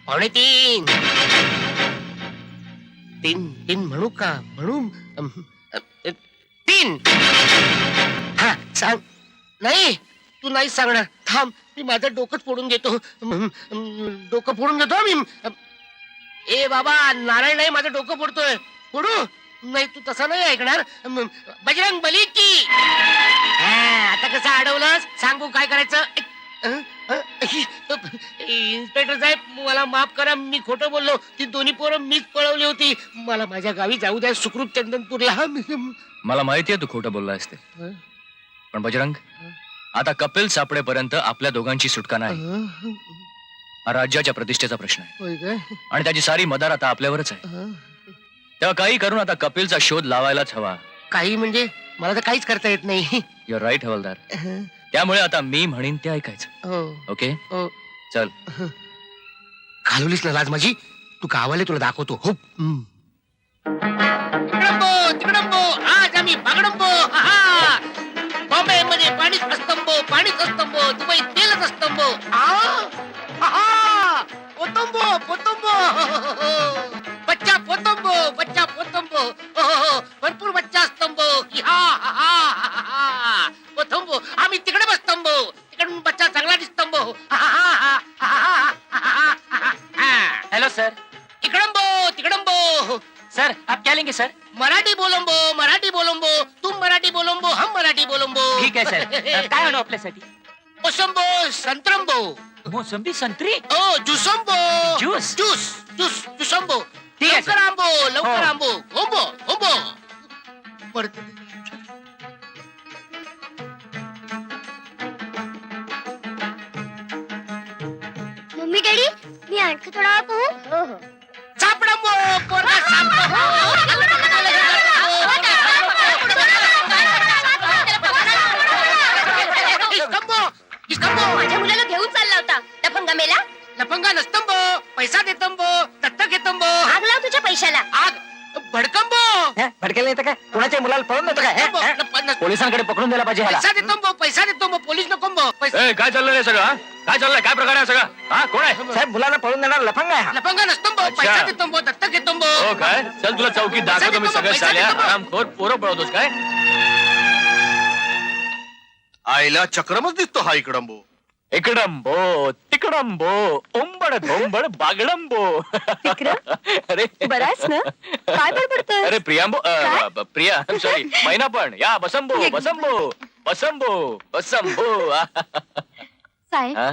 Speaker 5: 2.5 3 3 म्हणू का म्हणू 3 हा सांग नाही तू नाही सांगणार थांब मी माझं डोकंच फोडून घेतो डोकं फोडून घेतो मी ए बाबा नारायण नाही माझं डोकं फोडतोय फोडू नाही तू तसा नाही ऐकणार बजरंग बली की आता कसं अडवलंस सांगू काय करायचं इन्स्पेक्टर साहेब मला माफ करा मी खोटं बोललो ती दोन्ही पोरं मीच पळवली होती मला माझ्या गावी जाऊ द्या सुखरूप चंदनपूरला
Speaker 7: मला माहितीये तू खोटं बोलला असते पण बजरंग आता कपिल सापडेपर्यंत आपल्या दोघांची सुटका नाही हा राज्याच्या प्रतिष्ठेचा प्रश्न आहे
Speaker 5: होय काय?
Speaker 7: आणि त्याची सारी मदार आता आपल्यावरच आहे.
Speaker 5: हं.
Speaker 7: तेव्हा काही करून आता कपिलचा शोध लावायलाच हवा.
Speaker 5: काही म्हणजे मला तर काहीच करता येत नाही.
Speaker 7: युअर राईट हवालदार.
Speaker 5: हं.
Speaker 7: त्यामुळे आता मी म्हणेन ते ऐकायचं.
Speaker 5: हो
Speaker 7: ओके
Speaker 5: हो.
Speaker 7: चल.
Speaker 5: घालवलीस ना लाज माझी. तू गावाले तुला दाखवतो. हो. तिकडंबो तिकडंबो आज आम्ही बागडंबो. बॉम्बे मध्ये पाणीच असतंबो पाणीच असतंबो दुबई तेलच असतंबो. पोतंबो पोतंबो बच्चा पोतंबो बच्चा पोतंबो. भरपूर बच्चा असतंबो. पोतंबो आम्ही तिकडे बसतंबो तिकडून बच्चा चांगला दिसतंबो.
Speaker 9: Hello sir.
Speaker 5: इकडंबो तिकडंबो.
Speaker 9: सर आप क्या लेंगे सर?
Speaker 5: मराठी बोलंबो मराठी बोलंबो. तुम मराठी बोलंबो हम मराठी बोलंबो.
Speaker 9: ठीक आहे सर. काय आणू आपल्यासाठी?
Speaker 5: मोसंबो संत्रंबो.
Speaker 9: मोसंबी संत्री.
Speaker 5: ओ जुसंबो.
Speaker 9: ज्यूस.
Speaker 5: ज्यूस ज्यूस जुसंबो.
Speaker 9: ठीक आहे,
Speaker 5: लवकर
Speaker 9: सर.
Speaker 5: आंबो लवकर
Speaker 9: हो.
Speaker 5: आंबो. होबो होबो.
Speaker 10: मम्मी डॅडी मी आणखी थोडा वेळ पाहू.
Speaker 5: सापडंबो पोरगा
Speaker 10: माझ्या मुलाला घेऊन चालला होता लफंगा मेला.
Speaker 5: लफंगा नसतंबो पैसा देतंबो दत्तक घेतंबो.
Speaker 10: आग लाव तुझ्या पैशाला.
Speaker 5: आग भडकंबो.
Speaker 9: भडकेला येतं काय? कोणाच्या मुलाला पळून देतो काय? पोलिसांकडे पकडून द्यायला पाहिजे ह्याला.
Speaker 5: पैसा देतंबो पोलीस नकोंबो.
Speaker 7: ए, काय चाललंय हे सगळं? हा? काय चाललंय? काय प्रकार आहे सगळं? हा कोण आहे?
Speaker 9: साहेब मुलाला पळून देणार लफंगा आहे हा.
Speaker 5: लफंगा नसतंबो
Speaker 7: अच्छा.
Speaker 5: पैसा देतंबो दत्तक घेतंबो.
Speaker 7: हो काय? चल तुला चौकीत दाखवतो मी सगळं चाल्या. आरामखोर पोरं पळवतोस काय?
Speaker 12: आईला चक्रमच दिसतो हा इकडंबो.
Speaker 7: इकडंबो तिकडंबो ओंबड धोंबड बागडंबो. अरे
Speaker 10: बराच ना काय बडबडतोय.
Speaker 7: अरे प्रियांबो प्रिया सॉरी मैना पण या बसंबो बसंबो बसंबो बसंबो.
Speaker 10: साहेब
Speaker 7: हा?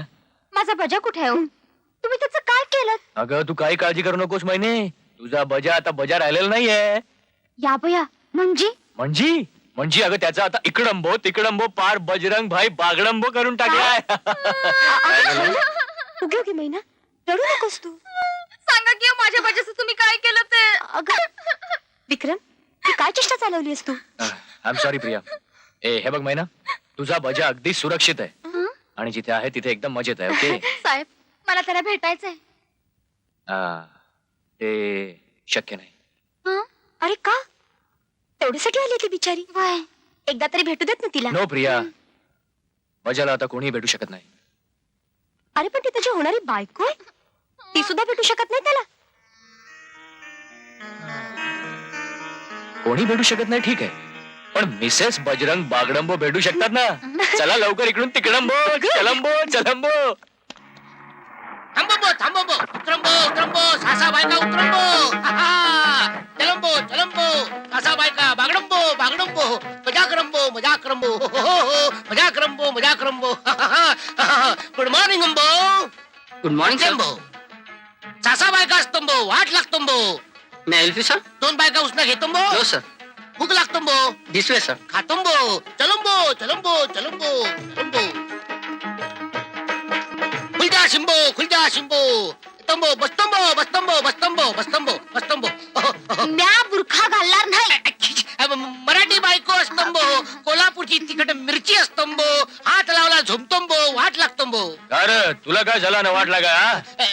Speaker 10: माझा बजा कुठे आहे हो? तुम्ही त्याचं काय केलं.
Speaker 7: अगं तू काही काळजी करू नकोस मैने. तुझा बजा आता बजा राहिलेला नाहीये.
Speaker 10: या बया म्हणजे
Speaker 7: म्हणजे अगं त्याचा आता इकडंबो तिकडंबो पार बजरंग भाई बागडंबो करून टाकलाय.
Speaker 10: उगे उगे महिना रडू नकोस तू. सांगा की माझ्या बजाचं तुम्ही काय केलं ते. अगं विक्रम तू काय चेष्टा चालवलीस तू.
Speaker 7: I am sorry Priya. ए हे बघ मैना तुझा बजा अगदी सुरक्षित आहे आणि जिथे आहे तिथे एकदम मजेत आहे. ओके
Speaker 10: साहेब मला त्याला भेटायचंय.
Speaker 7: ते शक्य नाही.
Speaker 10: अरे का तेवढ्यासाठी आली ती बिचारी. एकदा तरी भेटू देत ना तिला.
Speaker 7: नो प्रिया बजाला आता कोणी भेटू शकत नाही.
Speaker 10: अरे पण ती त्याची होणारी बायको आहे. ती सुद्धा भेटू शकत नाही त्याला.
Speaker 7: कोणी भेटू शकत नाही ठीक आहे पण मिसेस बजरंग बागडंबो भेटू शकतात ना. चला लवकर इकडून तिकडंबो चलंबो चलंबो.
Speaker 5: थांबंबो थांबंबो उतरंबो उतरंबो सासा बायका उतरंबो. चलंबो चलंबो सासा बायका बागडंबो बागडंबो मजा करंबो मजा करंबो. मजा करंबो मजा करंबो. गुड मॉर्निंग अंबो.
Speaker 9: गुड मॉर्निंग
Speaker 5: अंबो. सासा बायका असतंबो वाट लागतंबो.
Speaker 9: मी हेल्प सर.
Speaker 5: दोन बायका उसना घेतंबो.
Speaker 9: हो सर.
Speaker 5: भूक लागतंबो.
Speaker 9: This way sir.
Speaker 5: खातंबो चलंबो चलंबो चलंबो चलंबो. खुलजा शिंबो खुलजा शिंबो. तंबो बस्तंबो बस्तंबो बस्तंबो बस्तंबो बस्तंबो.
Speaker 10: म्या बुरखा घालणार नाही.
Speaker 5: मराठी बायको असतंबो कोल्हापूरची तिखट मिरची असतंबो हात लावला झोमतंबो वाट लागतंबो.
Speaker 7: अरे तुला काय झाला ना वाटला का?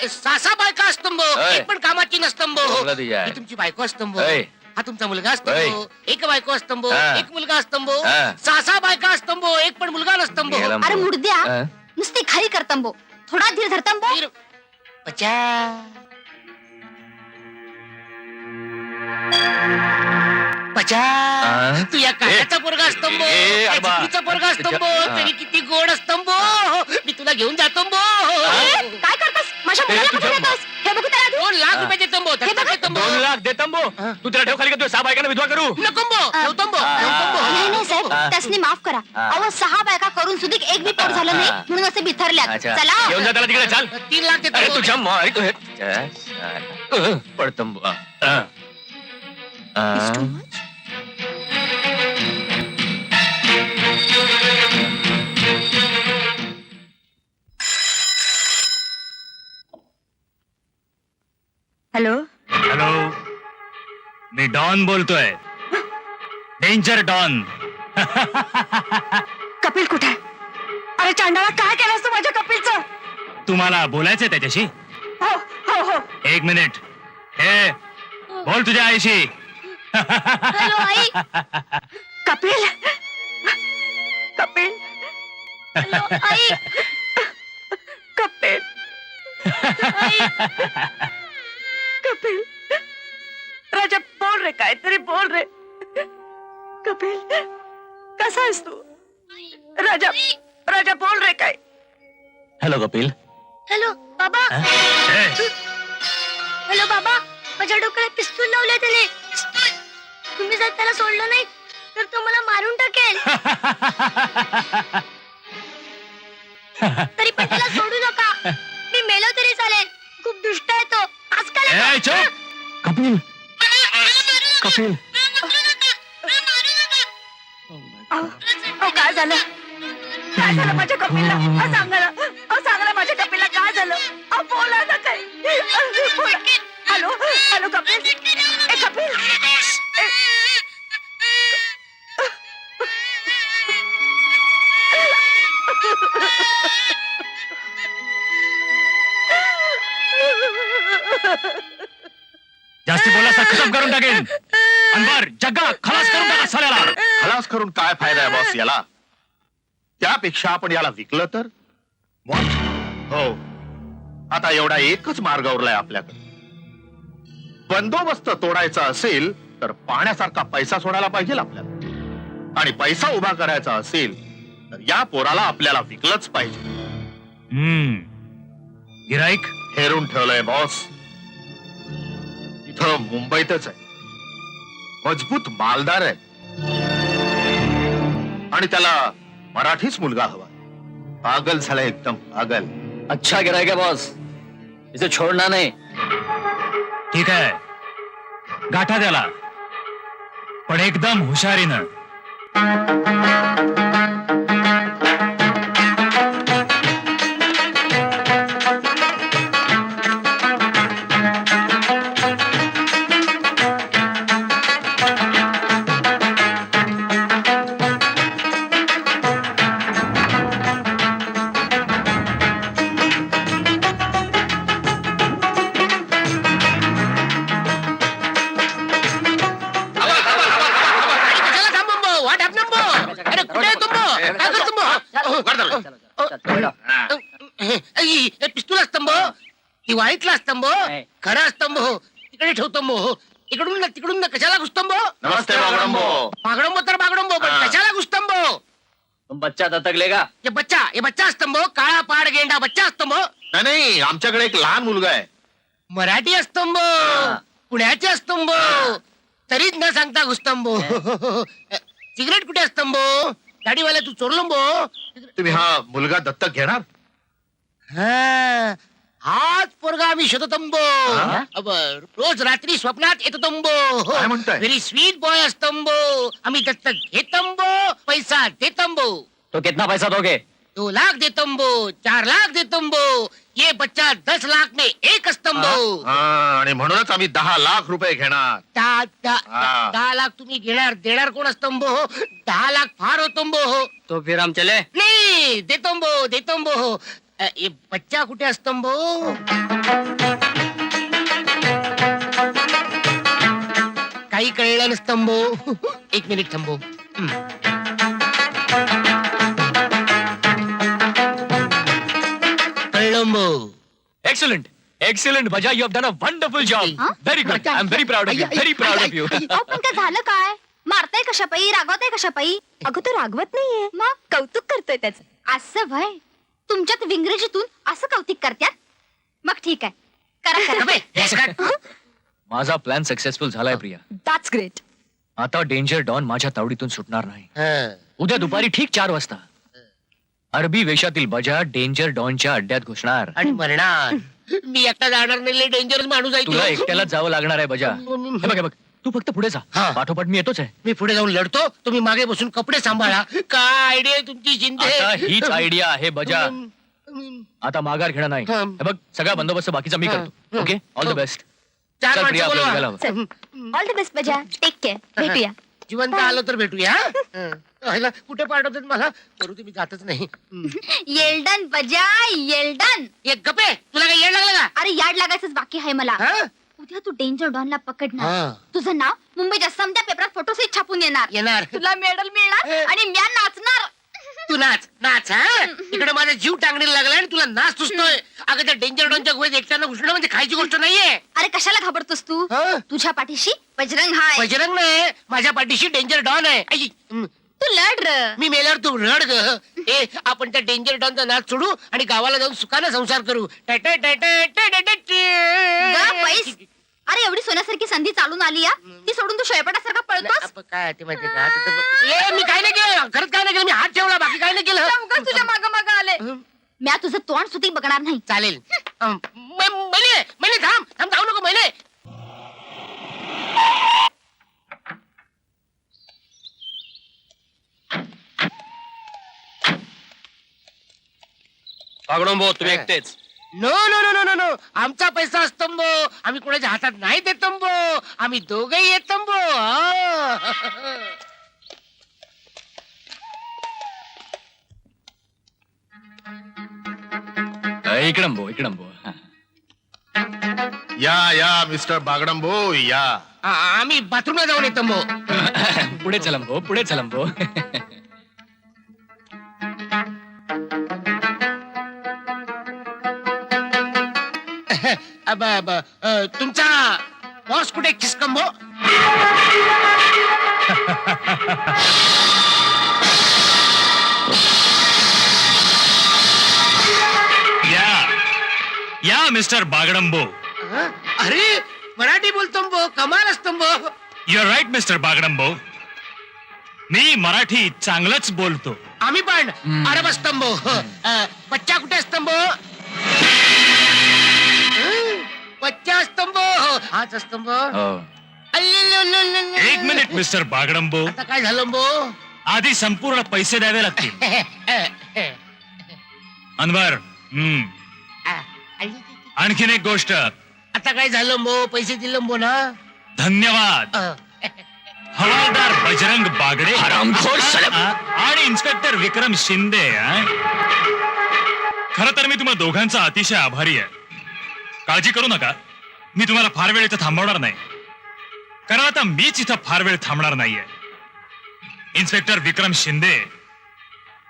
Speaker 5: सासा बायका असतंबो
Speaker 7: अय.
Speaker 5: एक पण कामाची नसतंबो.
Speaker 7: बोला तुझ्या.
Speaker 5: ही तुमची बायको असतंबो.
Speaker 7: अय.
Speaker 5: हा तुमचा मुलगा असतंबो. एक बायको असतंबो
Speaker 7: हा.
Speaker 5: एक मुलगा असतंबो.
Speaker 7: हा.
Speaker 5: सासा बायका असतंबो एक पण मुलगा नसतंबो.
Speaker 7: गेला
Speaker 10: अरे
Speaker 7: मग.
Speaker 10: मुडद्या
Speaker 7: हा?
Speaker 10: नुसती खाई करतंबो थोडा धीर धरतंबो.
Speaker 5: बच्चा बच्चा
Speaker 7: हा?
Speaker 5: तू या काकाचा पोरगा असतंबो
Speaker 7: ए, अरे बा.
Speaker 5: पोरगा असतंबो
Speaker 7: हा.
Speaker 5: तरी किती गोड असतंबो. मी तुला घेऊन जातंबो.
Speaker 10: काय करतोस माझ्या
Speaker 7: ते
Speaker 10: मुलाला
Speaker 7: तुझ्या
Speaker 10: कुठे नेतोस? हे बघू त्याला आधी.
Speaker 5: 2 लाख रुपये देतंबो दत्तक घेतंबो.
Speaker 7: 2 लाख देतंबो तू त्याला ठेव खाली का तुझ्या 6 बायकांना विधवा करू.
Speaker 5: नकोंबो ठेवतंबो ठेवतंबो.
Speaker 10: नाही नाही साहेब
Speaker 7: हा.
Speaker 10: त्यासनी माफ करा.
Speaker 7: हा.
Speaker 10: अहो 6 बायका करून सुद्धा एक बी पोट झालं नाही
Speaker 7: हा.
Speaker 10: म्हणून असे बिथरल्यात.
Speaker 7: अच्छा
Speaker 10: चला
Speaker 7: घेऊन जा त्याला तिकडे चाल.
Speaker 5: 3 लाख
Speaker 7: अरे
Speaker 5: देतंबो.
Speaker 7: तुझ्या मारी तू हे पडतंबो.
Speaker 2: हॅलो
Speaker 13: हॅलो मी डॉन बोलतोय डेंजर डॉन.
Speaker 2: कपिल कुठे? अरे चांडाळा, काय केलंस तू माझ्या कपिलचं?
Speaker 13: तुम्हाला बोलायचंय त्याच्याशी?
Speaker 2: हो हो हो.
Speaker 13: 1 मिनिट. हे बोल तुझ्या आईशी.
Speaker 10: हॅलो आई.
Speaker 2: कपिल कपिल
Speaker 10: हॅलो आई.
Speaker 2: कपिल
Speaker 10: आई.
Speaker 2: कपिल, राजा बोल रे, काहीतरी बोल रे. कपिल, कसा आहेस तू? राजा राजा बोल रे काय.
Speaker 7: हॅलो कपिल.
Speaker 10: हॅलो बाबा. हॅलो बाबा, माझ्या डोक्याला पिस्तूल लावलंय त्याने. तुम्ही जर त्याला सोडलं नाही तर तो मला मारून टाकेल. तरी पण त्याला सोडू नका. मी मेलो तरी चालेल. खूप दुष्ट आहे तो. आजकाल
Speaker 7: कपिल कपिल
Speaker 2: काय झालं? काय झालं माझ्या कपिलला? सांगा ना, सांगा ना माझ्या कपिलला काय झालं? बोला ना काही. बोला. Hello hello Kapil. ए कपिल.
Speaker 13: जास्ती बोला खतम करून टाकेन. अनवर जग्गा खलास करून टाका साल्याला.
Speaker 12: खलास करून काय फायदा आहे बॉस याला? त्यापेक्षा आपण याला विकलं तर? हो, आता एवढा एकच मार्ग उरलाय आपल्याकडे. बंदोबस्त तोडायचा असेल तर पाण्यासारखा पैसा सोडायला पाहिजे आपल्याला, आणि पैसा उभा करायचा असेल तर या पोराला आपल्याला विकलंच पाहिजे.
Speaker 13: गिराईक
Speaker 12: हेरून ठेवलंय बॉस. इथं मुंबईतच आहे. मजबूत मालदार आहे, आणि त्याला मराठीच मुलगा हवा. पागल झाला, एकदम पागल.
Speaker 6: अच्छा गिराईक है बॉस, इसे छोड़ना नहीं.
Speaker 13: ठीक आहे, गाठा त्याला, पण एकदम हुशारीनं.
Speaker 5: कशाला थांबो? वाट थांबो. अरे कुठे आहे तुंबो? काय करतो? पिस्तूल असतं दिवाळीतला असतं खरं असतं तिकडे ठेवतो. इकडून ना तिकडून ना कशाला घुसतंबो?
Speaker 12: नमस्ते बागडंबो.
Speaker 5: बागडंबो तर बागडंबो, पण कशाला घुसतंबो?
Speaker 6: बच्चा दत्तक लेगा.
Speaker 5: हे बच्चा असतं काळा पाड गेंडा बच्चा असतं
Speaker 12: नाही नाही, आमच्याकडे एक लहान मुलगा आहे.
Speaker 5: मराठी असतं पुण्याचे असतं तरीच न सांगता घुसतंबो. सिगरेट कुठे असतं गाडीवाल्या तू चोरलो.
Speaker 12: तुम्ही हा मुलगा दत्तक घेणार?
Speaker 5: हाच पोरगा आम्ही शोधतंबो. रोज रात्री स्वप्नात येतंबो.
Speaker 12: काय म्हणताय?
Speaker 5: व्हेरी स्वीट बॉय असतंबो. आम्ही दत्तक घेतंबो, पैसा देतंबो.
Speaker 6: तो कितना पैसा दोगे?
Speaker 5: 2 लाख देतंबो, 4 लाख देतंबो. ये बच्चा 10 लाख में एक असतंबो.
Speaker 12: आणि म्हणूनच आम्ही 10 लाख रुपये घेणार.
Speaker 5: 10 लाख तुम्ही घेणार, देणार कोण असतंबो? 10 लाख फार होतंबो.
Speaker 6: तो फिर हम चले.
Speaker 5: नाही देतंबो. ये बच्चा कुठे असतंबो? काही कळलं नसतंबो. 1 मिनिट थांबो. कळलंबो.
Speaker 7: एक्सलेंट एक्सलेंट भजा, you have done a wonderful job. Very good. I am very proud of you. Very proud of you.
Speaker 10: अहो पण काय झालं काय? मारताय कशापायी? रागवताय कशापायी?
Speaker 2: अगं तो रागवत नाहीये, मग कौतुक करतोय त्याचं.
Speaker 10: असं भय तुमच्यात विंग्रजीतून असं कौतिक करत्यात? मग ठीक आहे, करा
Speaker 5: अबे, हेस काढ.
Speaker 7: माझा प्लॅन सक्सेसफुल झालाय प्रिया.
Speaker 2: That's great.
Speaker 7: आता डेंजर डॉन माझ्या तावडीतून सुटणार नाही.
Speaker 5: हं.
Speaker 7: उद्या दुपारी ठीक 4 वाजता अरबी वेशातील बजा डेंजर डॉनच्या अड्ड्यात घुसणार.
Speaker 5: आणि मरणार. मी एकटा जाणार नाही, डेंजरस माणूस आहे
Speaker 7: तुला
Speaker 5: तो.
Speaker 7: एकट्यालाच जावं लागणार आहे बजा. हे बघ तू फक्त पुढे जा.
Speaker 5: हा.
Speaker 7: पाठोपाठ मी येतोच आहे.
Speaker 5: मी पुढे जाऊन लढतो, तुम्ही मागे बसून कपडे सांभाळा. काय आयडिया आहे तुमची शिंदे?
Speaker 7: आता हीच आयडिया आहे बजा. आता माघार घेणं नाही.
Speaker 5: हा.
Speaker 7: हे बघ, सगळा बंदोबस्त बाकीचा मी करतो. Okay, all the best.
Speaker 5: चार
Speaker 7: चल प्रिया,
Speaker 5: माणसं
Speaker 7: आपल्याला
Speaker 5: बोलवा.
Speaker 7: निघायला
Speaker 10: ऑल द बेस्ट बजा टेक केअर भेटूया
Speaker 5: जिवंत आलो तर भेटूया हं. ह्याला कुठे पाठवतात मला करू तुम्ही जातच नाही
Speaker 10: येल्डन बजा येल्डन
Speaker 5: एक गपे तुला काय येड लागलं का
Speaker 10: अरे याड लागायचंच बाकी आहे मला
Speaker 5: हं?
Speaker 10: उद्या तू डेंजर डॉनला पकडणार
Speaker 5: हा.
Speaker 10: तुझं नाव मुंबईच्या समत्या पेपरात फोटोसहित छापून
Speaker 5: येणार.
Speaker 10: तुला मेडल मिळणार आणि म्या नाचणार
Speaker 5: तू नाच नाच हा इकडे माझा जीव टांगणीला लागला आणि तुला नाच सुचतोय अगं त्या डेंजर डॉनच्या गुहेत एकट्यानं घुसणं म्हणजे खायची गोष्ट नाहीये
Speaker 10: अरे कशाला घाबरतोस तू
Speaker 5: हं?
Speaker 10: तुझ्या पाठीशी बजरंग हाय
Speaker 5: बजरंग नाही माझ्या पाठीशी डेंजर डॉन आहे आई,
Speaker 10: तू लढ र
Speaker 5: मी मेल्यावर तू रड ग ए आपण त्या डेंजर डॉनचा नाच सोडू आणि गावाला जाऊन सुखानं संसार करू टाटा टाटा टाटा
Speaker 10: ग पैस अरे एवढी सोन्यासारखी संधी चालून आली या ती सोडून तू शोयपाटासारखा पळतोस
Speaker 5: काय ते माहिती का ए मी काय नाही केलं खरंच काय नाही केलं मी हात ठेवला बाकी काय नाही केलं
Speaker 10: उगाच तुझ्या माग माग आले म्या तुझं तोंड सुती बघणार नाही
Speaker 5: चालेल महिने महिने थांब थांब जाऊ नको महिने
Speaker 6: बागडोंबो तुम्ही एकटेच
Speaker 5: no no no no no no आमचा पैसा स्तंभ आम्ही कोणाच्या हातात नाही देत तंबो आम्ही दोघही येत तंबो
Speaker 7: इकडं इकडंबो
Speaker 12: या मिस्टर बागडंबो या
Speaker 5: आम्ही बाथरूमला जाऊन येत तंबो
Speaker 7: पुढे चलंबो पुढे चलंबो
Speaker 5: तुमचा बॉस कुठे खिसकंबो
Speaker 13: या मिस्टर बागडंबो
Speaker 5: अरे मराठी बोलतो बो कमाल असतो बो
Speaker 13: युअर राईट मिस्टर बागडंबो मी मराठी चांगलंच बोलतो
Speaker 5: आम्ही पण अरब स्तंभो बच्चा कुठे स्तंभो बच्चा स्तंभो हाच स्तंभ
Speaker 13: एक मिनिट मिस्टर बागडंबो
Speaker 5: आता काय झालं बो
Speaker 13: आधी संपूर्ण पैसे द्यावे लागतील अनवर आणखीन एक गोष्ट
Speaker 5: आता काय झालं बो पैसे दिलं बो ना
Speaker 13: धन्यवाद हवालदार बजरंग बागडे आणि इन्स्पेक्टर विक्रम शिंदे खर तर मी तुम्हा दोघांचा अतिशय आभारी आहे काळजी करू नका मी तुम्हाला फार वेळ इथं थांबवणार नाही कारण आता मीच इथं फार वेळ थांबणार नाहीये इन्स्पेक्टर विक्रम शिंदे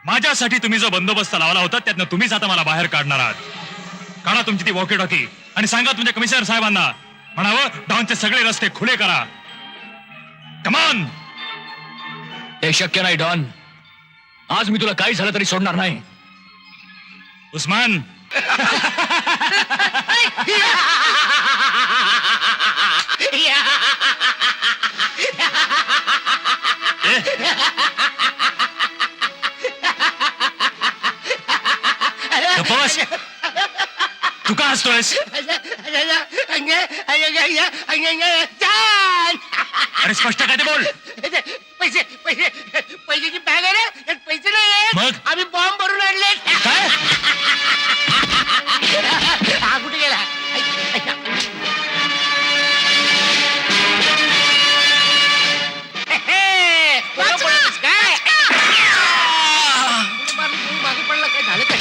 Speaker 13: माझ्यासाठी तुम्ही जो बंदोबस्त लावला होता त्यातनं तुम्हीच आता मला बाहेर काढणार आहात काढा तुमची ती वॉकी टॉकी आणि सांगा तुमच्या कमिशनर साहेबांना म्हणावं डॉनचे सगळे रस्ते खुले करा कमान
Speaker 7: हे शक्य नाही डॉन आज मी तुला काही झालं तरी सोडणार नाही
Speaker 13: उस्मान गप्पास तू का हसतोयस अरे स्पष्ट काय ते बोल
Speaker 5: पैसे पैसे पैशाची बॅग आहे रे त्यात पैसे नाही
Speaker 13: मग?
Speaker 5: आम्ही बॉम्ब भरून आणले
Speaker 13: काय
Speaker 5: हा कुठे गेला काय मागे पडला काय झालं काय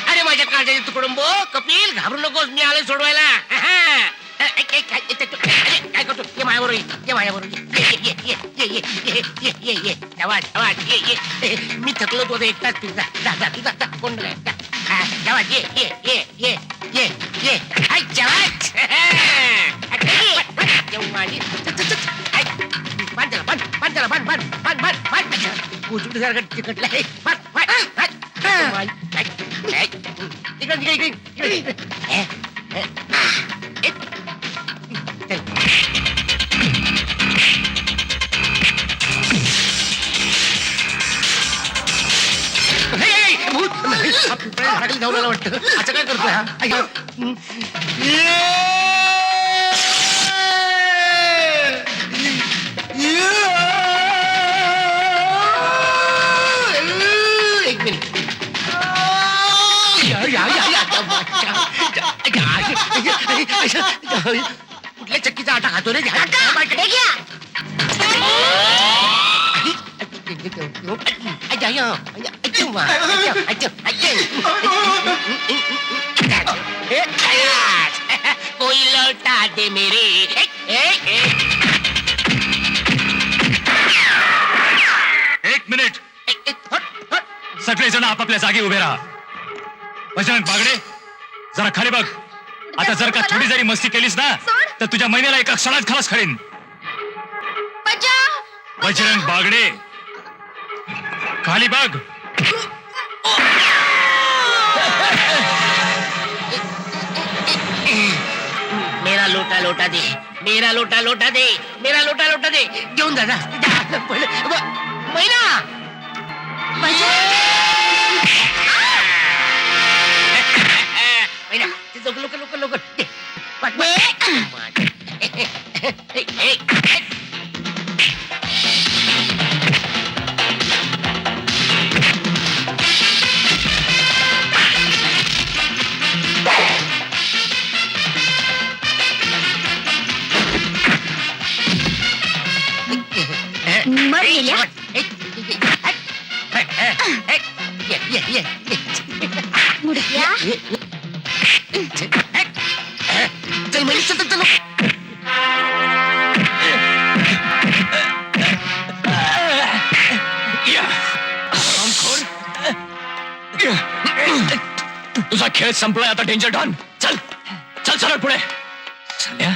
Speaker 5: अरे माझ्या काळजाचे तुकडंबो कपिल घाबरू नकोस मी आलोय सोडवायला काय करतो ये माझ्याबरोबर ये माझ्याबरोबर ये मी थकलो तो एकटाच फिरता जा तुझा कोण जवाज ये माझी उचुटी सारखं तिकटलं झाडाखाली जाऊन आला वाटतं असं काय करतोय हा एक मिनिट कुठल्या चक्कीचा आटा खातो रे
Speaker 10: हे घ्या.
Speaker 5: कोई लौटा दे मेरे
Speaker 13: एक मिनिट सगळे जण आपापल्या जागी उभे राहा. बजरंग बागडे जरा खाली बघ. आता जर का थोडी जरी मस्ती केलीस ना तर तुझ्या महिन्याला एका क्षणात खलास करीन. बजरंग बागडे खाली बघ.
Speaker 5: मेरा लोटा लोटा दे मेरा लोटा लोटा दे मेरा लोटा लोटा दे घेऊन जा जा. महिना महिना लोक लोक लोक लोक
Speaker 10: मर गेल्या. मुडक्या.
Speaker 5: चल म्हणजे चल चल
Speaker 7: तुझा खेळ संपलाय आता डेंजर डॉन. चल चल सरळ पुढे. चाल्या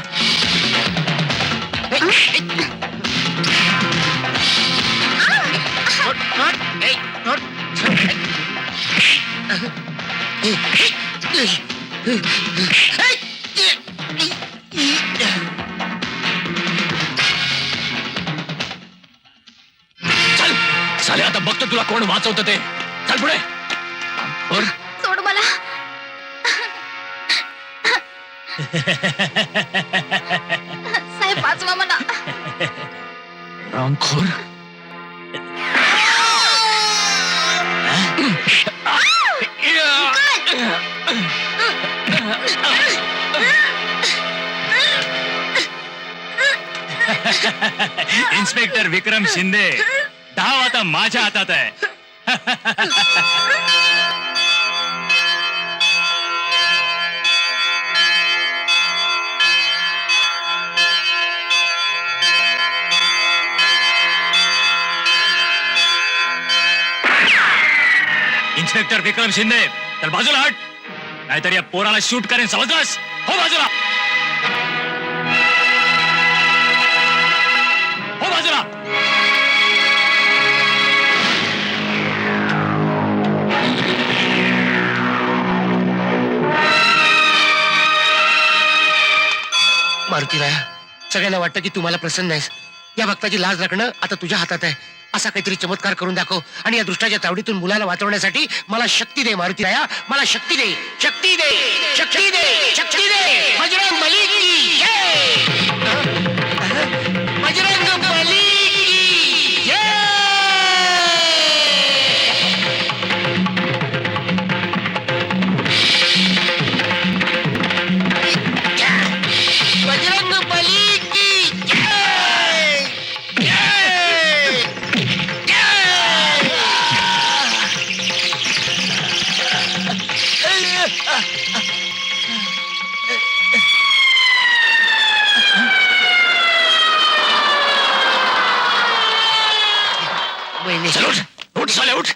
Speaker 7: चल चाल्या आता बघतो तुला कोण वाचवतं ते. चल पुढे. और
Speaker 10: सोड मला. साहेब वाचवा मला.
Speaker 7: रामखोर
Speaker 13: इन्स्पेक्टर विक्रम शिंदे डाव आता माझ्या हातात आहे. इन्स्पेक्टर विक्रम शिंदे तर बाजूला हट नाहीतर या पोराला शूट करेन समजलास. हो बाजूला हो बाजूला.
Speaker 5: मारुतीराया सगळ्यांना वाटतं की तुम्हाला प्रसन्न नाहीस. या भक्ताची लाज राखणं आता तुझ्या हातात आहे. असा काहीतरी चमत्कार करून दाखव आणि या दृष्टाच्या तावडीतून मुलाला वाचवण्यासाठी मला शक्ती दे मारुतीराया. मला शक्ती दे शक्ती दे शक्ती दे शक्ती दे. बजरंग बली की जय. बजरंग बली की जय. बजरंग बली की जय. जय. वहिनी.
Speaker 7: चल उठ उठ साले उठ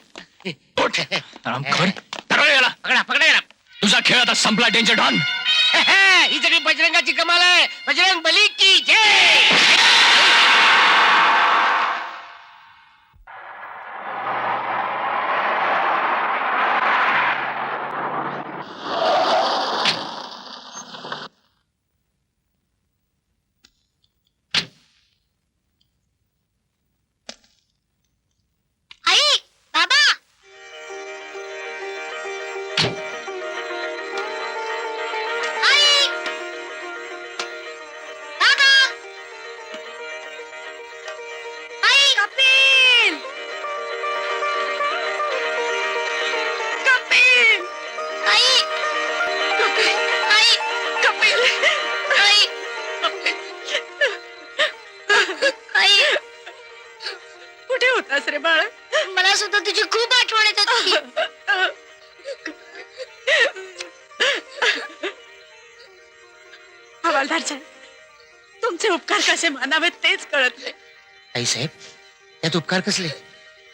Speaker 7: उठ. रामखोर पकडा याला.
Speaker 5: पकडा पकडा गेला.
Speaker 7: तुझा खेळ आता संपला डेंजर डॉन.
Speaker 5: ही सगळी बजरंगाची कमाल आहे. बजरंग बली की जय.
Speaker 10: आई बाबा. आई. दादा.
Speaker 2: हवालदार साहेब तुमचे उपकार कसे मानावेत तेच कळत नाही.
Speaker 5: आई साहेब त्यात उपकार कसले?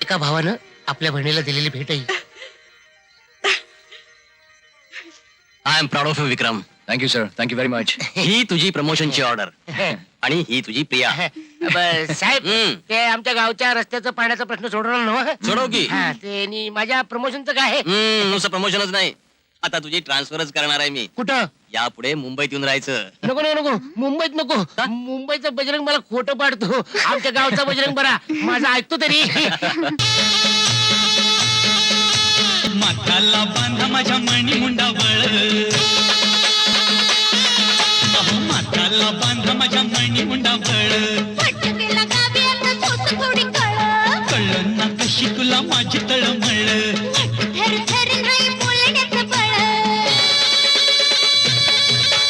Speaker 5: एका भावानं आपल्या बहिणीला दिलेली भेट आहे.
Speaker 6: I am proud of you Vikram.
Speaker 7: Thank you sir, thank you very much.
Speaker 6: ही तुझी प्रमोशनची ऑर्डर आणि ही तुझी प्रिया.
Speaker 5: साहेब ते आमच्या गावच्या रस्त्याचं पाण्याचा प्रश्न सोडवणार नव्ह?
Speaker 6: सोडव की.
Speaker 5: ते आणि माझ्या प्रमोशनचं काय आहे?
Speaker 6: नुसतं प्रमोशनच नाही, आता तुझी ट्रान्सफरच करणार आहे मी.
Speaker 5: कुठं?
Speaker 6: यापुढे मुंबईत येऊन राहायचं.
Speaker 5: नको नको नको, मुंबईत नको. मुंबईचा बजरंग मला खोटं पाडतो. आमच्या गावचा बजरंग बरा, माझा ऐकतो तरी.
Speaker 1: माथ्याला बांधा माझ्या मणी मुंडावळ, माथ्याला बांधा माझ्या मणी मुंडावळ, कळलं ना कशी तुला माझी तळमळ.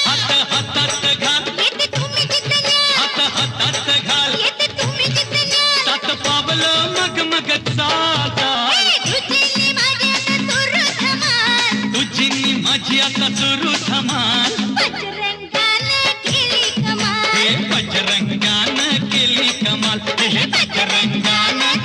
Speaker 1: हात हातात घाल, हात हातात घाल, सात पावलं मग मग चालता, तुझी माझी आता सुरू धमाल. हे बजरंगानं केली कमाल, हे बजरंगानं